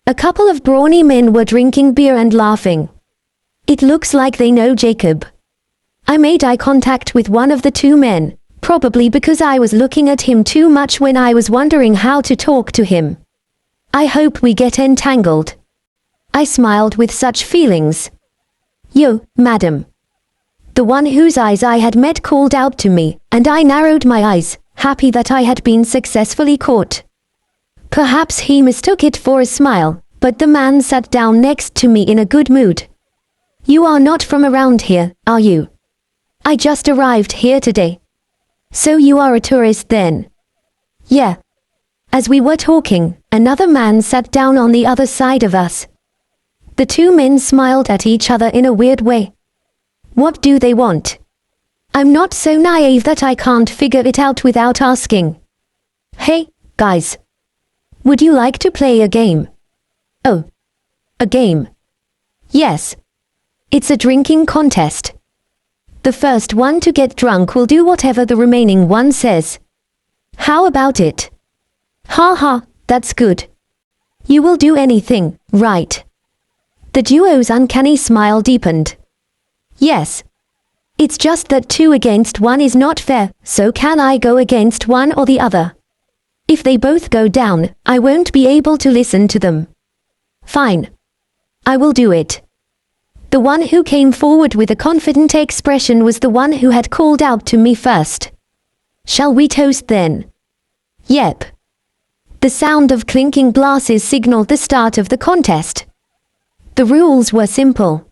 A couple of brawny men were drinking beer and laughing. It looks like they know Jacob. I made eye contact with one of the 2 men, probably because I was looking at him too much when I was wondering how to talk to him. I hope we get entangled. I smiled with such feelings. Yo, madam. The one whose eyes I had met called out to me, and I narrowed my eyes, happy that I had been successfully caught. Perhaps he mistook it for a smile, but the man sat down next to me in a good mood. You are not from around here, are you? I just arrived here today. So you are a tourist then? Yeah. As we were talking, another man sat down on the other side of us. The two men smiled at each other in a weird way. What do they want? I'm not so naive that I can't figure it out without asking. Hey, guys. Would you like to play a game? Oh. A game. Yes. It's a drinking contest. The first one to get drunk will do whatever the remaining one says. How about it? Ha ha, that's good. You will do anything, right? The duo's uncanny smile deepened. Yes. It's just that 2 against 1 is not fair, so can I go against one or the other? If they both go down, I won't be able to listen to them. Fine. I will do it. The one who came forward with a confident expression was the one who had called out to me first. Shall we toast then? Yep. The sound of clinking glasses signaled the start of the contest. The rules were simple.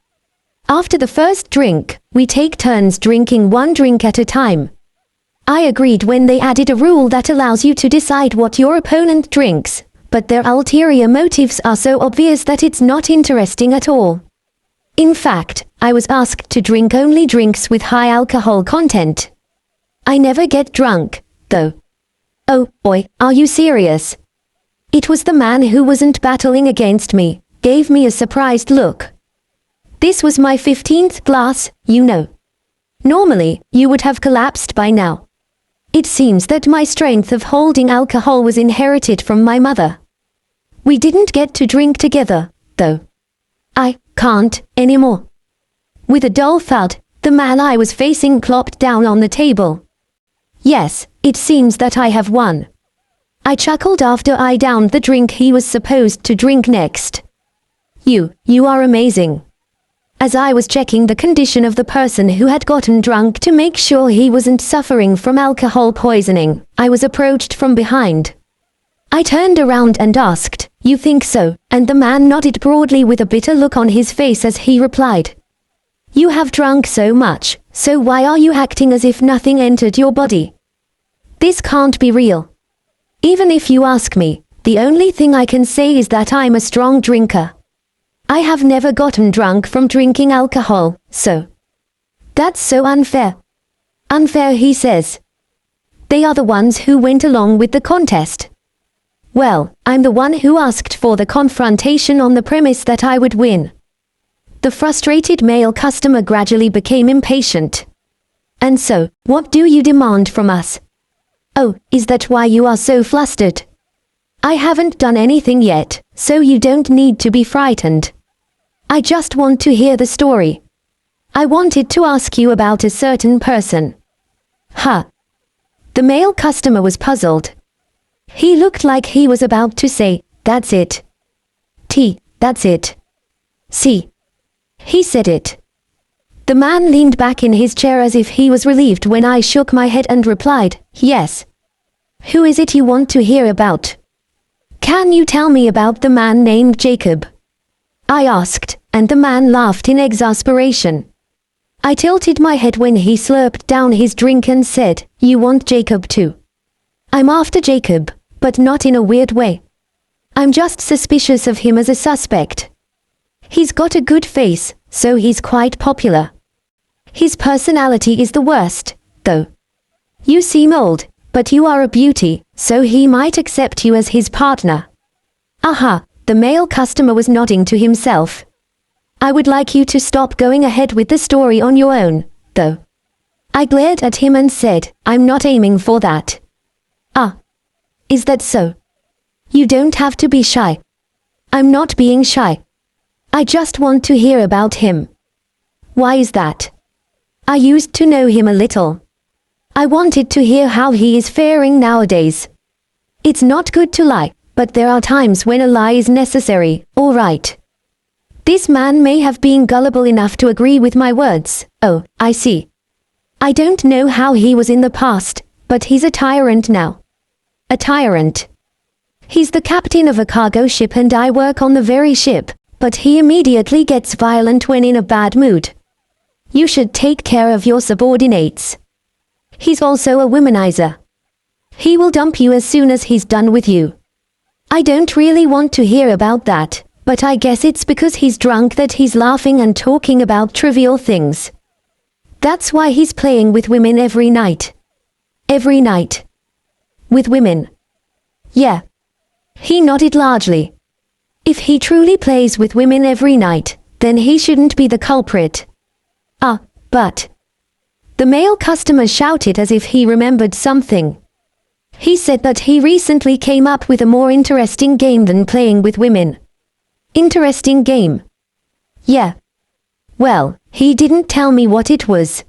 After the first drink, we take turns drinking 1 drink at a time. I agreed when they added a rule that allows you to decide what your opponent drinks, but their ulterior motives are so obvious that it's not interesting at all. In fact, I was asked to drink only drinks with high alcohol content. I never get drunk, though. Oh, boy, are you serious? It was the man who wasn't battling against me, gave me a surprised look. This was my 15th glass, you know. Normally, you would have collapsed by now. It seems that my strength of holding alcohol was inherited from my mother. We didn't get to drink together, though. I can't anymore. With a dull thud, the man I was facing plopped down on the table. Yes, it seems that I have won. I chuckled after I downed the drink he was supposed to drink next. You are amazing. As I was checking the condition of the person who had gotten drunk to make sure he wasn't suffering from alcohol poisoning, I was approached from behind. I turned around and asked, "You think so?" And the man nodded broadly with a bitter look on his face as he replied, "You have drunk so much, so why are you acting as if nothing entered your body? This can't be real. Even if you ask me, the only thing I can say is that I'm a strong drinker. I have never gotten drunk from drinking alcohol, so." That's so unfair. Unfair, he says. They are the ones who went along with the contest. Well, I'm the one who asked for the confrontation on the premise that I would win. The frustrated male customer gradually became impatient. And so, what do you demand from us? Oh, is that why you are so flustered? I haven't done anything yet, so you don't need to be frightened. I just want to hear the story. I wanted to ask you about a certain person. Huh. The male customer was puzzled. He looked like he was about to say, "That's it." That's it. See. He said it. The man leaned back in his chair as if he was relieved when I shook my head and replied, "Yes." Who is it you want to hear about? Can you tell me about the man named Jacob? I asked, and the man laughed in exasperation. I tilted my head when he slurped down his drink and said, "You want Jacob too?" I'm after Jacob, but not in a weird way. I'm just suspicious of him as a suspect. He's got a good face, so he's quite popular. His personality is the worst, though. You seem old, but you are a beauty, so he might accept you as his partner. Aha, the male customer was nodding to himself. I would like you to stop going ahead with the story on your own, though. I glared at him and said, "I'm not aiming for that." Ah. Is that so? You don't have to be shy. I'm not being shy. I just want to hear about him. Why is that? I used to know him a little. I wanted to hear how he is faring nowadays. It's not good to lie, but there are times when a lie is necessary, all right. This man may have been gullible enough to agree with my words. Oh, I see. I don't know how he was in the past, but he's a tyrant now. A tyrant. He's the captain of a cargo ship and I work on the very ship, but he immediately gets violent when in a bad mood. You should take care of your subordinates. He's also a womanizer. He will dump you as soon as he's done with you. I don't really want to hear about that, but I guess it's because he's drunk that he's laughing and talking about trivial things. That's why he's playing with women every night. Every night. With women. Yeah. He nodded largely. If he truly plays with women every night, then he shouldn't be the culprit. But... The male customer shouted as if he remembered something. He said that he recently came up with a more interesting game than playing with women. Interesting game? Yeah. Well, he didn't tell me what it was.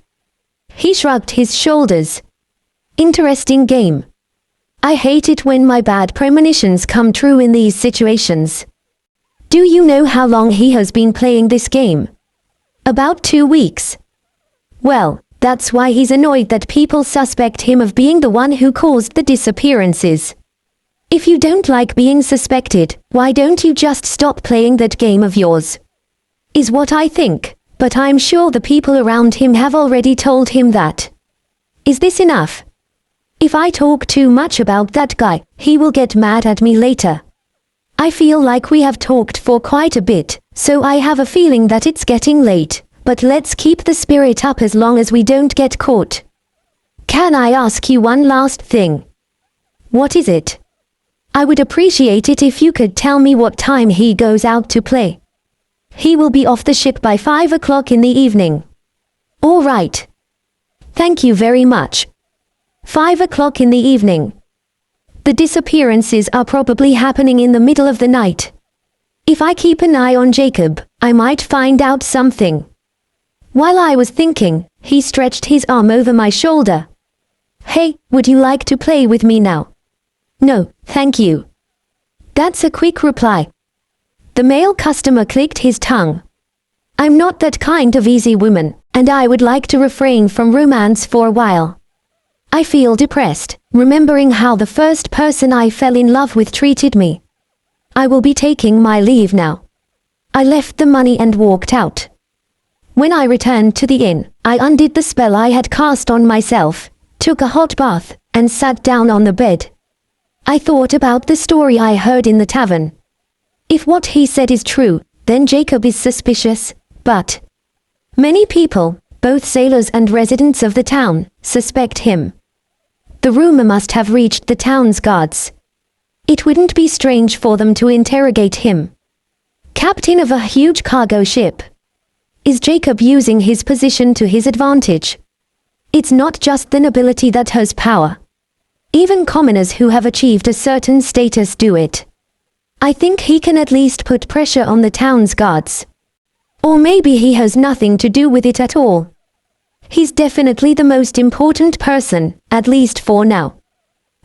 He shrugged his shoulders. Interesting game. I hate it when my bad premonitions come true in these situations. Do you know how long he has been playing this game? About 2 weeks. Well, that's why he's annoyed that people suspect him of being the one who caused the disappearances. If you don't like being suspected, why don't you just stop playing that game of yours? Is what I think, but I'm sure the people around him have already told him that. Is this enough? If I talk too much about that guy, he will get mad at me later. I feel like we have talked for quite a bit, so I have a feeling that it's getting late. But let's keep the spirit up as long as we don't get caught. Can I ask you one last thing? What is it? I would appreciate it if you could tell me what time he goes out to play. He will be off the ship by 5 o'clock in the evening. All right. Thank you very much. 5 o'clock in the evening. The disappearances are probably happening in the middle of the night. If I keep an eye on Jacob, I might find out something. While I was thinking, he stretched his arm over my shoulder. Hey, would you like to play with me now? No, thank you. That's a quick reply. The male customer clicked his tongue. I'm not that kind of easy woman, and I would like to refrain from romance for a while. I feel depressed, remembering how the first person I fell in love with treated me. I will be taking my leave now. I left the money and walked out. When I returned to the inn, I undid the spell I had cast on myself, took a hot bath, and sat down on the bed. I thought about the story I heard in the tavern. If what he said is true, then Jacob is suspicious, but many people, both sailors and residents of the town, suspect him. The rumor must have reached the town's guards. It wouldn't be strange for them to interrogate him. Captain of a huge cargo ship. Is Jacob using his position to his advantage? It's not just the nobility that has power. Even commoners who have achieved a certain status do it. I think he can at least put pressure on the town's guards. Or maybe he has nothing to do with it at all. He's definitely the most important person, at least for now.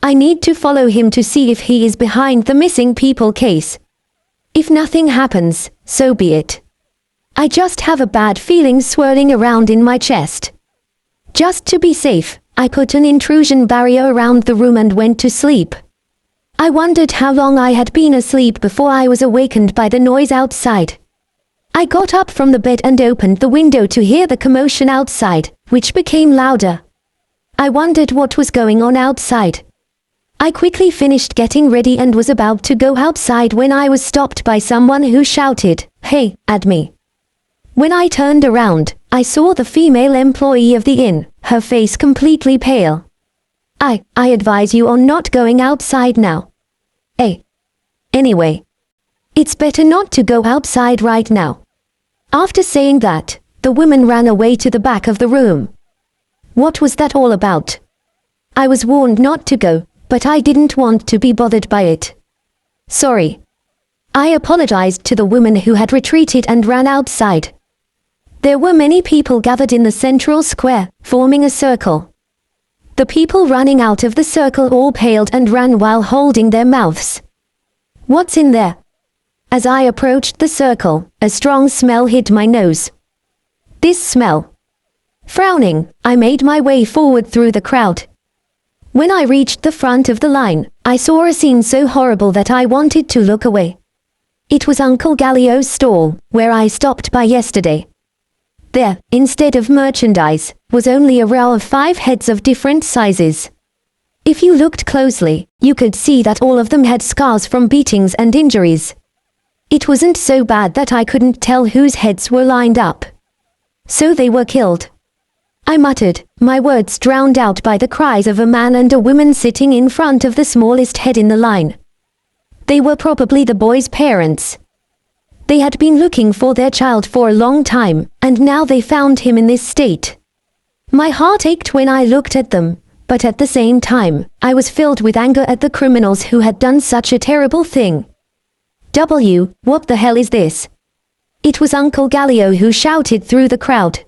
I need to follow him to see if he is behind the missing people case. If nothing happens, so be it. I just have a bad feeling swirling around in my chest. Just to be safe, I put an intrusion barrier around the room and went to sleep. I wondered how long I had been asleep before I was awakened by the noise outside. I got up from the bed and opened the window to hear the commotion outside, which became louder. I wondered what was going on outside. I quickly finished getting ready and was about to go outside when I was stopped by someone who shouted, "Hey," at me. When I turned around, I saw the female employee of the inn, her face completely pale. I advise you on not going outside now. Anyway, it's better not to go outside right now. After saying that, the woman ran away to the back of the room. What was that all about? I was warned not to go, but I didn't want to be bothered by it. Sorry. I apologized to the woman who had retreated and ran outside. There were many people gathered in the central square, forming a circle. The people running out of the circle all paled and ran while holding their mouths. What's in there? As I approached the circle, a strong smell hit my nose. This smell. Frowning, I made my way forward through the crowd. When I reached the front of the line, I saw a scene so horrible that I wanted to look away. It was Uncle Gallio's stall, where I stopped by yesterday. There, instead of merchandise, was only a row of 5 heads of different sizes. If you looked closely, you could see that all of them had scars from beatings and injuries. It wasn't so bad that I couldn't tell whose heads were lined up. So they were killed. I muttered, my words drowned out by the cries of a man and a woman sitting in front of the smallest head in the line. They were probably the boy's parents. They had been looking for their child for a long time, and now they found him in this state. My heart ached when I looked at them, but at the same time, I was filled with anger at the criminals who had done such a terrible thing. What the hell is this? It was Uncle Gallio who shouted through the crowd.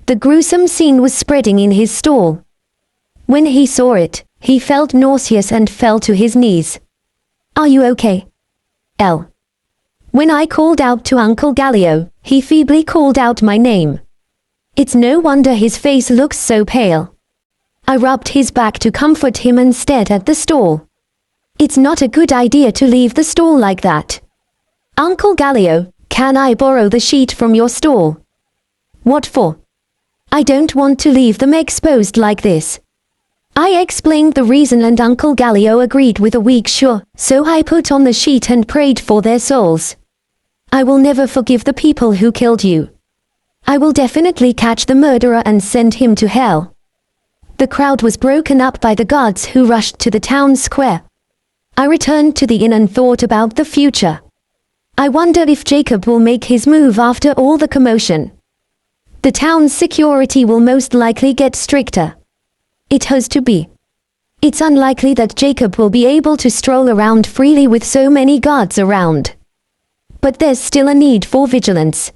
The gruesome scene was spreading in his stall. When he saw it, he felt nauseous and fell to his knees. Are you okay? L. When I called out to Uncle Gallio, he feebly called out my name. It's no wonder his face looks so pale. I rubbed his back to comfort him and stared at the stall. It's not a good idea to leave the stall like that. Uncle Gallio, can I borrow the sheet from your stall? What for? I don't want to leave them exposed like this. I explained the reason and Uncle Gallio agreed with a weak sure, so I put on the sheet and prayed for their souls. I will never forgive the people who killed you. I will definitely catch the murderer and send him to hell. The crowd was broken up by the guards who rushed to the town square. I returned to the inn and thought about the future. I wonder if Jacob will make his move after all the commotion. The town's security will most likely get stricter. It has to be. It's unlikely that Jacob will be able to stroll around freely with so many guards around. But there's still a need for vigilance.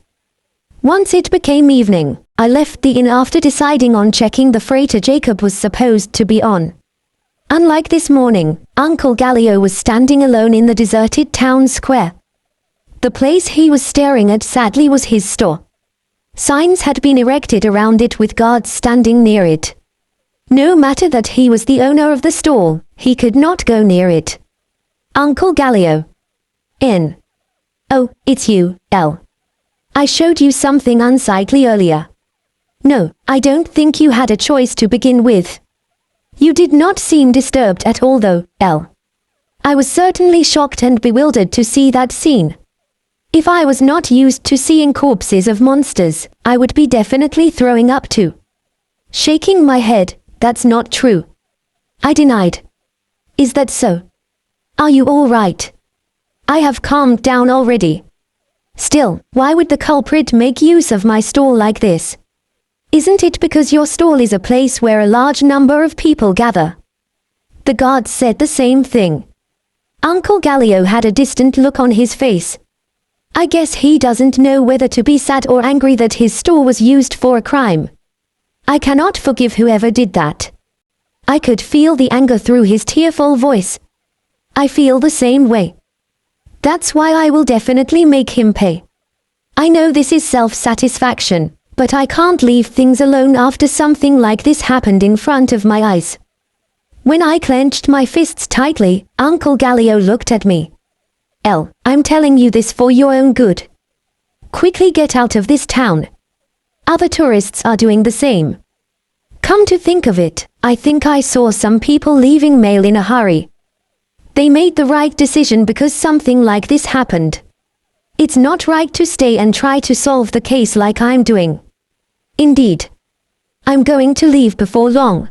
Once it became evening, I left the inn after deciding on checking the freighter Jacob was supposed to be on. Unlike this morning, Uncle Gallio was standing alone in the deserted town square. The place he was staring at sadly was his store. Signs had been erected around it with guards standing near it. No matter that he was the owner of the stall, he could not go near it. Uncle Gallio. In. Oh, it's you, L. I showed you something unsightly earlier. No, I don't think you had a choice to begin with. You did not seem disturbed at all though, L. I was certainly shocked and bewildered to see that scene. If I was not used to seeing corpses of monsters, I would be definitely throwing up too. Shaking my head, that's not true. I denied. Is that so? Are you all right? I have calmed down already. Still, why would the culprit make use of my stall like this? Isn't it because your stall is a place where a large number of people gather? The guards said the same thing. Uncle Gallio had a distant look on his face. I guess he doesn't know whether to be sad or angry that his stall was used for a crime. I cannot forgive whoever did that. I could feel the anger through his tearful voice. I feel the same way. That's why I will definitely make him pay. I know this is self-satisfaction, but I can't leave things alone after something like this happened in front of my eyes. When I clenched my fists tightly, Uncle Gallio looked at me. L, I'm telling you this for your own good. Quickly get out of this town. Other tourists are doing the same. Come to think of it, I think I saw some people leaving Mail in a hurry. They made the right decision because something like this happened. It's not right to stay and try to solve the case like I'm doing. Indeed. I'm going to leave before long.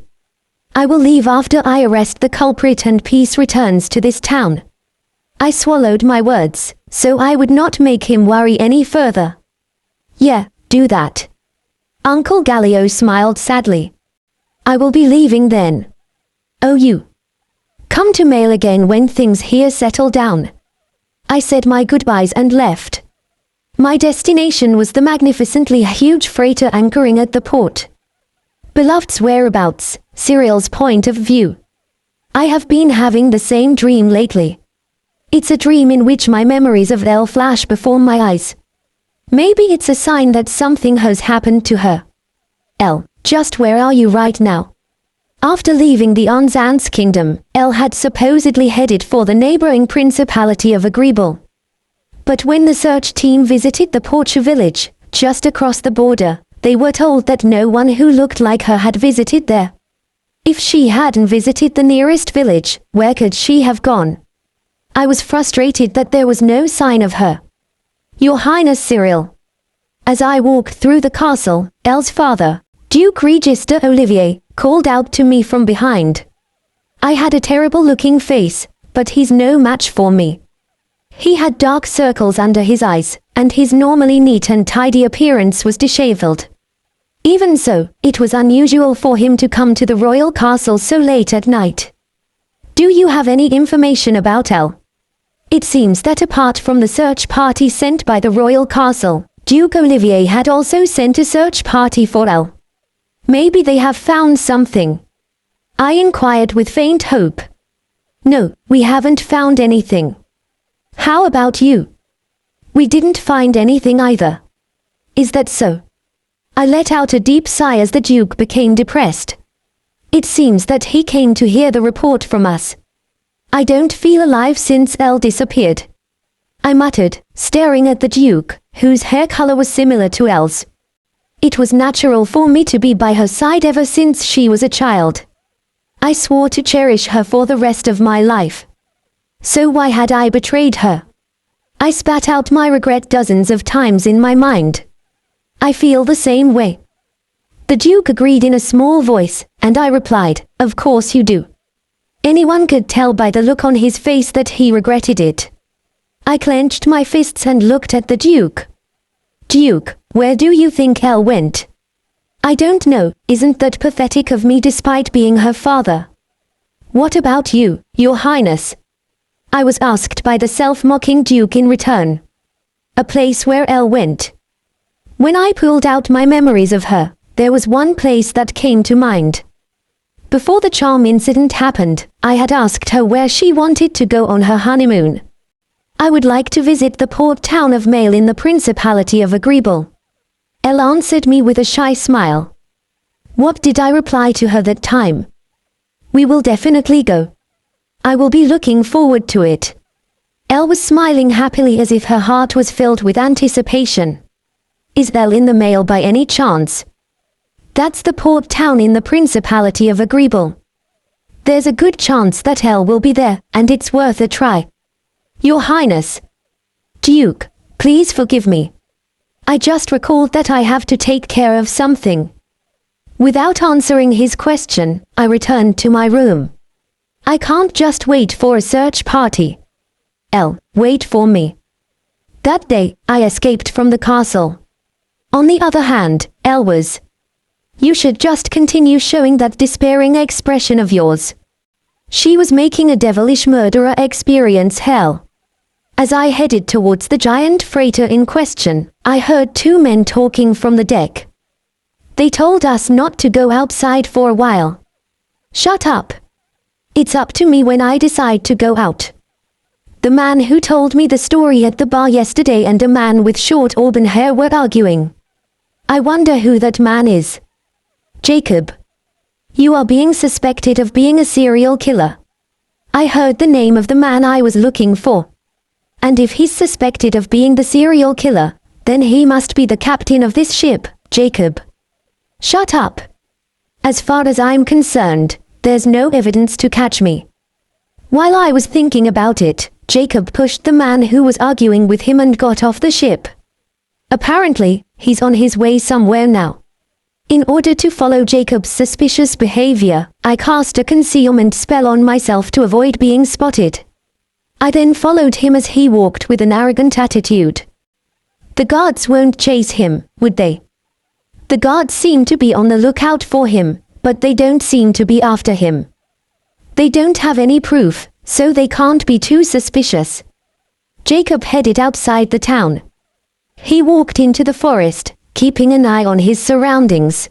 I will leave after I arrest the culprit and peace returns to this town. I swallowed my words, so I would not make him worry any further. Yeah, do that. Uncle Gallio smiled sadly. I will be leaving then. Oh, you. Come to Mail again when things here settle down. I said my goodbyes and left. My destination was the magnificently huge freighter anchoring at the port. Beloved's whereabouts, Cyril's point of view. I have been having the same dream lately. It's a dream in which my memories of Elle flash before my eyes. Maybe it's a sign that something has happened to her. Elle, just where are you right now? After leaving the Onzant's kingdom, Elle had supposedly headed for the neighboring principality of Agreeable. But when the search team visited the Porcher village, just across the border, they were told that no one who looked like her had visited there. If she hadn't visited the nearest village, where could she have gone? I was frustrated that there was no sign of her. Your Highness Cyril. As I walked through the castle, Elle's father, Duke Register Olivier, called out to me from behind. I had a terrible-looking face, but he's no match for me. He had dark circles under his eyes, and his normally neat and tidy appearance was disheveled. Even so, it was unusual for him to come to the royal castle so late at night. Do you have any information about Elle? It seems that apart from the search party sent by the royal castle, Duke Olivier had also sent a search party for Elle. Maybe they have found something. I inquired with faint hope. No, we haven't found anything. How about you? We didn't find anything either. Is that so? I let out a deep sigh as the Duke became depressed. It seems that he came to hear the report from us. I don't feel alive since Elle disappeared. I muttered, staring at the Duke, whose hair color was similar to Elle's. It was natural for me to be by her side ever since she was a child. I swore to cherish her for the rest of my life. So why had I betrayed her? I spat out my regret dozens of times in my mind. I feel the same way. The Duke agreed in a small voice, and I replied, of course you do. Anyone could tell by the look on his face that he regretted it. I clenched my fists and looked at the Duke. Duke, where do you think Elle went? I don't know, isn't that pathetic of me despite being her father? What about you, Your Highness? I was asked by the self-mocking Duke in return. A place where Elle went. When I pulled out my memories of her, there was one place that came to mind. Before the charm incident happened, I had asked her where she wanted to go on her honeymoon. I would like to visit the port town of Mail in the Principality of Agreeable. Elle answered me with a shy smile. What did I reply to her that time? We will definitely go. I will be looking forward to it. Elle was smiling happily as if her heart was filled with anticipation. Is Elle in the Mail by any chance? That's the port town in the Principality of Agreeable. There's a good chance that Elle will be there, and it's worth a try. Your Highness. Duke, please forgive me. I just recalled that I have to take care of something. Without answering his question, I returned to my room. I can't just wait for a search party. Elle, wait for me. That day, I escaped from the castle. On the other hand, Elle was. You should just continue showing that despairing expression of yours. She was making a devilish murderer experience hell. As I headed towards the giant freighter in question, I heard two men talking from the deck. They told us not to go outside for a while. Shut up. It's up to me when I decide to go out. The man who told me the story at the bar yesterday and a man with short auburn hair were arguing. I wonder who that man is. Jacob. You are being suspected of being a serial killer. I heard the name of the man I was looking for. And if he's suspected of being the serial killer, then he must be the captain of this ship, Jacob. Shut up. As far as I'm concerned, there's no evidence to catch me. While I was thinking about it, Jacob pushed the man who was arguing with him and got off the ship. Apparently, he's on his way somewhere now. In order to follow Jacob's suspicious behavior, I cast a concealment spell on myself to avoid being spotted. I then followed him as he walked with an arrogant attitude. The guards won't chase him, would they? The guards seem to be on the lookout for him, but they don't seem to be after him. They don't have any proof, so they can't be too suspicious. Jacob headed outside the town. He walked into the forest, keeping an eye on his surroundings.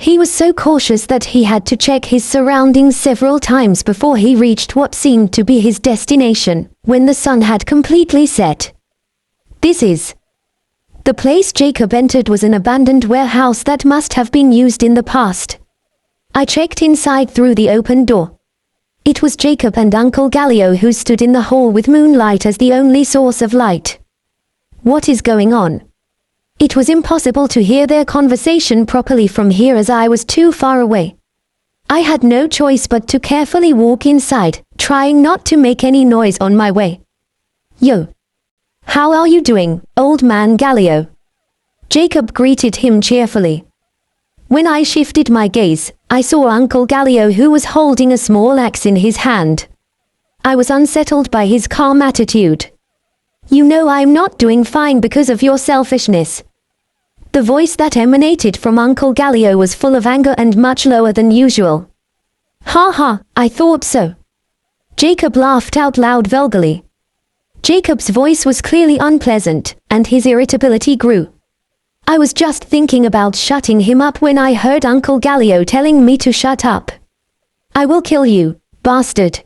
He was so cautious that he had to check his surroundings several times before he reached what seemed to be his destination, when the sun had completely set. The place Jacob entered was an abandoned warehouse that must have been used in the past. I checked inside through the open door. It was Jacob and Uncle Gallio who stood in the hall with moonlight as the only source of light. What is going on? It was impossible to hear their conversation properly from here as I was too far away. I had no choice but to carefully walk inside, trying not to make any noise on my way. Yo. How are you doing, old man Gallio? Jacob greeted him cheerfully. When I shifted my gaze, I saw Uncle Gallio, who was holding a small axe in his hand. I was unsettled by his calm attitude. You know I'm not doing fine because of your selfishness. The voice that emanated from Uncle Gallio was full of anger and much lower than usual. Ha ha, I thought so. Jacob laughed out loud vulgarly. Jacob's voice was clearly unpleasant, and his irritability grew. I was just thinking about shutting him up when I heard Uncle Gallio telling me to shut up. I will kill you, bastard.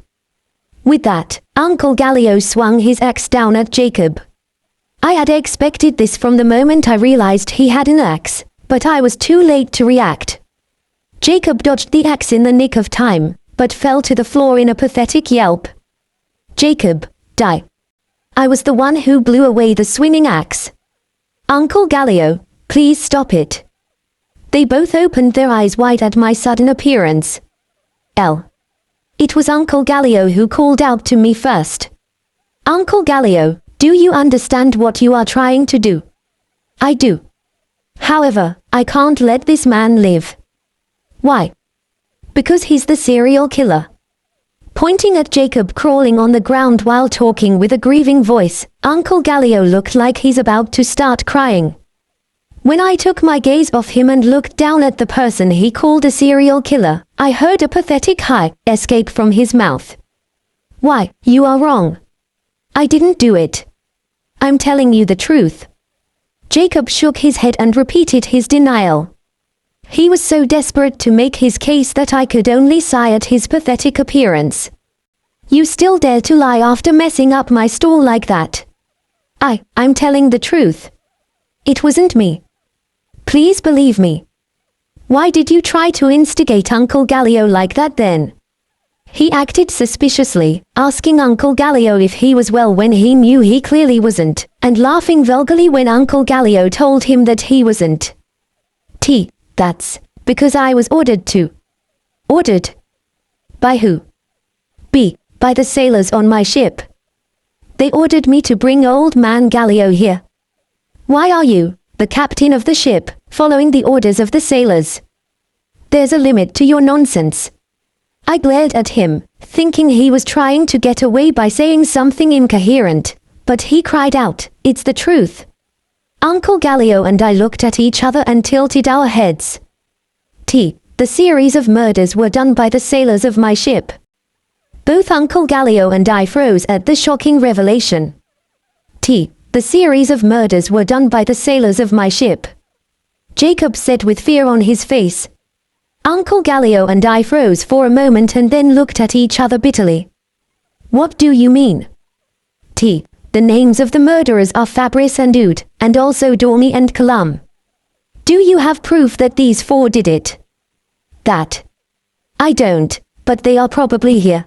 With that, Uncle Gallio swung his axe down at Jacob. I had expected this from the moment I realized he had an axe, but I was too late to react. Jacob dodged the axe in the nick of time, but fell to the floor in a pathetic yelp. Jacob, die. I was the one who blew away the swinging axe. Uncle Gallio, please stop it. They both opened their eyes wide at my sudden appearance. It was Uncle Gallio who called out to me first. Uncle Gallio, do you understand what you are trying to do? I do. However, I can't let this man live. Why? Because he's the serial killer. Pointing at Jacob crawling on the ground while talking with a grieving voice, Uncle Gallio looked like he's about to start crying. When I took my gaze off him and looked down at the person he called a serial killer, I heard a pathetic "hi" escape from his mouth. Why, you are wrong. I didn't do it. I'm telling you the truth. Jacob shook his head and repeated his denial. He was so desperate to make his case that I could only sigh at his pathetic appearance. You still dare to lie after messing up my stall like that? I'm telling the truth. It wasn't me. Please believe me. Why did you try to instigate Uncle Gallio like that then? He acted suspiciously, asking Uncle Gallio if he was well when he knew he clearly wasn't, and laughing vulgarly when Uncle Gallio told him that he wasn't. That's because I was ordered to. Ordered? By who? By the sailors on my ship. They ordered me to bring old man Gallio here. Why are you, the captain of the ship, following the orders of the sailors? There's a limit to your nonsense. I glared at him, thinking he was trying to get away by saying something incoherent, but he cried out, "It's the truth." Uncle Gallio and I looked at each other and tilted our heads. The series of murders were done by the sailors of my ship. Both Uncle Gallio and I froze at the shocking revelation. The series of murders were done by the sailors of my ship. Jacob said with fear on his face. Uncle Gallio and I froze for a moment and then looked at each other bitterly. What do you mean? The names of the murderers are Fabrice and Oud, and also Dormy and Kalam. Do you have proof that these four did it? That. I don't, but they are probably here.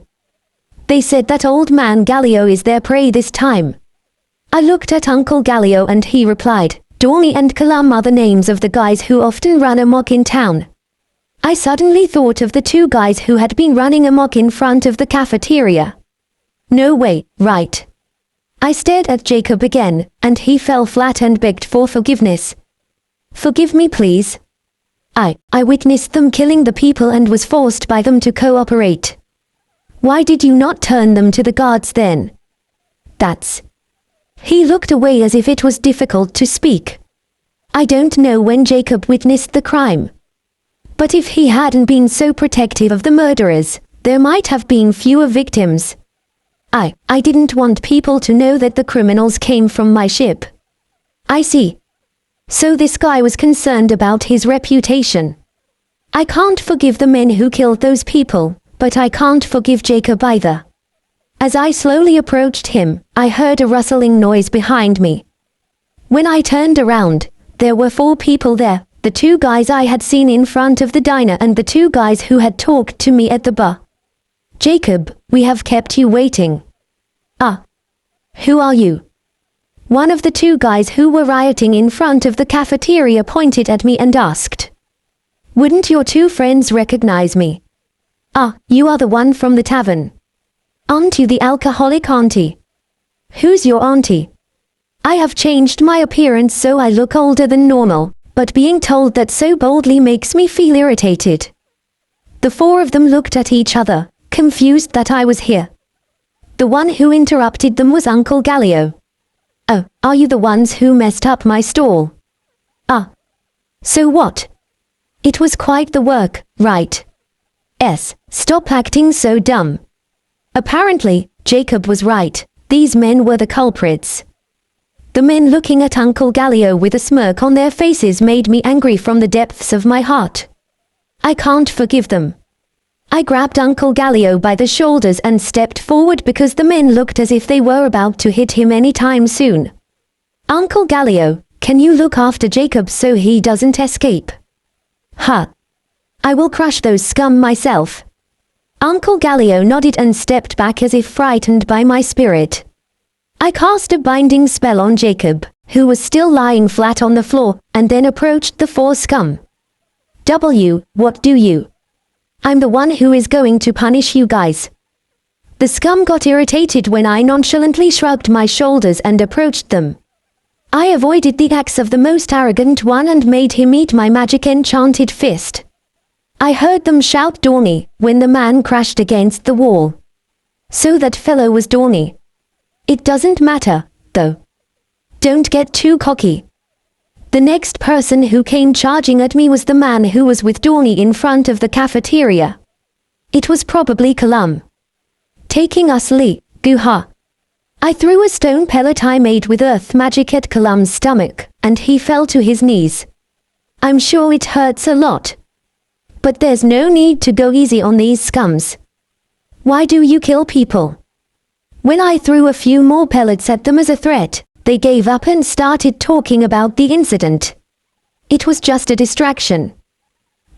They said that old man Gallio is their prey this time. I looked at Uncle Gallio and he replied, Dormy and Kalam are the names of the guys who often run amok in town. I suddenly thought of the two guys who had been running amok in front of the cafeteria. No way, right? I stared at Jacob again, and he fell flat and begged for forgiveness. Forgive me, please. I witnessed them killing the people and was forced by them to cooperate. Why did you not turn them to the guards then? He looked away as if it was difficult to speak. I don't know when Jacob witnessed the crime. But if he hadn't been so protective of the murderers, there might have been fewer victims. I didn't want people to know that the criminals came from my ship. I see. So this guy was concerned about his reputation. I can't forgive the men who killed those people, but I can't forgive Jacob either. As I slowly approached him, I heard a rustling noise behind me. When I turned around, there were 4 people there, the 2 guys I had seen in front of the diner and the 2 guys who had talked to me at the bar. Jacob, we have kept you waiting. Ah. Who are you? One of the 2 guys who were rioting in front of the cafeteria pointed at me and asked, "Wouldn't your 2 friends recognize me?" "Ah, you are the one from the tavern. Aren't you the alcoholic auntie?" "Who's your auntie?" I have changed my appearance so I look older than normal, but being told that so boldly makes me feel irritated. The 4 of them looked at each other, confused that I was here. The one who interrupted them was Uncle Gallio. "Oh, are you the ones who messed up my stall?" "Ah. So what? It was quite the work, right?" Stop acting so dumb." Apparently, Jacob was right. These men were the culprits. The men looking at Uncle Gallio with a smirk on their faces made me angry from the depths of my heart. I can't forgive them. I grabbed Uncle Gallio by the shoulders and stepped forward because the men looked as if they were about to hit him any time soon. "Uncle Gallio, can you look after Jacob so he doesn't escape?" "Huh. I will crush those scum myself." Uncle Gallio nodded and stepped back as if frightened by my spirit. I cast a binding spell on Jacob, who was still lying flat on the floor, and then approached the 4 scum. What do you? I'm the one who is going to punish you guys." The scum got irritated when I nonchalantly shrugged my shoulders and approached them. I avoided the axe of the most arrogant one and made him eat my magic enchanted fist. I heard them shout "Dawny" when the man crashed against the wall. So that fellow was Dawny. It doesn't matter, though. Don't get too cocky. The next person who came charging at me was the man who was with Dawny in front of the cafeteria. It was probably Kalam. Taking us Lee, Guha. I threw a stone pellet I made with earth magic at Kalam's stomach, and he fell to his knees. I'm sure it hurts a lot. But there's no need to go easy on these scums. Why do you kill people? When I threw a few more pellets at them as a threat, they gave up and started talking about the incident. It was just a distraction.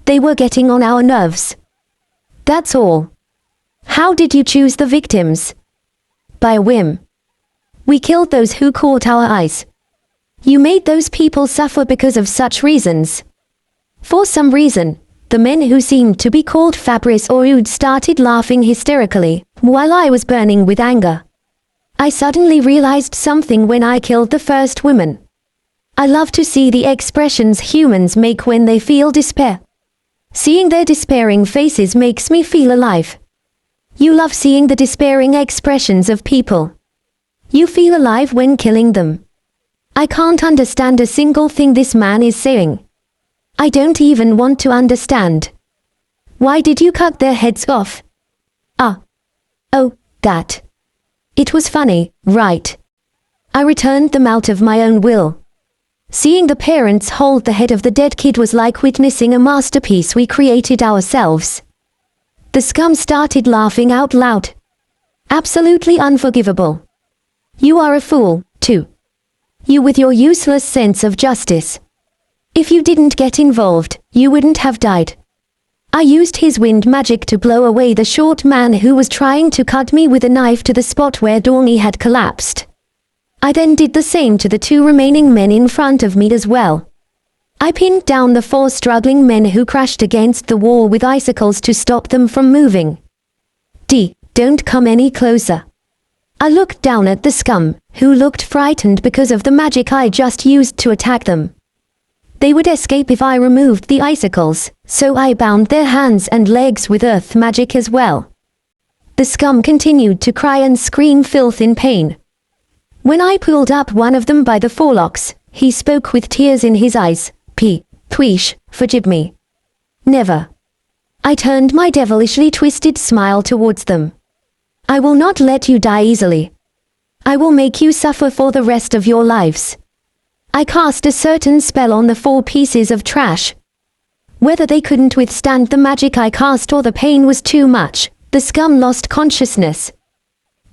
They were getting on our nerves. That's all. How did you choose the victims? By a whim. We killed those who caught our eyes. You made those people suffer because of such reasons. For some reason, the men who seemed to be called Fabrice or Oud started laughing hysterically, while I was burning with anger. I suddenly realized something when I killed the first woman. I love to see the expressions humans make when they feel despair. Seeing their despairing faces makes me feel alive. You love seeing the despairing expressions of people. You feel alive when killing them. I can't understand a single thing this man is saying. I don't even want to understand. Why did you cut their heads off? Ah. Oh, that. It was funny, right? I returned them out of my own will. Seeing the parents hold the head of the dead kid was like witnessing a masterpiece we created ourselves. The scum started laughing out loud. Absolutely unforgivable. You are a fool, too. You with your useless sense of justice. If you didn't get involved, you wouldn't have died. I used his wind magic to blow away the short man who was trying to cut me with a knife to the spot where Dawny had collapsed. I then did the same to the 2 remaining men in front of me as well. I pinned down the 4 struggling men who crashed against the wall with icicles to stop them from moving. Don't come any closer. I looked down at the scum, who looked frightened because of the magic I just used to attack them. They would escape if I removed the icicles, so I bound their hands and legs with earth magic as well. The scum continued to cry and scream filth in pain. When I pulled up one of them by the forelocks, he spoke with tears in his eyes. Please, forgive me. Never. I turned my devilishly twisted smile towards them. I will not let you die easily. I will make you suffer for the rest of your lives. I cast a certain spell on the 4 pieces of trash. Whether they couldn't withstand the magic I cast or the pain was too much, the scum lost consciousness.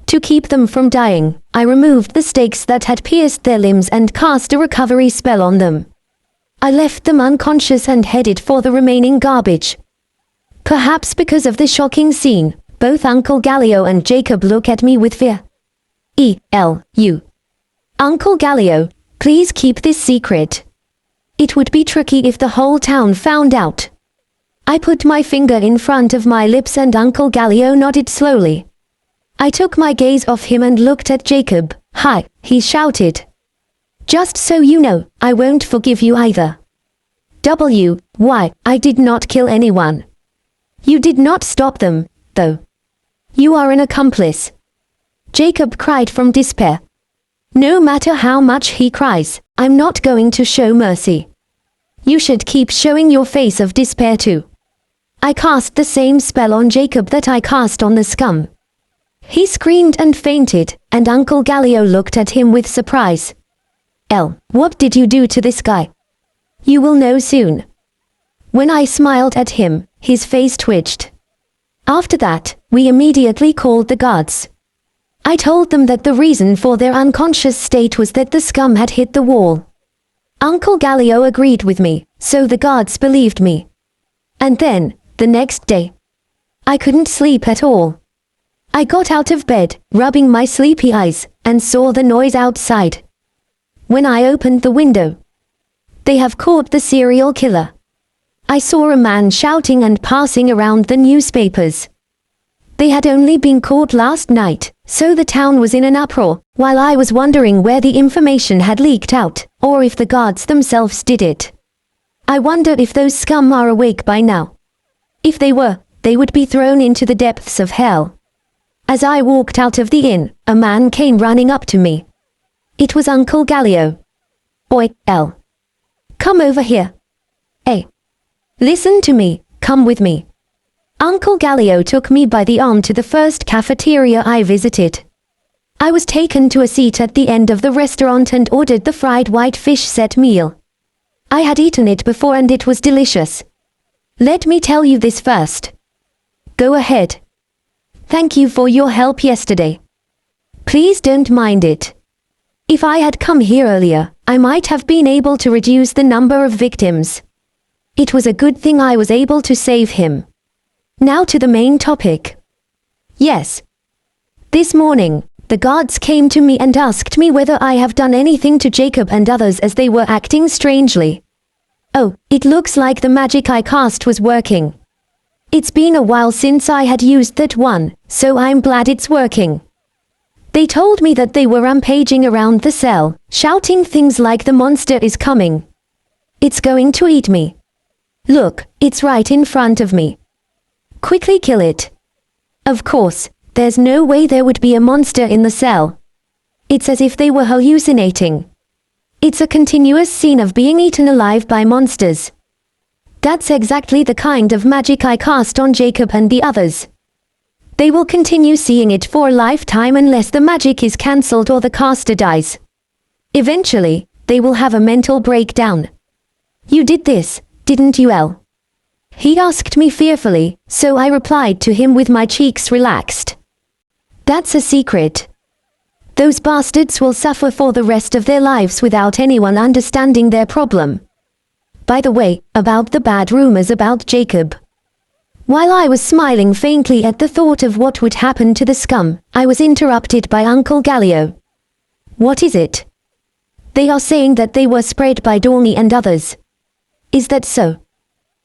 To keep them from dying, I removed the stakes that had pierced their limbs and cast a recovery spell on them. I left them unconscious and headed for the remaining garbage. Perhaps because of the shocking scene, both Uncle Gallio and Jacob look at me with fear. E.L.U. Uncle Gallio, please keep this secret. It would be tricky if the whole town found out. I put my finger in front of my lips and Uncle Gallio nodded slowly. I took my gaze off him and looked at Jacob. Hi, he shouted. Just so you know, I won't forgive you either. Why, I did not kill anyone. You did not stop them, though. You are an accomplice. Jacob cried from despair. No matter how much he cries, I'm not going to show mercy. You should keep showing your face of despair too. I cast the same spell on Jacob that I cast on the scum. He screamed and fainted, and Uncle Gallio looked at him with surprise. What did you do to this guy? You will know soon. When I smiled at him, his face twitched. After that, we immediately called the guards. I told them that the reason for their unconscious state was that the scum had hit the wall. Uncle Gallio agreed with me, so the guards believed me. And then, the next day, I couldn't sleep at all. I got out of bed, rubbing my sleepy eyes, and saw the noise outside. When I opened the window, they have caught the serial killer. I saw a man shouting and passing around the newspapers. They had only been caught last night, so the town was in an uproar, while I was wondering where the information had leaked out, or if the guards themselves did it. I wonder if those scum are awake by now. If they were, they would be thrown into the depths of hell. As I walked out of the inn, a man came running up to me. It was Uncle Gallio. Oi, L. Come over here. Listen to me, come with me. Uncle Gallio took me by the arm to the first cafeteria I visited. I was taken to a seat at the end of the restaurant and ordered the fried white fish set meal. I had eaten it before and it was delicious. Let me tell you this first. Go ahead. Thank you for your help yesterday. Please don't mind it. If I had come here earlier, I might have been able to reduce the number of victims. It was a good thing I was able to save him. Now to the main topic. Yes. This morning, the guards came to me and asked me whether I have done anything to Jacob and others as they were acting strangely. Oh, it looks like the magic I cast was working. It's been a while since I had used that one, so I'm glad it's working. They told me that they were rampaging around the cell, shouting things like the monster is coming. It's going to eat me. Look, it's right in front of me. Quickly kill it. Of course, there's no way there would be a monster in the cell. It's as if they were hallucinating. It's a continuous scene of being eaten alive by monsters. That's exactly the kind of magic I cast on Jacob and the others. They will continue seeing it for a lifetime unless the magic is cancelled or the caster dies. Eventually, they will have a mental breakdown. You did this, didn't you, L? He asked me fearfully, so I replied to him with my cheeks relaxed. That's a secret. Those bastards will suffer for the rest of their lives without anyone understanding their problem. By the way, about the bad rumors about Jacob. While I was smiling faintly at the thought of what would happen to the scum, I was interrupted by Uncle Gallio. What is it? They are saying that they were spread by Dorney and others. Is that so?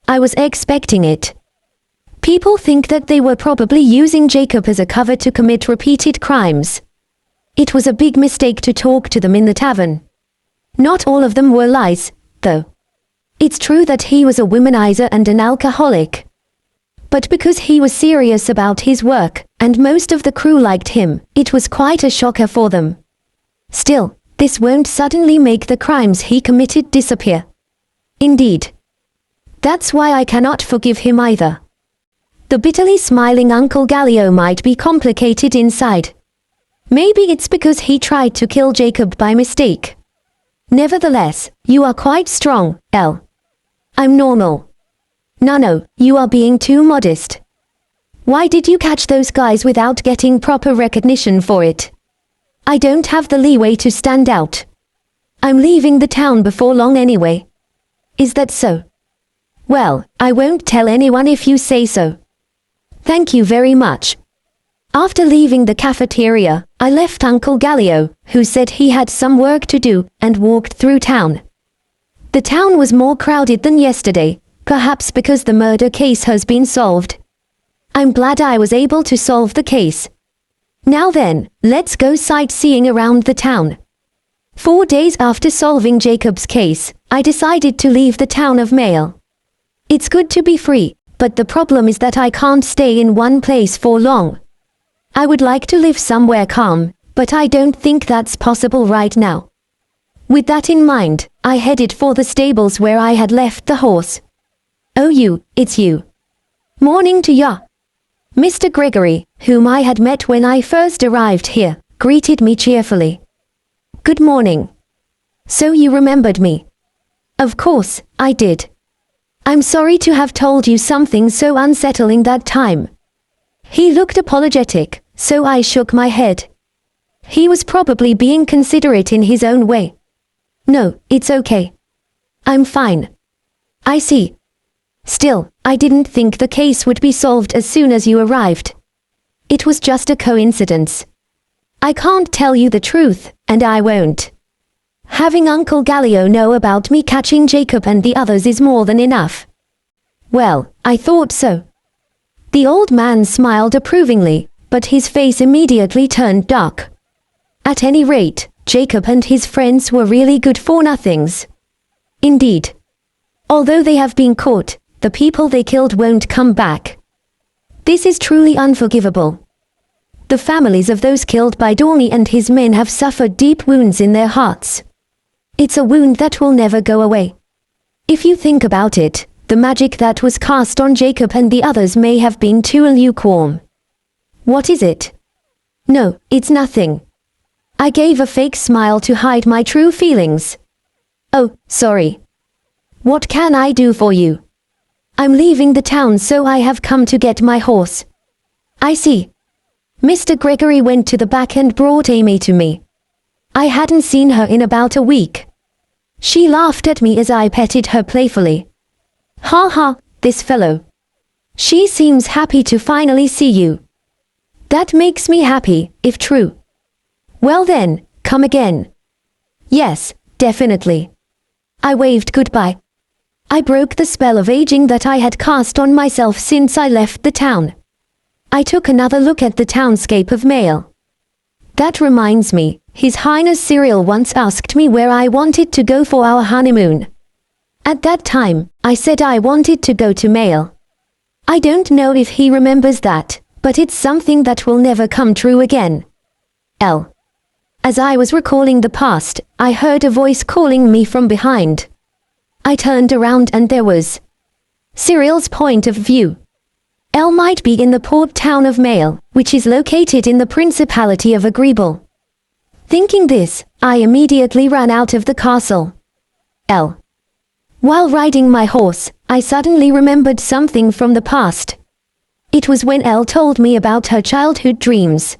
I was expecting it. People think that they were probably using Jacob as a cover to commit repeated crimes. It was a big mistake to talk to them in the tavern. Not all of them were lies, though. It's true that he was a womanizer and an alcoholic. But because he was serious about his work, and most of the crew liked him, it was quite a shocker for them. Still, this won't suddenly make the crimes he committed disappear. Indeed. That's why I cannot forgive him either. The bitterly smiling Uncle Gallio might be complicated inside. Maybe it's because he tried to kill Jacob by mistake. Nevertheless, you are quite strong, L. I'm normal. No, you are being too modest. Why did you catch those guys without getting proper recognition for it? I don't have the leeway to stand out. I'm leaving the town before long anyway. Is that so? Well, I won't tell anyone if you say so. Thank you very much. After leaving the cafeteria, I left Uncle Gallio, who said he had some work to do, and walked through town. The town was more crowded than yesterday, perhaps because the murder case has been solved. I'm glad I was able to solve the case. Now then, let's go sightseeing around the town. 4 days after solving Jacob's case, I decided to leave the town of Mail. It's good to be free, but the problem is that I can't stay in one place for long. I would like to live somewhere calm, but I don't think that's possible right now. With that in mind, I headed for the stables where I had left the horse. Oh, it's you. Morning to ya. Mr. Gregory, whom I had met when I first arrived here, greeted me cheerfully. Good morning. So you remembered me? Of course, I did. I'm sorry to have told you something so unsettling that time. He looked apologetic, so I shook my head. He was probably being considerate in his own way. No, it's okay. I'm fine. I see. Still, I didn't think the case would be solved as soon as you arrived. It was just a coincidence. I can't tell you the truth, and I won't. Having Uncle Gallio know about me catching Jacob and the others is more than enough. Well, I thought so. The old man smiled approvingly, but his face immediately turned dark. At any rate, Jacob and his friends were really good for nothings. Indeed. Although they have been caught, the people they killed won't come back. This is truly unforgivable. The families of those killed by Dorney and his men have suffered deep wounds in their hearts. It's a wound that will never go away. If you think about it, the magic that was cast on Jacob and the others may have been too lukewarm. What is it? No, it's nothing. I gave a fake smile to hide my true feelings. Oh, sorry. What can I do for you? I'm leaving the town, so I have come to get my horse. I see. Mr. Gregory went to the back and brought Amy to me. I hadn't seen her in about a week. She laughed at me as I petted her playfully. Ha ha, this fellow. She seems happy to finally see you. That makes me happy, if true. Well then, come again. Yes, definitely. I waved goodbye. I broke the spell of aging that I had cast on myself since I left the town. I took another look at the townscape of Mail. That reminds me, His Highness Cyril once asked me where I wanted to go for our honeymoon. At that time, I said I wanted to go to Mail. I don't know if he remembers that, but it's something that will never come true again. L. As I was recalling the past, I heard a voice calling me from behind. I turned around and there was Cyril's point of view. L might be in the port town of Mail, which is located in the Principality of Agreeable. Thinking this, I immediately ran out of the castle. L. While riding my horse, I suddenly remembered something from the past. It was when Elle told me about her childhood dreams.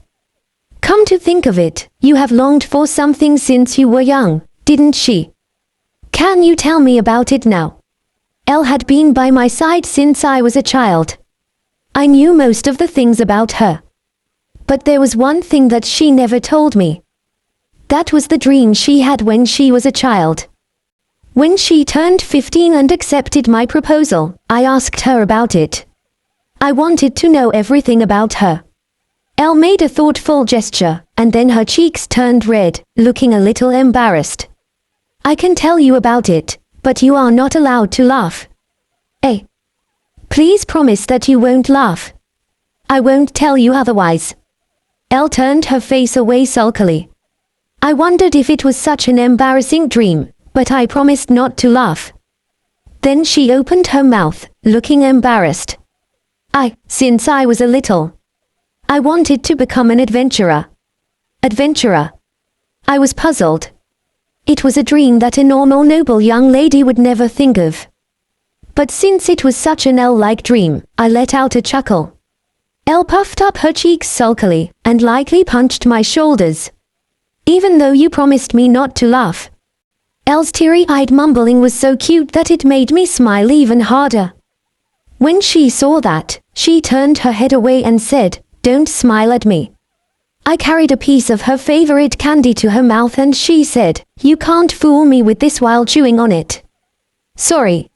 Come to think of it, you have longed for something since you were young, didn't she? Can you tell me about it now? Elle had been by my side since I was a child. I knew most of the things about her. But there was one thing that she never told me. That was the dream she had when she was a child. When she turned 15 and accepted my proposal, I asked her about it. I wanted to know everything about her. Elle made a thoughtful gesture, and then her cheeks turned red, looking a little embarrassed. I can tell you about it, but you are not allowed to laugh. Please promise that you won't laugh. I won't tell you otherwise. Elle turned her face away sulkily. I wondered if it was such an embarrassing dream, but I promised not to laugh. Then she opened her mouth, looking embarrassed. Since I was a little, I wanted to become an adventurer. Adventurer? I was puzzled. It was a dream that a normal noble young lady would never think of. But since it was such an L-like dream, I let out a chuckle. Elle puffed up her cheeks sulkily, and lightly punched my shoulders. Even though you promised me not to laugh. Elle's teary-eyed mumbling was so cute that it made me smile even harder. When she saw that, she turned her head away and said, "Don't smile at me." I carried a piece of her favorite candy to her mouth and she said, "You can't fool me with this while chewing on it." Sorry.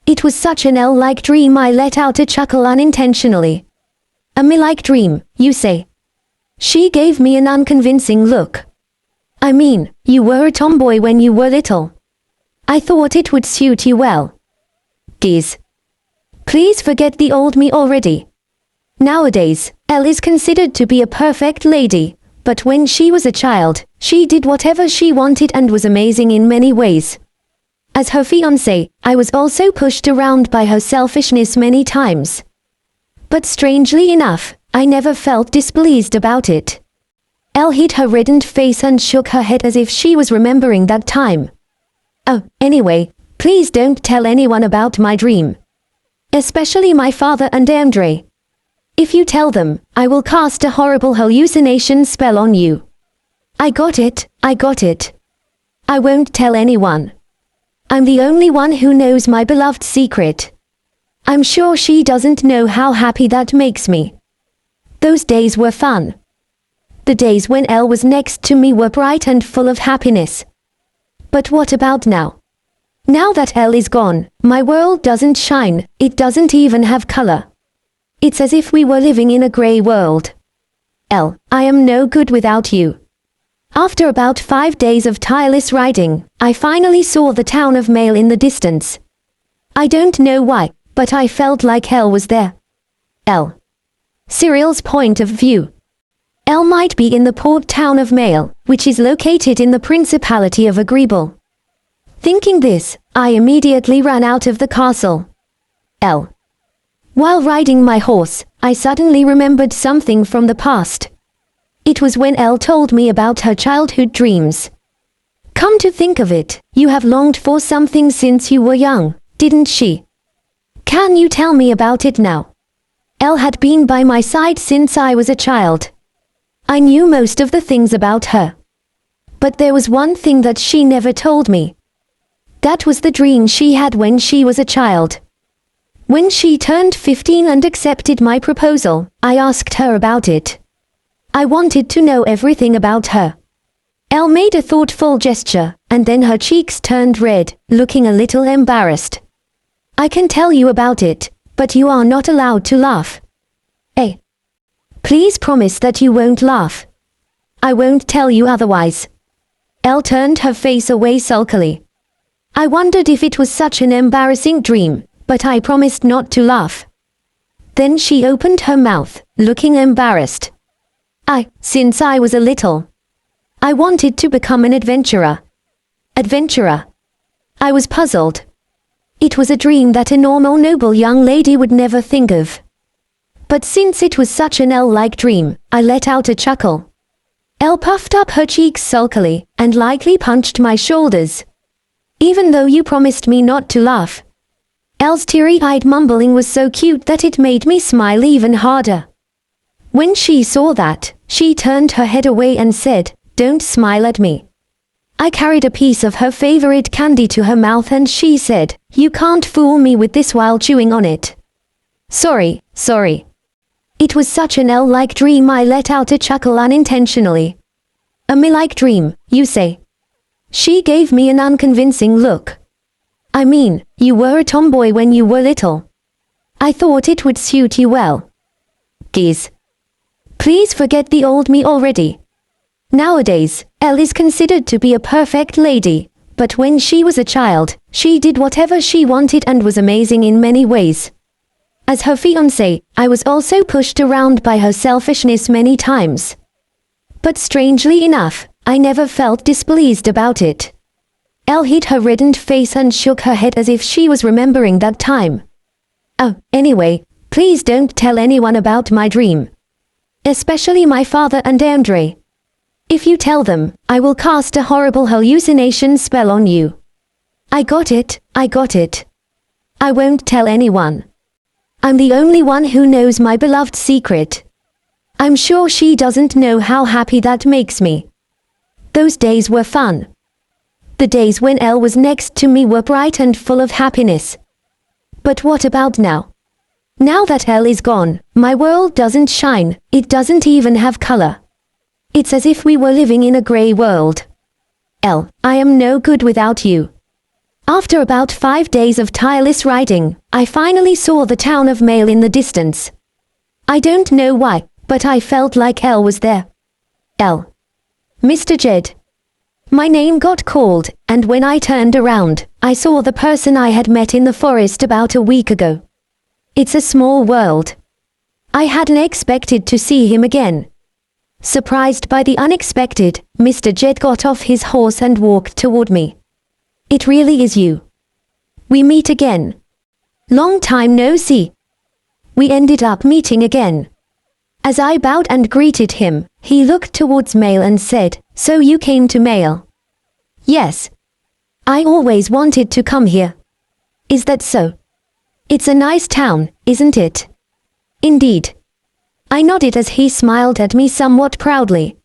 It was such an L-like dream I let out a chuckle unintentionally. A me-like dream, you say? She gave me an unconvincing look. I mean, you were a tomboy when you were little. I thought it would suit you well. Geez. Please forget the old me already. Nowadays, Elle is considered to be a perfect lady, but when she was a child, she did whatever she wanted and was amazing in many ways. As her fiancé, I was also pushed around by her selfishness many times. But strangely enough, I never felt displeased about it. Elle hid her reddened face and shook her head as if she was remembering that time. Oh, anyway, please don't tell anyone about my dream. Especially my father and Andre. If you tell them, I will cast a horrible hallucination spell on you. I got it. I won't tell anyone. I'm the only one who knows my beloved secret. I'm sure she doesn't know how happy that makes me. Those days were fun. The days when Elle was next to me were bright and full of happiness. But what about now? Now that Elle is gone, my world doesn't shine, it doesn't even have color. It's as if we were living in a gray world. Elle, I am no good without you. After about 5 days of tireless riding, I finally saw the town of Mail in the distance. I don't know why, but I felt like Elle was there. Elle. Cyril's point of view. Elle might be in the port town of Mail, which is located in the Principality of Agreeable. Thinking this, I immediately ran out of the castle. Elle. While riding my horse, I suddenly remembered something from the past. It was when Elle told me about her childhood dreams. Come to think of it, you have longed for something since you were young, didn't she? Can you tell me about it now? Elle had been by my side since I was a child. I knew most of the things about her. But there was one thing that she never told me. That was the dream she had when she was a child. When she turned 15 and accepted my proposal, I asked her about it. I wanted to know everything about her. Elle made a thoughtful gesture, and then her cheeks turned red, looking a little embarrassed. I can tell you about it, but you are not allowed to laugh. Hey. Please promise that you won't laugh. I won't tell you otherwise. Elle turned her face away sulkily. I wondered if it was such an embarrassing dream, but I promised not to laugh. Then she opened her mouth, looking embarrassed. Since I was a little, I wanted to become an adventurer. Adventurer? I was puzzled. It was a dream that a normal noble young lady would never think of. But since it was such an Elle-like dream, I let out a chuckle. Elle puffed up her cheeks sulkily, and lightly punched my shoulders. Even though you promised me not to laugh. Elle's teary-eyed mumbling was so cute that it made me smile even harder. When she saw that, she turned her head away and said, "Don't smile at me." I carried a piece of her favorite candy to her mouth and she said, "You can't fool me with this while chewing on it." Sorry. It was such an Elle-like dream I let out a chuckle unintentionally. A me-like dream, you say? She gave me an unconvincing look. I mean, you were a tomboy when you were little. I thought it would suit you well. Geez. Please forget the old me already. Nowadays, Elle is considered to be a perfect lady, but when she was a child, she did whatever she wanted and was amazing in many ways. As her fiancé, I was also pushed around by her selfishness many times. But strangely enough, I never felt displeased about it. Elle hid her reddened face and shook her head as if she was remembering that time. Oh, anyway, please don't tell anyone about my dream. Especially my father and Andre. If you tell them, I will cast a horrible hallucination spell on you. I got it. I won't tell anyone. I'm the only one who knows my beloved secret. I'm sure she doesn't know how happy that makes me. Those days were fun. The days when Elle was next to me were bright and full of happiness. But what about now? Now that Elle is gone, my world doesn't shine, it doesn't even have color. It's as if we were living in a gray world. Elle, I am no good without you. After about 5 days of tireless riding, I finally saw the town of Mail in the distance. I don't know why, but I felt like Elle was there. Elle. Mr. Jed. My name got called, and when I turned around, I saw the person I had met in the forest about a week ago. It's a small world. I hadn't expected to see him again. Surprised by the unexpected, Mr. Jed got off his horse and walked toward me. It really is you. We meet again. Long time no see. We ended up meeting again. As I bowed and greeted him, he looked towards Mail and said, "So you came to Mail?" "Yes. I always wanted to come here." "Is that so? It's a nice town, isn't it?" "Indeed." I nodded as he smiled at me somewhat proudly.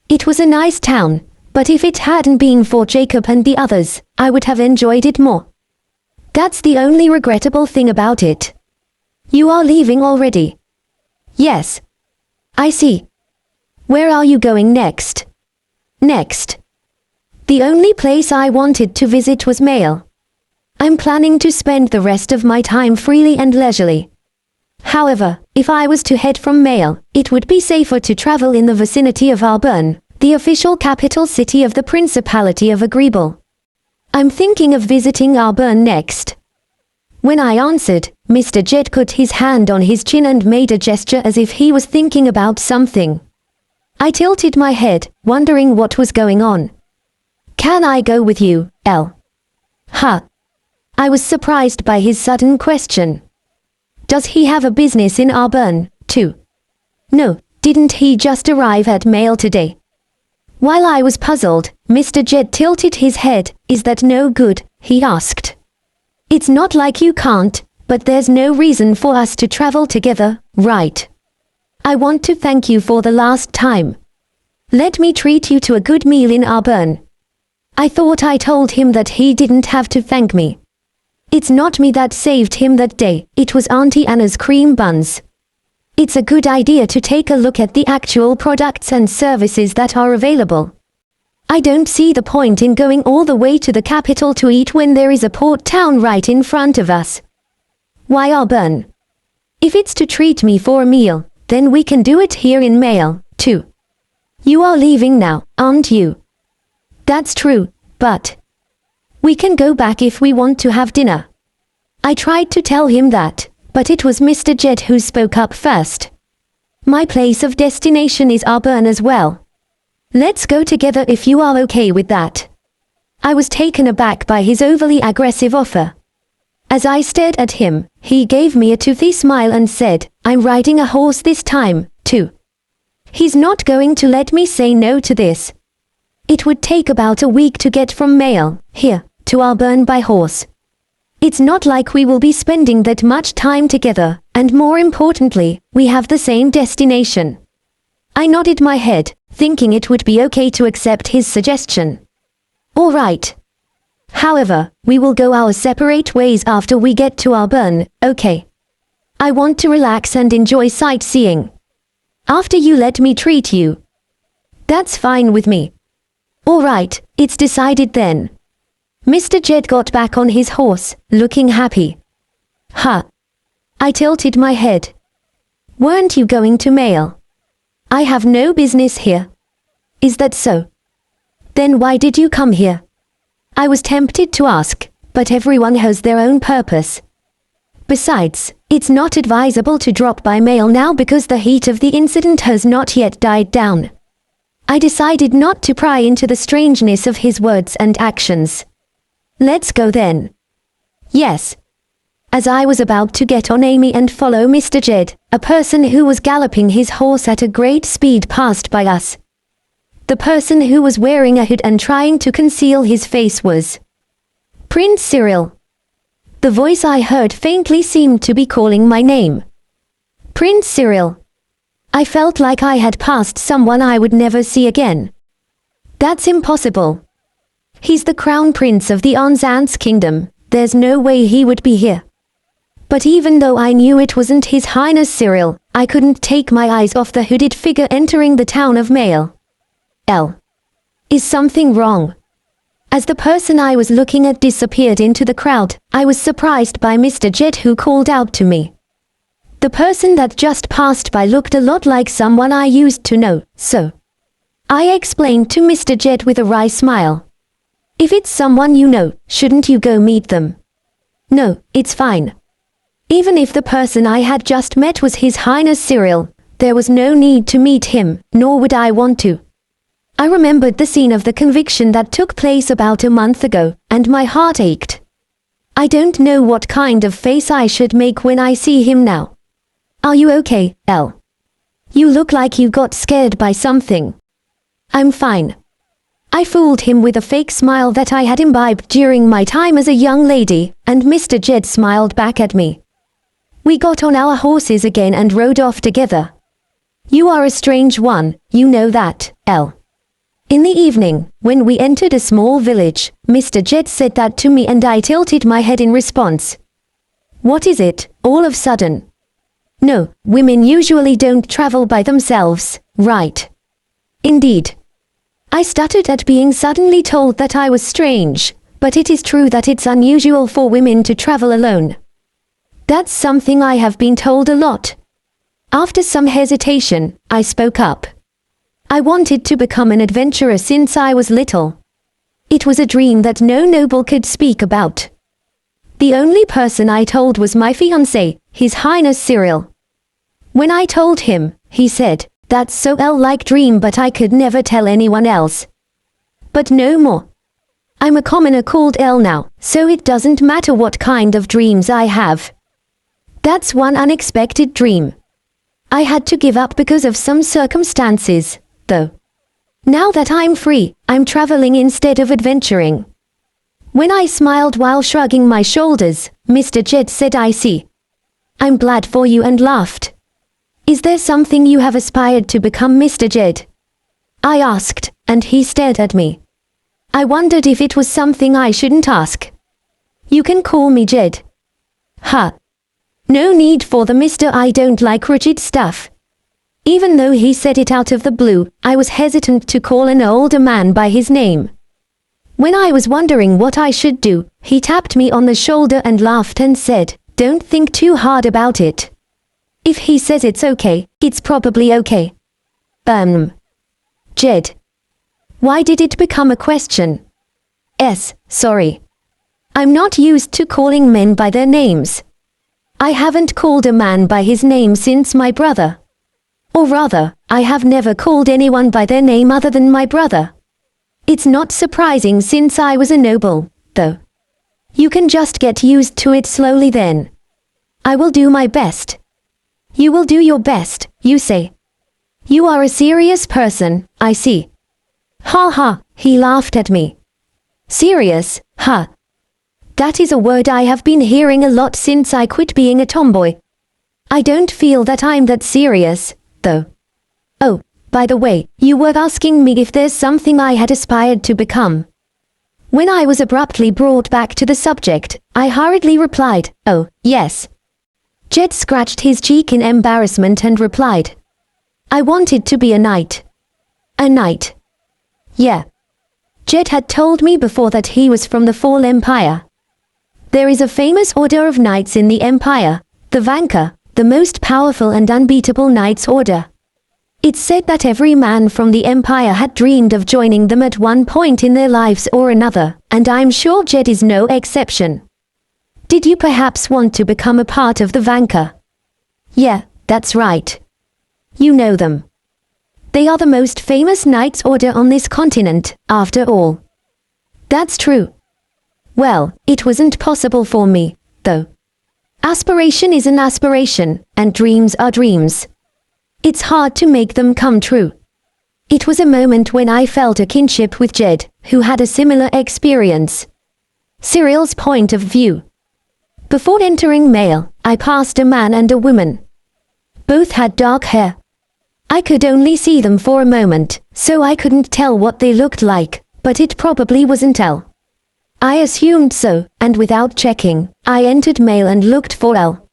It was a nice town, but if it hadn't been for Jacob and the others, I would have enjoyed it more. That's the only regrettable thing about it. You are leaving already? Yes. I see. Where are you going next? Next. The only place I wanted to visit was Mail. I'm planning to spend the rest of my time freely and leisurely. However, if I was to head from Mail, it would be safer to travel in the vicinity of Auburn, the official capital city of the Principality of Agreeable. I'm thinking of visiting Auburn next. When I answered, Mr. Jed put his hand on his chin and made a gesture as if he was thinking about something. I tilted my head, wondering what was going on. "Can I go with you, Elle?" "Huh." I was surprised by his sudden question. "Does he have a business in Auburn, too?" "No, didn't he just arrive at Mail today?" While I was puzzled, Mr. Jed tilted his head. "Is that no good?" he asked. "It's not like you can't, but there's no reason for us to travel together, right? I want to thank you for the last time. Let me treat you to a good meal in Auburn." I thought I told him that he didn't have to thank me. It's not me that saved him that day, it was Auntie Anna's cream buns. It's a good idea to take a look at the actual products and services that are available. I don't see the point in going all the way to the capital to eat when there is a port town right in front of us. Why Auburn? If it's to treat me for a meal, then we can do it here in Mail, too. You are leaving now, aren't you? That's true, but we can go back if we want to have dinner. I tried to tell him that, but it was Mr. Jed who spoke up first. My place of destination is Auburn as well. Let's go together if you are okay with that. I was taken aback by his overly aggressive offer. As I stared at him, he gave me a toothy smile and said, "I'm riding a horse this time, too." He's not going to let me say no to this. It would take about a week to get from Mail, here, to Auburn by horse. It's not like we will be spending that much time together, and more importantly, we have the same destination. I nodded my head, thinking it would be okay to accept his suggestion. All right. However, we will go our separate ways after we get to Auburn, okay? I want to relax and enjoy sightseeing. After you let me treat you. That's fine with me. All right, it's decided then. Mr. Jed got back on his horse, looking happy. Huh. I tilted my head. Weren't you going to Mail? I have no business here. Is that so? Then why did you come here? I was tempted to ask, but everyone has their own purpose. Besides, it's not advisable to drop by Mail now because the heat of the incident has not yet died down. I decided not to pry into the strangeness of his words and actions. Let's go then. Yes. As I was about to get on Amy and follow Mr. Jed, a person who was galloping his horse at a great speed passed by us. The person who was wearing a hood and trying to conceal his face was Prince Cyril. The voice I heard faintly seemed to be calling my name. Prince Cyril. I felt like I had passed someone I would never see again. That's impossible. He's the crown prince of the Anzan's kingdom. There's no way he would be here. But even though I knew it wasn't His Highness Cyril, I couldn't take my eyes off the hooded figure entering the town of Mail. Is something wrong? As the person I was looking at disappeared into the crowd, I was surprised by Mr. Jed, who called out to me. The person that just passed by looked a lot like someone I used to know, so I explained to Mr. Jed with a wry smile. If it's someone you know, shouldn't you go meet them? No, it's fine. Even if the person I had just met was His Highness Cyril, there was no need to meet him, nor would I want to. I remembered the scene of the conviction that took place about a month ago, and my heart ached. I don't know what kind of face I should make when I see him now. Are you okay, Elle? You look like you got scared by something. I'm fine. I fooled him with a fake smile that I had imbibed during my time as a young lady, and Mr. Jed smiled back at me. We got on our horses again and rode off together. You are a strange one, you know that, Elle. In the evening, when we entered a small village, Mr. Jed said that to me and I tilted my head in response. What is it, all of a sudden? No, women usually don't travel by themselves, right? Indeed. I stuttered at being suddenly told that I was strange, but it is true that it's unusual for women to travel alone. That's something I have been told a lot. After some hesitation, I spoke up. I wanted to become an adventurer since I was little. It was a dream that no noble could speak about. The only person I told was my fiancé, His Highness Cyril. When I told him, he said, "That's so Elle-like dream, but I could never tell anyone else." But no more. I'm a commoner called Elle now, so it doesn't matter what kind of dreams I have. That's one unexpected dream I had to give up because of some circumstances, though. Now that I'm free, I'm traveling instead of adventuring. When I smiled while shrugging my shoulders, Mr. Jed said, I see. I'm glad for you, and laughed. Is there something you have aspired to become, Mr. Jed? I asked, and he stared at me. I wondered if it was something I shouldn't ask. You can call me Jed. Huh. No need for the Mr. I don't like rigid stuff. Even though he said it out of the blue, I was hesitant to call an older man by his name. When I was wondering what I should do, he tapped me on the shoulder and laughed and said, "Don't think too hard about it. If he says it's okay, it's probably okay." Jed. Why did it become a question? Sorry. I'm not used to calling men by their names. I haven't called a man by his name since my brother. Or rather, I have never called anyone by their name other than my brother. It's not surprising since I was a noble, though. You can just get used to it slowly then. I will do my best. You will do your best, you say. You are a serious person, I see. Ha ha, he laughed at me. Serious, huh? That is a word I have been hearing a lot since I quit being a tomboy. I don't feel that I'm that serious, though. Oh, by the way, you were asking me if there's something I had aspired to become. When I was abruptly brought back to the subject, I hurriedly replied, "Oh, yes." Jed scratched his cheek in embarrassment and replied, "I wanted to be a knight." A knight? Yeah. Jed had told me before that he was from the Fall Empire. There is a famous order of knights in the Empire, the Vanka, the most powerful and unbeatable knights order. It's said that every man from the Empire had dreamed of joining them at one point in their lives or another, and I'm sure Jed is no exception. Did you perhaps want to become a part of the Vanka? Yeah, that's right. You know them. They are the most famous knights order on this continent, after all. That's true. Well, it wasn't possible for me, though. Aspiration is an aspiration, and dreams are dreams. It's hard to make them come true. It was a moment when I felt a kinship with Jed, who had a similar experience. Cyril's point of view. Before entering Mail, I passed a man and a woman. Both had dark hair. I could only see them for a moment, so I couldn't tell what they looked like, but it probably wasn't Elle. I assumed so, and without checking, I entered Mail and looked for Elle.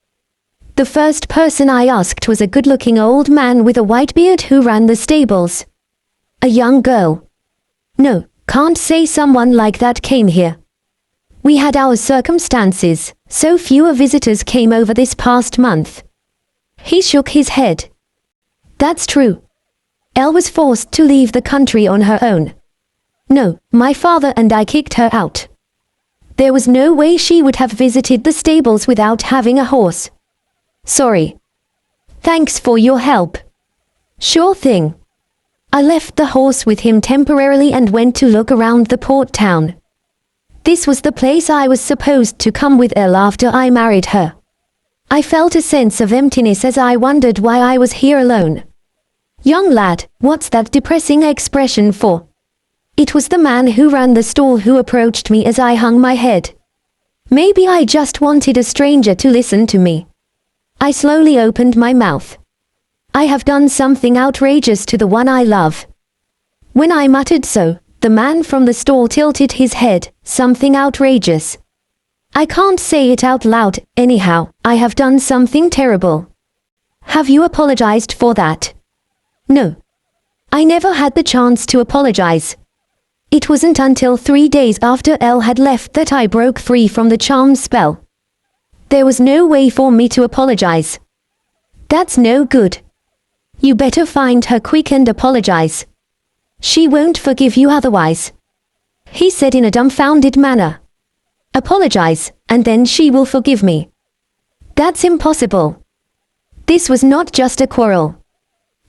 The first person I asked was a good-looking old man with a white beard who ran the stables. A young girl. No, can't say someone like that came here. We had our circumstances, so fewer visitors came over this past month. He shook his head. That's true. Elle was forced to leave the country on her own. No, my father and I kicked her out. There was no way she would have visited the stables without having a horse. Sorry. Thanks for your help. Sure thing. I left the horse with him temporarily and went to look around the port town. This was the place I was supposed to come with Elle after I married her. I felt a sense of emptiness as I wondered why I was here alone. Young lad, what's that depressing expression for? It was the man who ran the stall who approached me as I hung my head. Maybe I just wanted a stranger to listen to me. I slowly opened my mouth. I have done something outrageous to the one I love. When I muttered so, the man from the stall tilted his head. Something outrageous. I can't say it out loud, anyhow. I have done something terrible. Have you apologized for that? No. I never had the chance to apologize. It wasn't until 3 days after Elle had left that I broke free from the charm spell. There was no way for me to apologize. That's no good. You better find her quick and apologize. She won't forgive you otherwise. He said in a dumbfounded manner. Apologize, and then she will forgive me. That's impossible. This was not just a quarrel.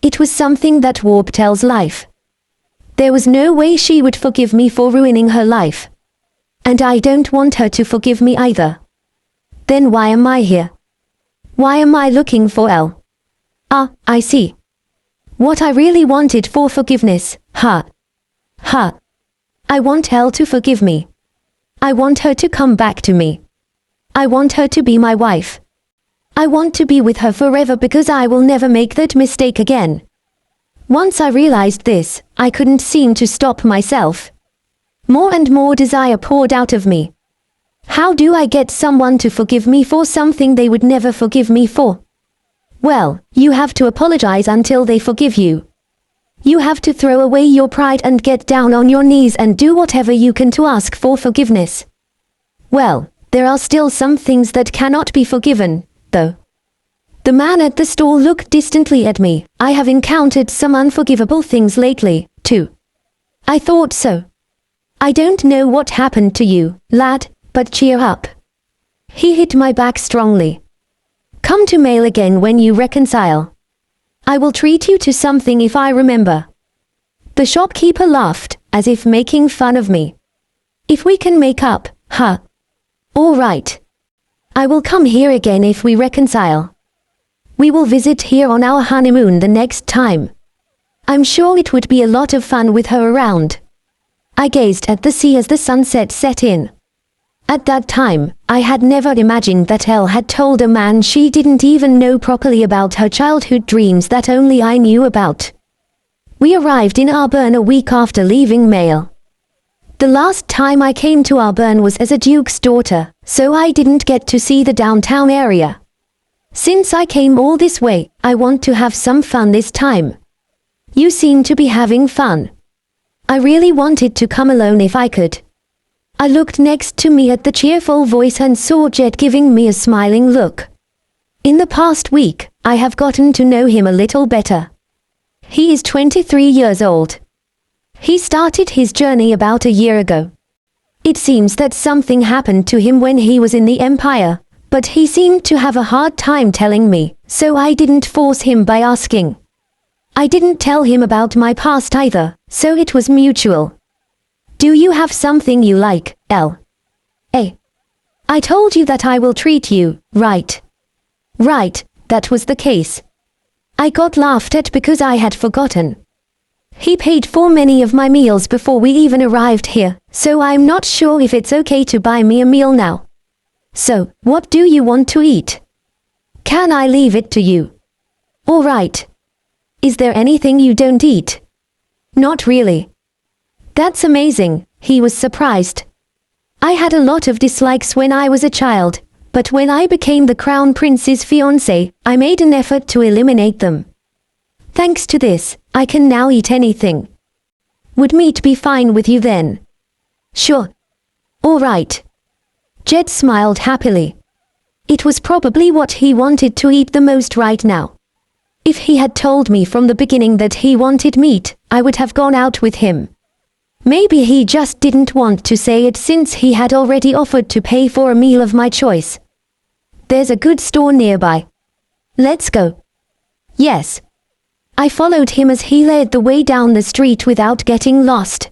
It was something that warped Elle's life. There was no way she would forgive me for ruining her life. And I don't want her to forgive me either. Then why am I here? Why am I looking for Elle? Ah, I see. What I really wanted for forgiveness, Ha. I want Elle to forgive me. I want her to come back to me. I want her to be my wife. I want to be with her forever because I will never make that mistake again. Once I realized this, I couldn't seem to stop myself. More and more desire poured out of me. How do I get someone to forgive me for something they would never forgive me for? Well, you have to apologize until they forgive you. You have to throw away your pride and get down on your knees and do whatever you can to ask for forgiveness. Well, there are still some things that cannot be forgiven, though. The man at the stall looked distantly at me. I have encountered some unforgivable things lately, too. I thought so. I don't know what happened to you, lad, but cheer up. He hit my back strongly. Come to Mail again when you reconcile. I will treat you to something if I remember. The shopkeeper laughed, as if making fun of me. If we can make up, huh? All right. I will come here again if we reconcile. We will visit here on our honeymoon the next time. I'm sure it would be a lot of fun with her around. I gazed at the sea as the sunset set in. At that time, I had never imagined that Elle had told a man she didn't even know properly about her childhood dreams that only I knew about. We arrived in Auburn a week after leaving Mail. The last time I came to Auburn was as a duke's daughter, so I didn't get to see the downtown area. Since I came all this way, I want to have some fun this time. You seem to be having fun. I really wanted to come alone if I could. I looked next to me at the cheerful voice and saw Jet giving me a smiling look. In the past week, I have gotten to know him a little better. He is 23 years old. He started his journey about a year ago. It seems that something happened to him when he was in the Empire, but he seemed to have a hard time telling me, so I didn't force him by asking. I didn't tell him about my past either, so it was mutual. Do you have something you like, Elle? I told you that I will treat you, right? Right, that was the case. I got laughed at because I had forgotten. He paid for many of my meals before we even arrived here, so I'm not sure if it's okay to buy me a meal now. So, what do you want to eat? Can I leave it to you? All right. Is there anything you don't eat? Not really. That's amazing, he was surprised. I had a lot of dislikes when I was a child, but when I became the Crown Prince's fiancé, I made an effort to eliminate them. Thanks to this, I can now eat anything. Would meat be fine with you then? Sure. All right. Jed smiled happily. It was probably what he wanted to eat the most right now. If he had told me from the beginning that he wanted meat, I would have gone out with him. Maybe he just didn't want to say it since he had already offered to pay for a meal of my choice. There's a good store nearby. Let's go. Yes. I followed him as he led the way down the street without getting lost.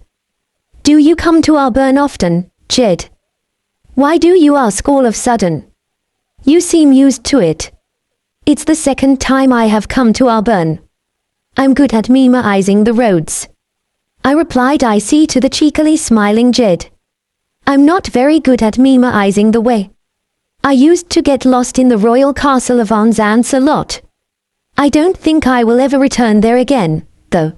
Do you come to Auburn often, Jed? Why do you ask all of a sudden? You seem used to it. It's the second time I have come to Auburn. I'm good at memorizing the roads. I replied I see to the cheekily smiling Jed. I'm not very good at memorizing the way. I used to get lost in the royal castle of Anzance a lot. I don't think I will ever return there again, though.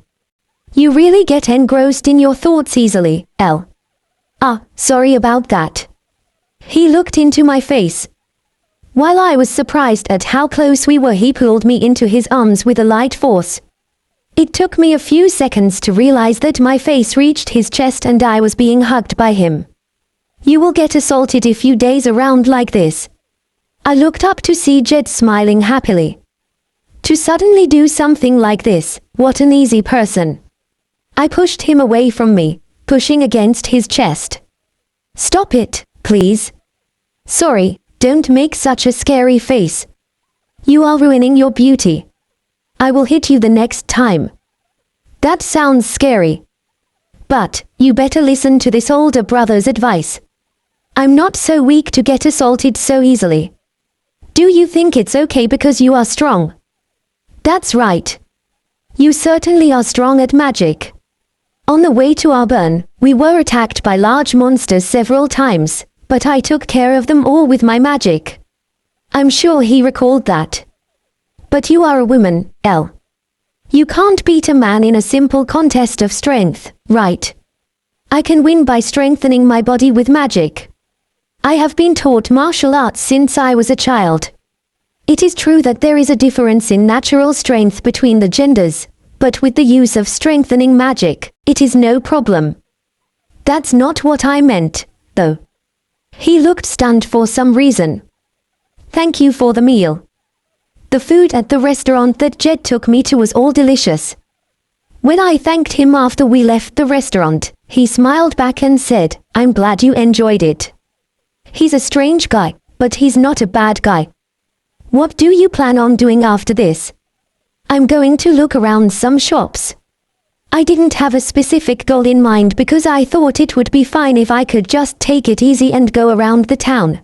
You really get engrossed in your thoughts easily, Elle. Sorry about that. He looked into my face. While I was surprised at how close we were, he pulled me into his arms with a light force. It took me a few seconds to realize that my face reached his chest and I was being hugged by him. You will get assaulted if you daze around like this. I looked up to see Jed smiling happily. To suddenly do something like this, what an easy person. I pushed him away from me, pushing against his chest. Stop it, please. Sorry. Don't make such a scary face. You are ruining your beauty. I will hit you the next time. That sounds scary. But, you better listen to this older brother's advice. I'm not so weak to get assaulted so easily. Do you think it's okay because you are strong? That's right. You certainly are strong at magic. On the way to Auburn, we were attacked by large monsters several times. But I took care of them all with my magic. I'm sure he recalled that. But you are a woman, Elle. You can't beat a man in a simple contest of strength, right? I can win by strengthening my body with magic. I have been taught martial arts since I was a child. It is true that there is a difference in natural strength between the genders, but with the use of strengthening magic, it is no problem. That's not what I meant, though. He looked stunned for some reason. Thank you for the meal. The food at the restaurant that Jed took me to was all delicious. When I thanked him after we left the restaurant, he smiled back and said, I'm glad you enjoyed it. He's a strange guy, but he's not a bad guy. What do you plan on doing after this? I'm going to look around some shops. I didn't have a specific goal in mind because I thought it would be fine if I could just take it easy and go around the town.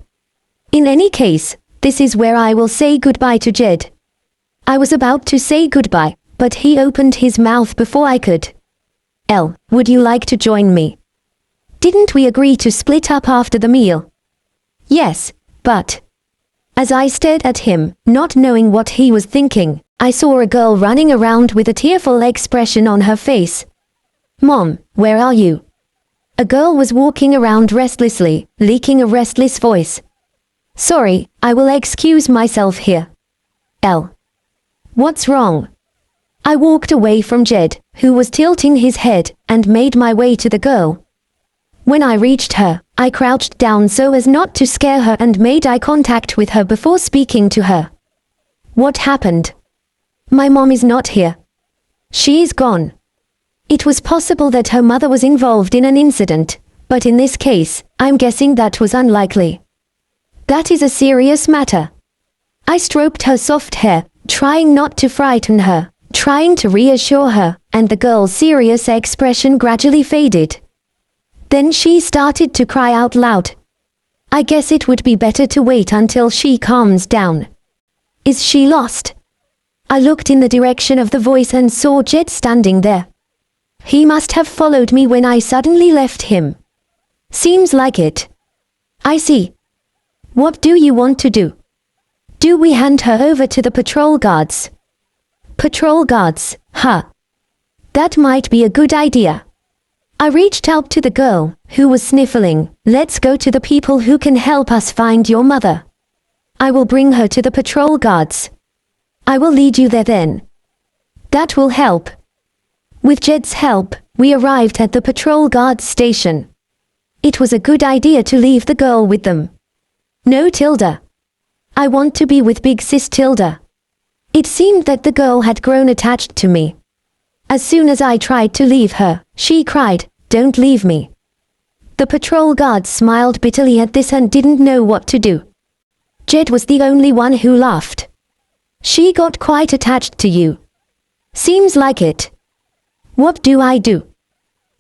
In any case, this is where I will say goodbye to Jed. I was about to say goodbye, but he opened his mouth before I could. Elle, would you like to join me? Didn't we agree to split up after the meal? Yes, but... As I stared at him, not knowing what he was thinking, I saw a girl running around with a tearful expression on her face. Mom, where are you? A girl was walking around restlessly, leaking a restless voice. Sorry, I will excuse myself here. Elle. What's wrong? I walked away from Jed, who was tilting his head, and made my way to the girl. When I reached her, I crouched down so as not to scare her and made eye contact with her before speaking to her. What happened? My mom is not here. She is gone. It was possible that her mother was involved in an incident, but in this case, I'm guessing that was unlikely. That is a serious matter. I stroked her soft hair, trying not to frighten her, trying to reassure her, and the girl's serious expression gradually faded. Then she started to cry out loud. I guess it would be better to wait until she calms down. Is she lost? I looked in the direction of the voice and saw Jed standing there. He must have followed me when I suddenly left him. Seems like it. I see. What do you want to do? Do we hand her over to the patrol guards? Patrol guards, huh? That might be a good idea. I reached out to the girl, who was sniffling. Let's go to the people who can help us find your mother. I will bring her to the patrol guards. I will lead you there then. That will help. With Jed's help, we arrived at the patrol guards station. It was a good idea to leave the girl with them. No, Tilda. I want to be with Big Sis Tilda. It seemed that the girl had grown attached to me. As soon as I tried to leave her, she cried, "Don't leave me." The patrol guards smiled bitterly at this and didn't know what to do. Jed was the only one who laughed. She got quite attached to you. Seems like it. What do I do?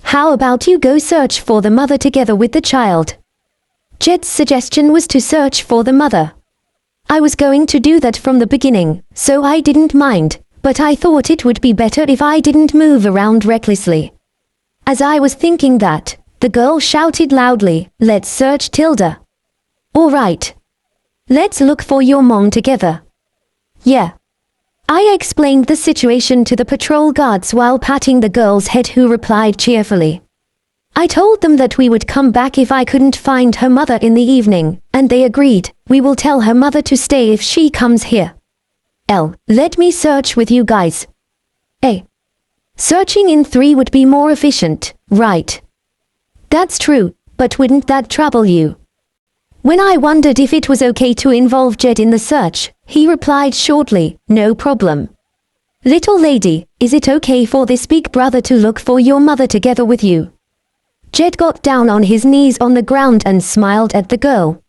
How about you go search for the mother together with the child? Jed's suggestion was to search for the mother. I was going to do that from the beginning, so I didn't mind, but I thought it would be better if I didn't move around recklessly. As I was thinking that, the girl shouted loudly, "Let's search Tilda." All right. Let's look for your mom together. Yeah. I explained the situation to the patrol guards while patting the girl's head, who replied cheerfully. I told them that we would come back if I couldn't find her mother in the evening, and they agreed. We will tell her mother to stay if she comes here. Let me search with you guys. A. Searching in 3 would be more efficient, right? That's true, but wouldn't that trouble you? When I wondered if it was okay to involve Jed in the search, he replied shortly, "No problem. Little lady, is it okay for this big brother to look for your mother together with you?" Jed got down on his knees on the ground and smiled at the girl.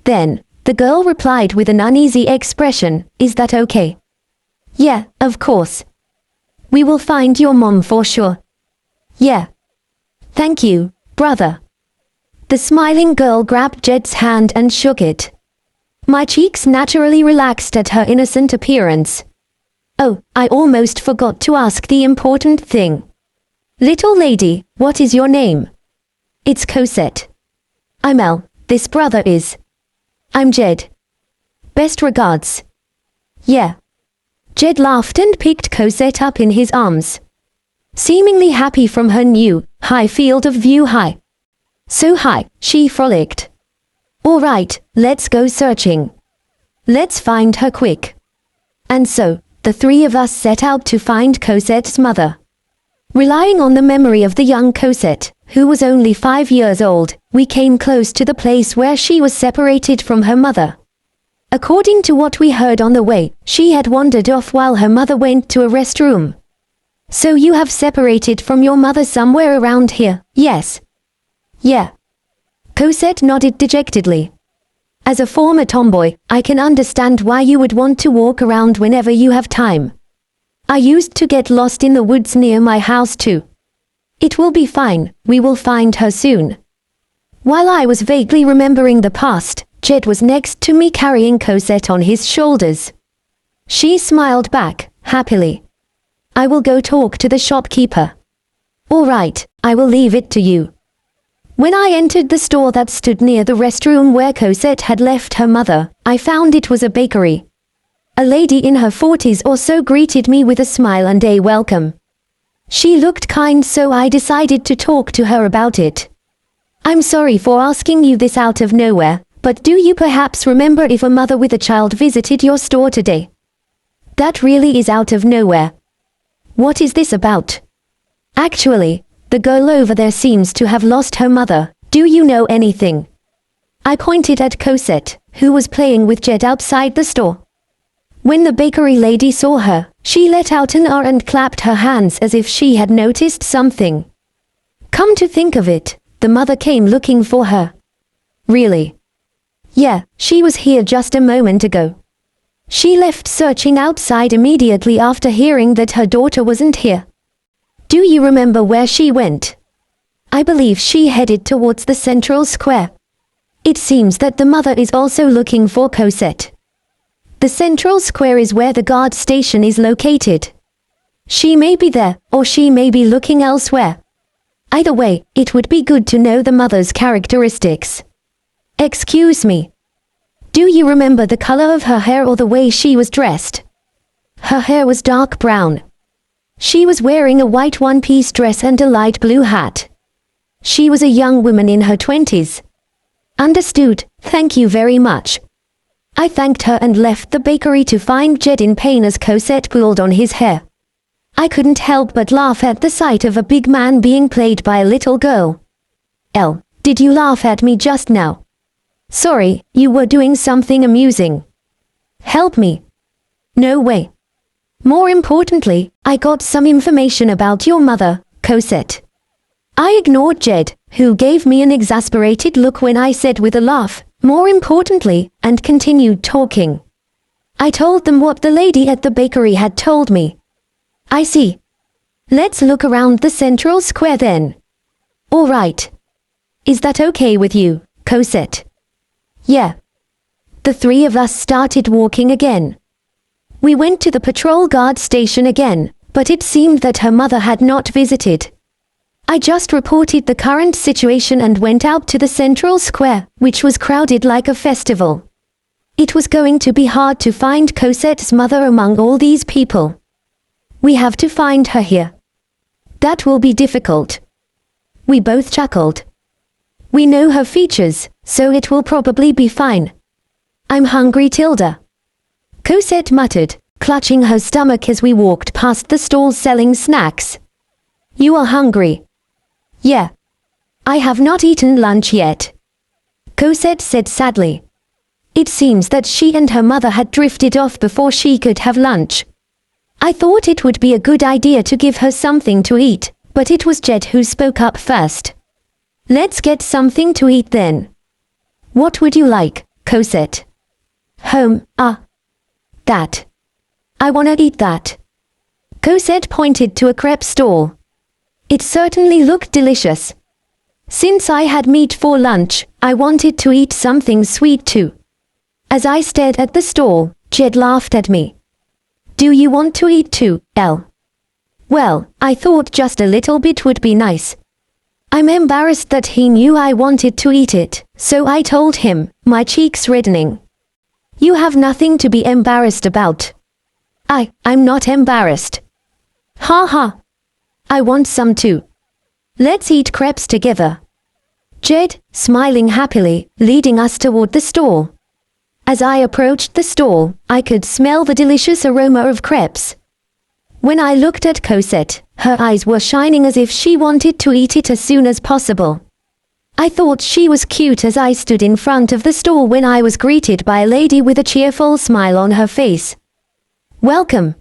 Then, the girl replied with an uneasy expression, "Is that okay?" "Yeah, of course. We will find your mom for sure." "Yeah. Thank you, brother." The smiling girl grabbed Jed's hand and shook it. My cheeks naturally relaxed at her innocent appearance. Oh, I almost forgot to ask the important thing. Little lady, what is your name? It's Cosette. I'm El, this brother is. I'm Jed. Best regards. Yeah. Jed laughed and picked Cosette up in his arms. Seemingly happy from her new, high field of view. High. So high, she frolicked. All right, let's go searching. Let's find her quick. And so, the 3 of us set out to find Cosette's mother. Relying on the memory of the young Cosette, who was only 5 years old, we came close to the place where she was separated from her mother. According to what we heard on the way, she had wandered off while her mother went to a restroom. So you have separated from your mother somewhere around here, yes? Yeah. Cosette nodded dejectedly. As a former tomboy, I can understand why you would want to walk around whenever you have time. I used to get lost in the woods near my house too. It will be fine, we will find her soon. While I was vaguely remembering the past, Jed was next to me carrying Cosette on his shoulders. She smiled back, happily. I will go talk to the shopkeeper. All right, I will leave it to you. When I entered the store that stood near the restroom where Cosette had left her mother, I found it was a bakery. A lady in her 40s or so greeted me with a smile and a welcome. She looked kind, so I decided to talk to her about it. I'm sorry for asking you this out of nowhere, but do you perhaps remember if a mother with a child visited your store today? That really is out of nowhere. What is this about? Actually, the girl over there seems to have lost her mother. Do you know anything? I pointed at Cosette, who was playing with Jed outside the store. When the bakery lady saw her, she let out an "R" and clapped her hands as if she had noticed something. Come to think of it, the mother came looking for her. Really? Yeah, she was here just a moment ago. She left searching outside immediately after hearing that her daughter wasn't here. Do you remember where she went? I believe she headed towards the central square. It seems that the mother is also looking for Cosette. The central square is where the guard station is located. She may be there, or she may be looking elsewhere. Either way, it would be good to know the mother's characteristics. Excuse me. Do you remember the color of her hair or the way she was dressed? Her hair was dark brown. She was wearing a white one-piece dress and a light blue hat. She was a young woman in her 20s. Understood, thank you very much. I thanked her and left the bakery to find Jed in pain as Cosette pulled on his hair. I couldn't help but laugh at the sight of a big man being played by a little girl. Did you laugh at me just now? Sorry, you were doing something amusing. Help me. No way. More importantly, I got some information about your mother, Cosette. I ignored Jed, who gave me an exasperated look when I said with a laugh, more importantly, and continued talking. I told them what the lady at the bakery had told me. I see. Let's look around the central square then. All right. Is that okay with you, Cosette? Yeah. The three of us started walking again. We went to the patrol guard station again, but it seemed that her mother had not visited. I just reported the current situation and went out to the central square, which was crowded like a festival. It was going to be hard to find Cosette's mother among all these people. We have to find her here. That will be difficult. We both chuckled. We know her features, so it will probably be fine. I'm hungry, Tilda. Cosette muttered, clutching her stomach as we walked past the stalls selling snacks. You are hungry? Yeah. I have not eaten lunch yet. Cosette said sadly. It seems that she and her mother had drifted off before she could have lunch. I thought it would be a good idea to give her something to eat, but it was Jed who spoke up first. Let's get something to eat then. What would you like, Cosette? That. I wanna eat that. Cosette pointed to a crepe stall. It certainly looked delicious. Since I had meat for lunch, I wanted to eat something sweet too. As I stared at the stall, Jed laughed at me. Do you want to eat too, Elle? Well, I thought just a little bit would be nice. I'm embarrassed that he knew I wanted to eat it, so I told him, my cheeks reddening. You have nothing to be embarrassed about. I'm not embarrassed. Ha ha. I want some too. Let's eat crepes together. Jed, smiling happily, leading us toward the stall. As I approached the stall, I could smell the delicious aroma of crepes. When I looked at Cosette, her eyes were shining as if she wanted to eat it as soon as possible. I thought she was cute as I stood in front of the stall when I was greeted by a lady with a cheerful smile on her face. Welcome.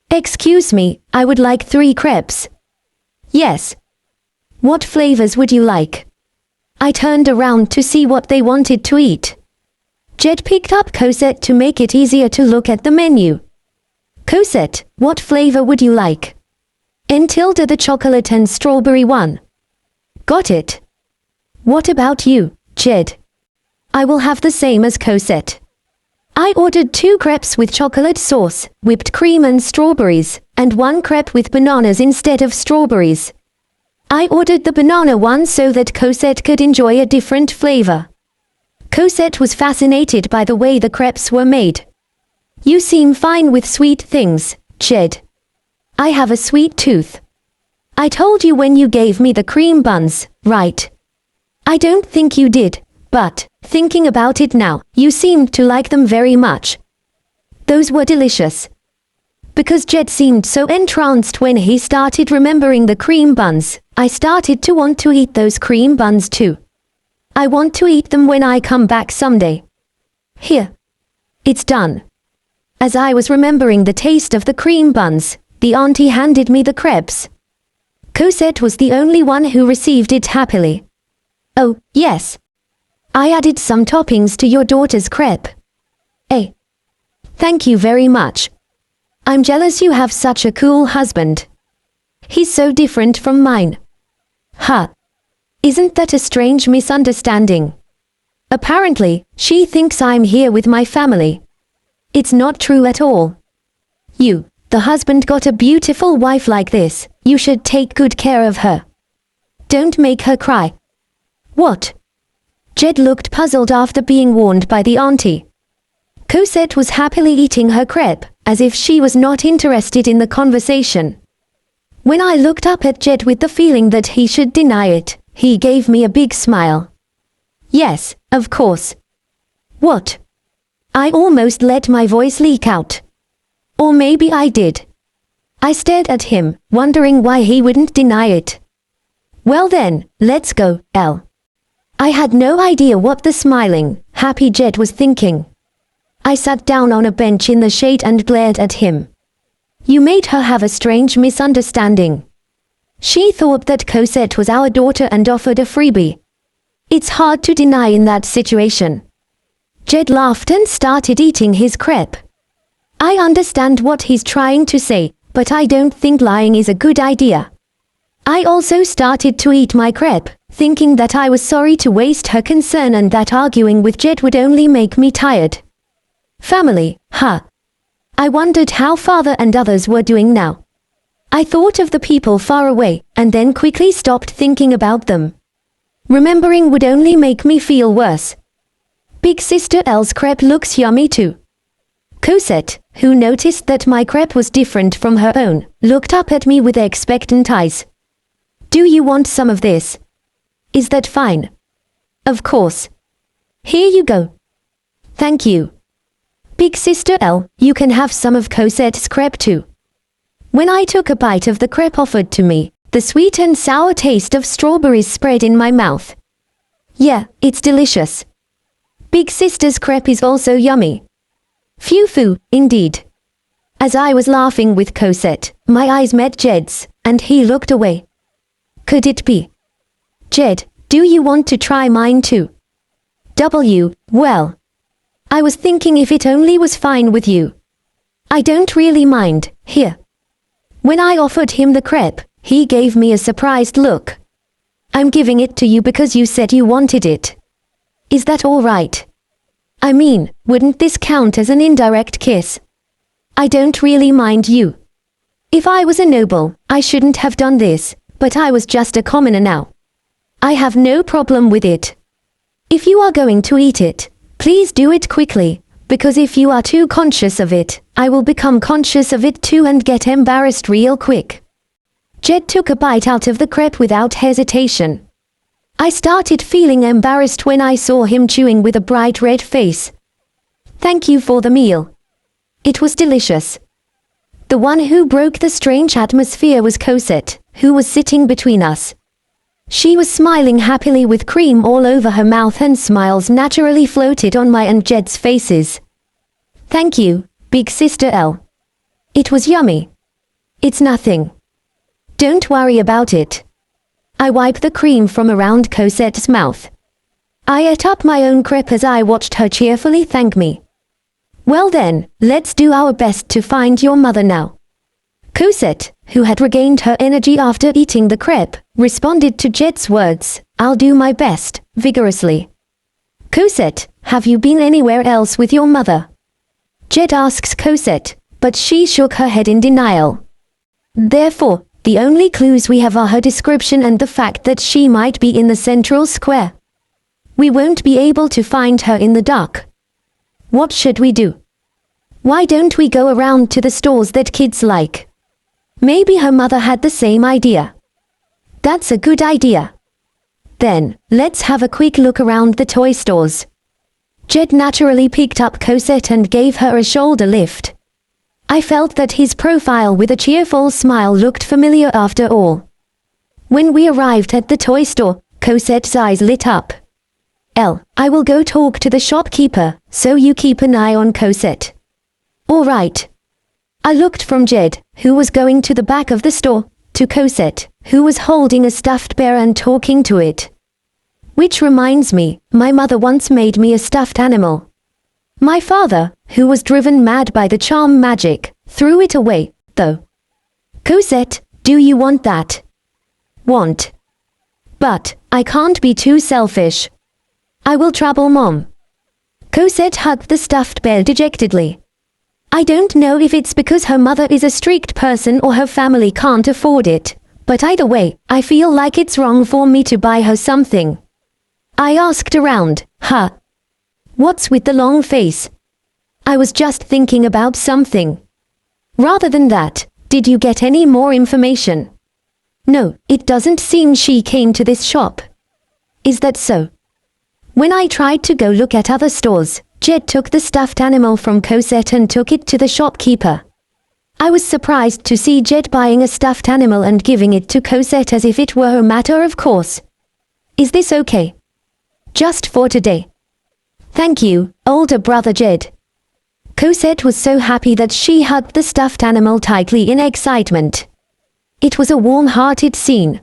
Excuse me, I would like 3 crepes. Yes. What flavors would you like? I turned around to see what they wanted to eat. Jed picked up Cosette to make it easier to look at the menu. Cosette, what flavor would you like? Tilda the chocolate and strawberry one. Got it. What about you, Jed? I will have the same as Cosette. I ordered 2 crepes with chocolate sauce, whipped cream and strawberries, and 1 crepe with bananas instead of strawberries. I ordered the banana one so that Cosette could enjoy a different flavor. Cosette was fascinated by the way the crepes were made. You seem fine with sweet things, Jed. I have a sweet tooth. I told you when you gave me the cream buns, right? I don't think you did, but, thinking about it now, you seemed to like them very much. Those were delicious. Because Jed seemed so entranced when he started remembering the cream buns, I started to want to eat those cream buns too. I want to eat them when I come back someday. Here. It's done. As I was remembering the taste of the cream buns, the auntie handed me the crepes. Cosette was the only one who received it happily. Oh, yes. I added some toppings to your daughter's crepe. Eh. Thank you very much. I'm jealous you have such a cool husband. He's so different from mine. Huh. Isn't that a strange misunderstanding? Apparently, she thinks I'm here with my family. It's not true at all. You, the husband, got a beautiful wife like this. You should take good care of her. Don't make her cry. What? Jed looked puzzled after being warned by the auntie. Cosette was happily eating her crepe, as if she was not interested in the conversation. When I looked up at Jed with the feeling that he should deny it, he gave me a big smile. Yes, of course. What? I almost let my voice leak out. Or maybe I did. I stared at him, wondering why he wouldn't deny it. Well then, let's go, Elle. I had no idea what the smiling, happy Jed was thinking. I sat down on a bench in the shade and glared at him. You made her have a strange misunderstanding. She thought that Cosette was our daughter and offered a freebie. It's hard to deny in that situation. Jed laughed and started eating his crepe. I understand what he's trying to say, but I don't think lying is a good idea. I also started to eat my crepe, thinking that I was sorry to waste her concern and that arguing with Jed would only make me tired. Family, huh? I wondered how father and others were doing now. I thought of the people far away, and then quickly stopped thinking about them. Remembering would only make me feel worse. Big sister Elle's crepe looks yummy too. Cosette, who noticed that my crepe was different from her own, looked up at me with expectant eyes. Do you want some of this? Is that fine? Of course. Here you go. Thank you. Big sister Elle, you can have some of Cosette's crepe too. When I took a bite of the crepe offered to me, the sweet and sour taste of strawberries spread in my mouth. Yeah, it's delicious. Big sister's crepe is also yummy. Phew, indeed. As I was laughing with Cosette, my eyes met Jed's, and he looked away. Could it be? Jed, do you want to try mine too? Well. I was thinking if it only was fine with you. I don't really mind, here. When I offered him the crepe, he gave me a surprised look. I'm giving it to you because you said you wanted it. Is that all right? I mean, wouldn't this count as an indirect kiss? I don't really mind you. If I was a noble, I shouldn't have done this, but I was just a commoner now. I have no problem with it. If you are going to eat it, please do it quickly, because if you are too conscious of it, I will become conscious of it too and get embarrassed real quick. Jed took a bite out of the crepe without hesitation. I started feeling embarrassed when I saw him chewing with a bright red face. Thank you for the meal. It was delicious. The one who broke the strange atmosphere was Cosette, who was sitting between us. She was smiling happily with cream all over her mouth and smiles naturally floated on my and Jed's faces. Thank you, big sister Elle. It was yummy. It's nothing. Don't worry about it. I wiped the cream from around Cosette's mouth. I ate up my own crepe as I watched her cheerfully thank me. Well then, let's do our best to find your mother now. Cosette, who had regained her energy after eating the crepe, responded to Jed's words, I'll do my best, vigorously. Cosette, have you been anywhere else with your mother? Jed asks Cosette, but she shook her head in denial. Therefore, the only clues we have are her description and the fact that she might be in the central square. We won't be able to find her in the dark. What should we do? Why don't we go around to the stores that kids like? Maybe her mother had the same idea. That's a good idea. Then, let's have a quick look around the toy stores. Jed naturally picked up Cosette and gave her a shoulder lift. I felt that his profile with a cheerful smile looked familiar after all. When we arrived at the toy store, Cosette's eyes lit up. Elle, I will go talk to the shopkeeper, so you keep an eye on Cosette. All right. I looked from Jed, who was going to the back of the store, to Cosette, who was holding a stuffed bear and talking to it. Which reminds me, my mother once made me a stuffed animal. My father, who was driven mad by the charm magic, threw it away, though. Cosette, do you want that? Want. But, I can't be too selfish. I will trouble Mom. Cosette hugged the stuffed bear dejectedly. I don't know if it's because her mother is a strict person or her family can't afford it, but either way, I feel like it's wrong for me to buy her something. I asked around. Huh? What's with the long face? I was just thinking about something. Rather than that, did you get any more information? No, it doesn't seem she came to this shop. Is that so? When I tried to go look at other stores, Jed took the stuffed animal from Cosette and took it to the shopkeeper. I was surprised to see Jed buying a stuffed animal and giving it to Cosette as if it were a matter of course. Is this okay? Just for today. Thank you, older brother Jed. Cosette was so happy that she hugged the stuffed animal tightly in excitement. It was a warm-hearted scene.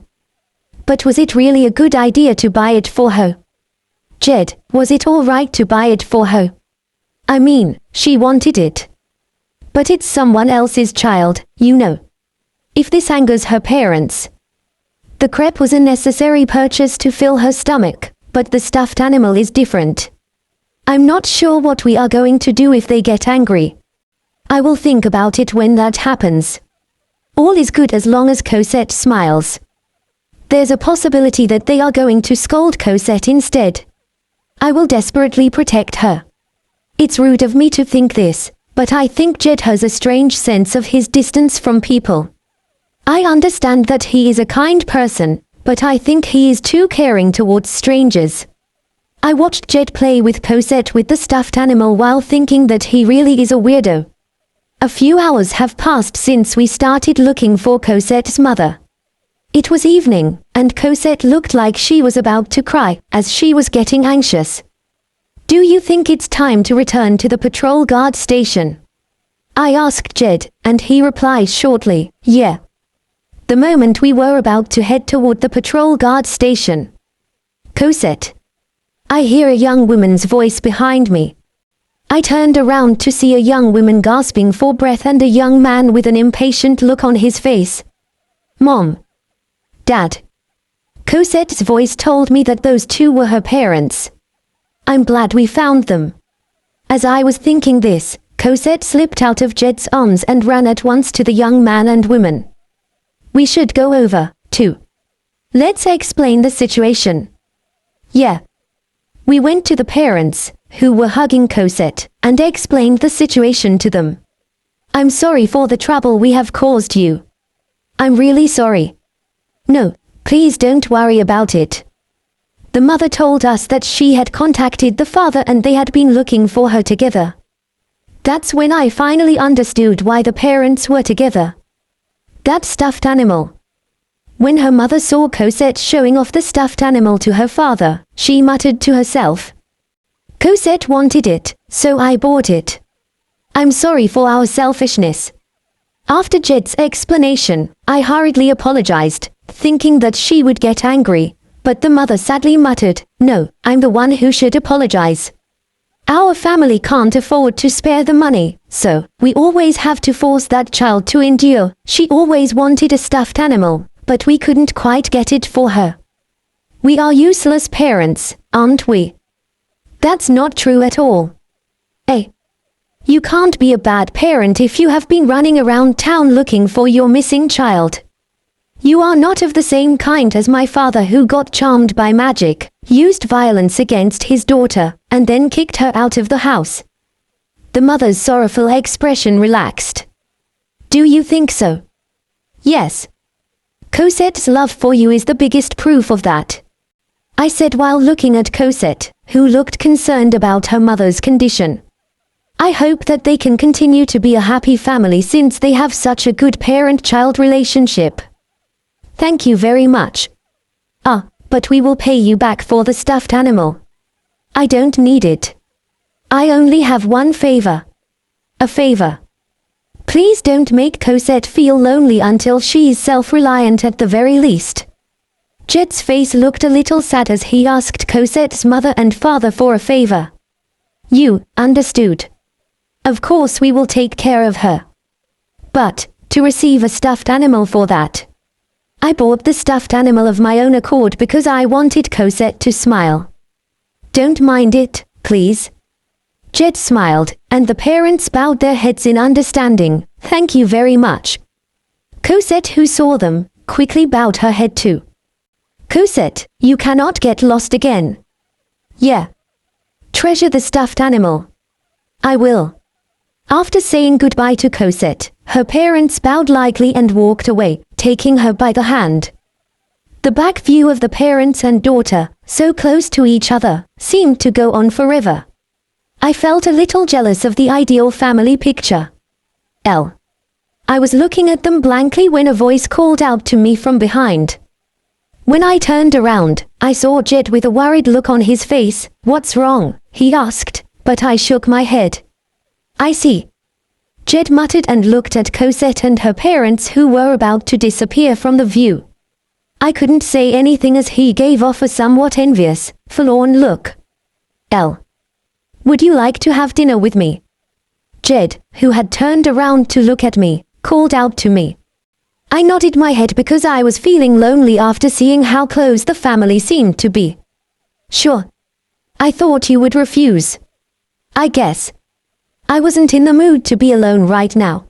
But was it really a good idea to buy it for her? Jed, was it all right to buy it for her? I mean, she wanted it. But it's someone else's child, you know. If this angers her parents. The crepe was a necessary purchase to fill her stomach, but the stuffed animal is different. I'm not sure what we are going to do if they get angry. I will think about it when that happens. All is good as long as Cosette smiles. There's a possibility that they are going to scold Cosette instead. I will desperately protect her. It's rude of me to think this, but I think Jed has a strange sense of his distance from people. I understand that he is a kind person, but I think he is too caring towards strangers. I watched Jed play with Cosette with the stuffed animal while thinking that he really is a weirdo. A few hours have passed since we started looking for Cosette's mother. It was evening, and Cosette looked like she was about to cry, as she was getting anxious. Do you think it's time to return to the patrol guard station? I asked Jed, and he replied shortly, yeah. The moment we were about to head toward the patrol guard station. Cosette. I hear a young woman's voice behind me. I turned around to see a young woman gasping for breath and a young man with an impatient look on his face. Mom. Dad. Cosette's voice told me that those two were her parents. I'm glad we found them. As I was thinking this, Cosette slipped out of Jed's arms and ran at once to the young man and woman. We should go over, too. Let's explain the situation. Yeah. We went to the parents, who were hugging Cosette, and explained the situation to them. I'm sorry for the trouble we have caused you. I'm really sorry. No, please don't worry about it. The mother told us that she had contacted the father and they had been looking for her together. That's when I finally understood why the parents were together. That stuffed animal. When her mother saw Cosette showing off the stuffed animal to her father, she muttered to herself. Cosette wanted it, so I bought it. I'm sorry for our selfishness. After Jed's explanation, I hurriedly apologized, thinking that she would get angry, but the mother sadly muttered, no, I'm the one who should apologize. Our family can't afford to spare the money, so we always have to force that child to endure. She always wanted a stuffed animal, but we couldn't quite get it for her. We are useless parents, aren't we? That's not true at all. Eh? You can't be a bad parent if you have been running around town looking for your missing child. You are not of the same kind as my father who got charmed by magic, used violence against his daughter, and then kicked her out of the house. The mother's sorrowful expression relaxed. Do you think so? Yes. Cosette's love for you is the biggest proof of that. I said while looking at Cosette, who looked concerned about her mother's condition. I hope that they can continue to be a happy family since they have such a good parent-child relationship. Thank you very much. But we will pay you back for the stuffed animal. I don't need it. I only have one favor. A favor. Please don't make Cosette feel lonely until she is self-reliant at the very least. Jed's face looked a little sad as he asked Cosette's mother and father for a favor. You understood. Of course we will take care of her. But, to receive a stuffed animal for that. I bought the stuffed animal of my own accord because I wanted Cosette to smile. Don't mind it, please. Jed smiled, and the parents bowed their heads in understanding. Thank you very much. Cosette, who saw them, quickly bowed her head too. Cosette, you cannot get lost again. Yeah. Treasure the stuffed animal. I will. After saying goodbye to Cosette, her parents bowed lightly and walked away, taking her by the hand. The back view of the parents and daughter, so close to each other, seemed to go on forever. I felt a little jealous of the ideal family picture. I was looking at them blankly when a voice called out to me from behind. When I turned around, I saw Jed with a worried look on his face. "What's wrong?" he asked, but I shook my head. "I see." Jed muttered and looked at Cosette and her parents who were about to disappear from the view. I couldn't say anything as he gave off a somewhat envious, forlorn look. Would you like to have dinner with me?" Jed, who had turned around to look at me, called out to me. I nodded my head because I was feeling lonely after seeing how close the family seemed to be. "Sure." I thought you would refuse. I guess. I wasn't in the mood to be alone right now.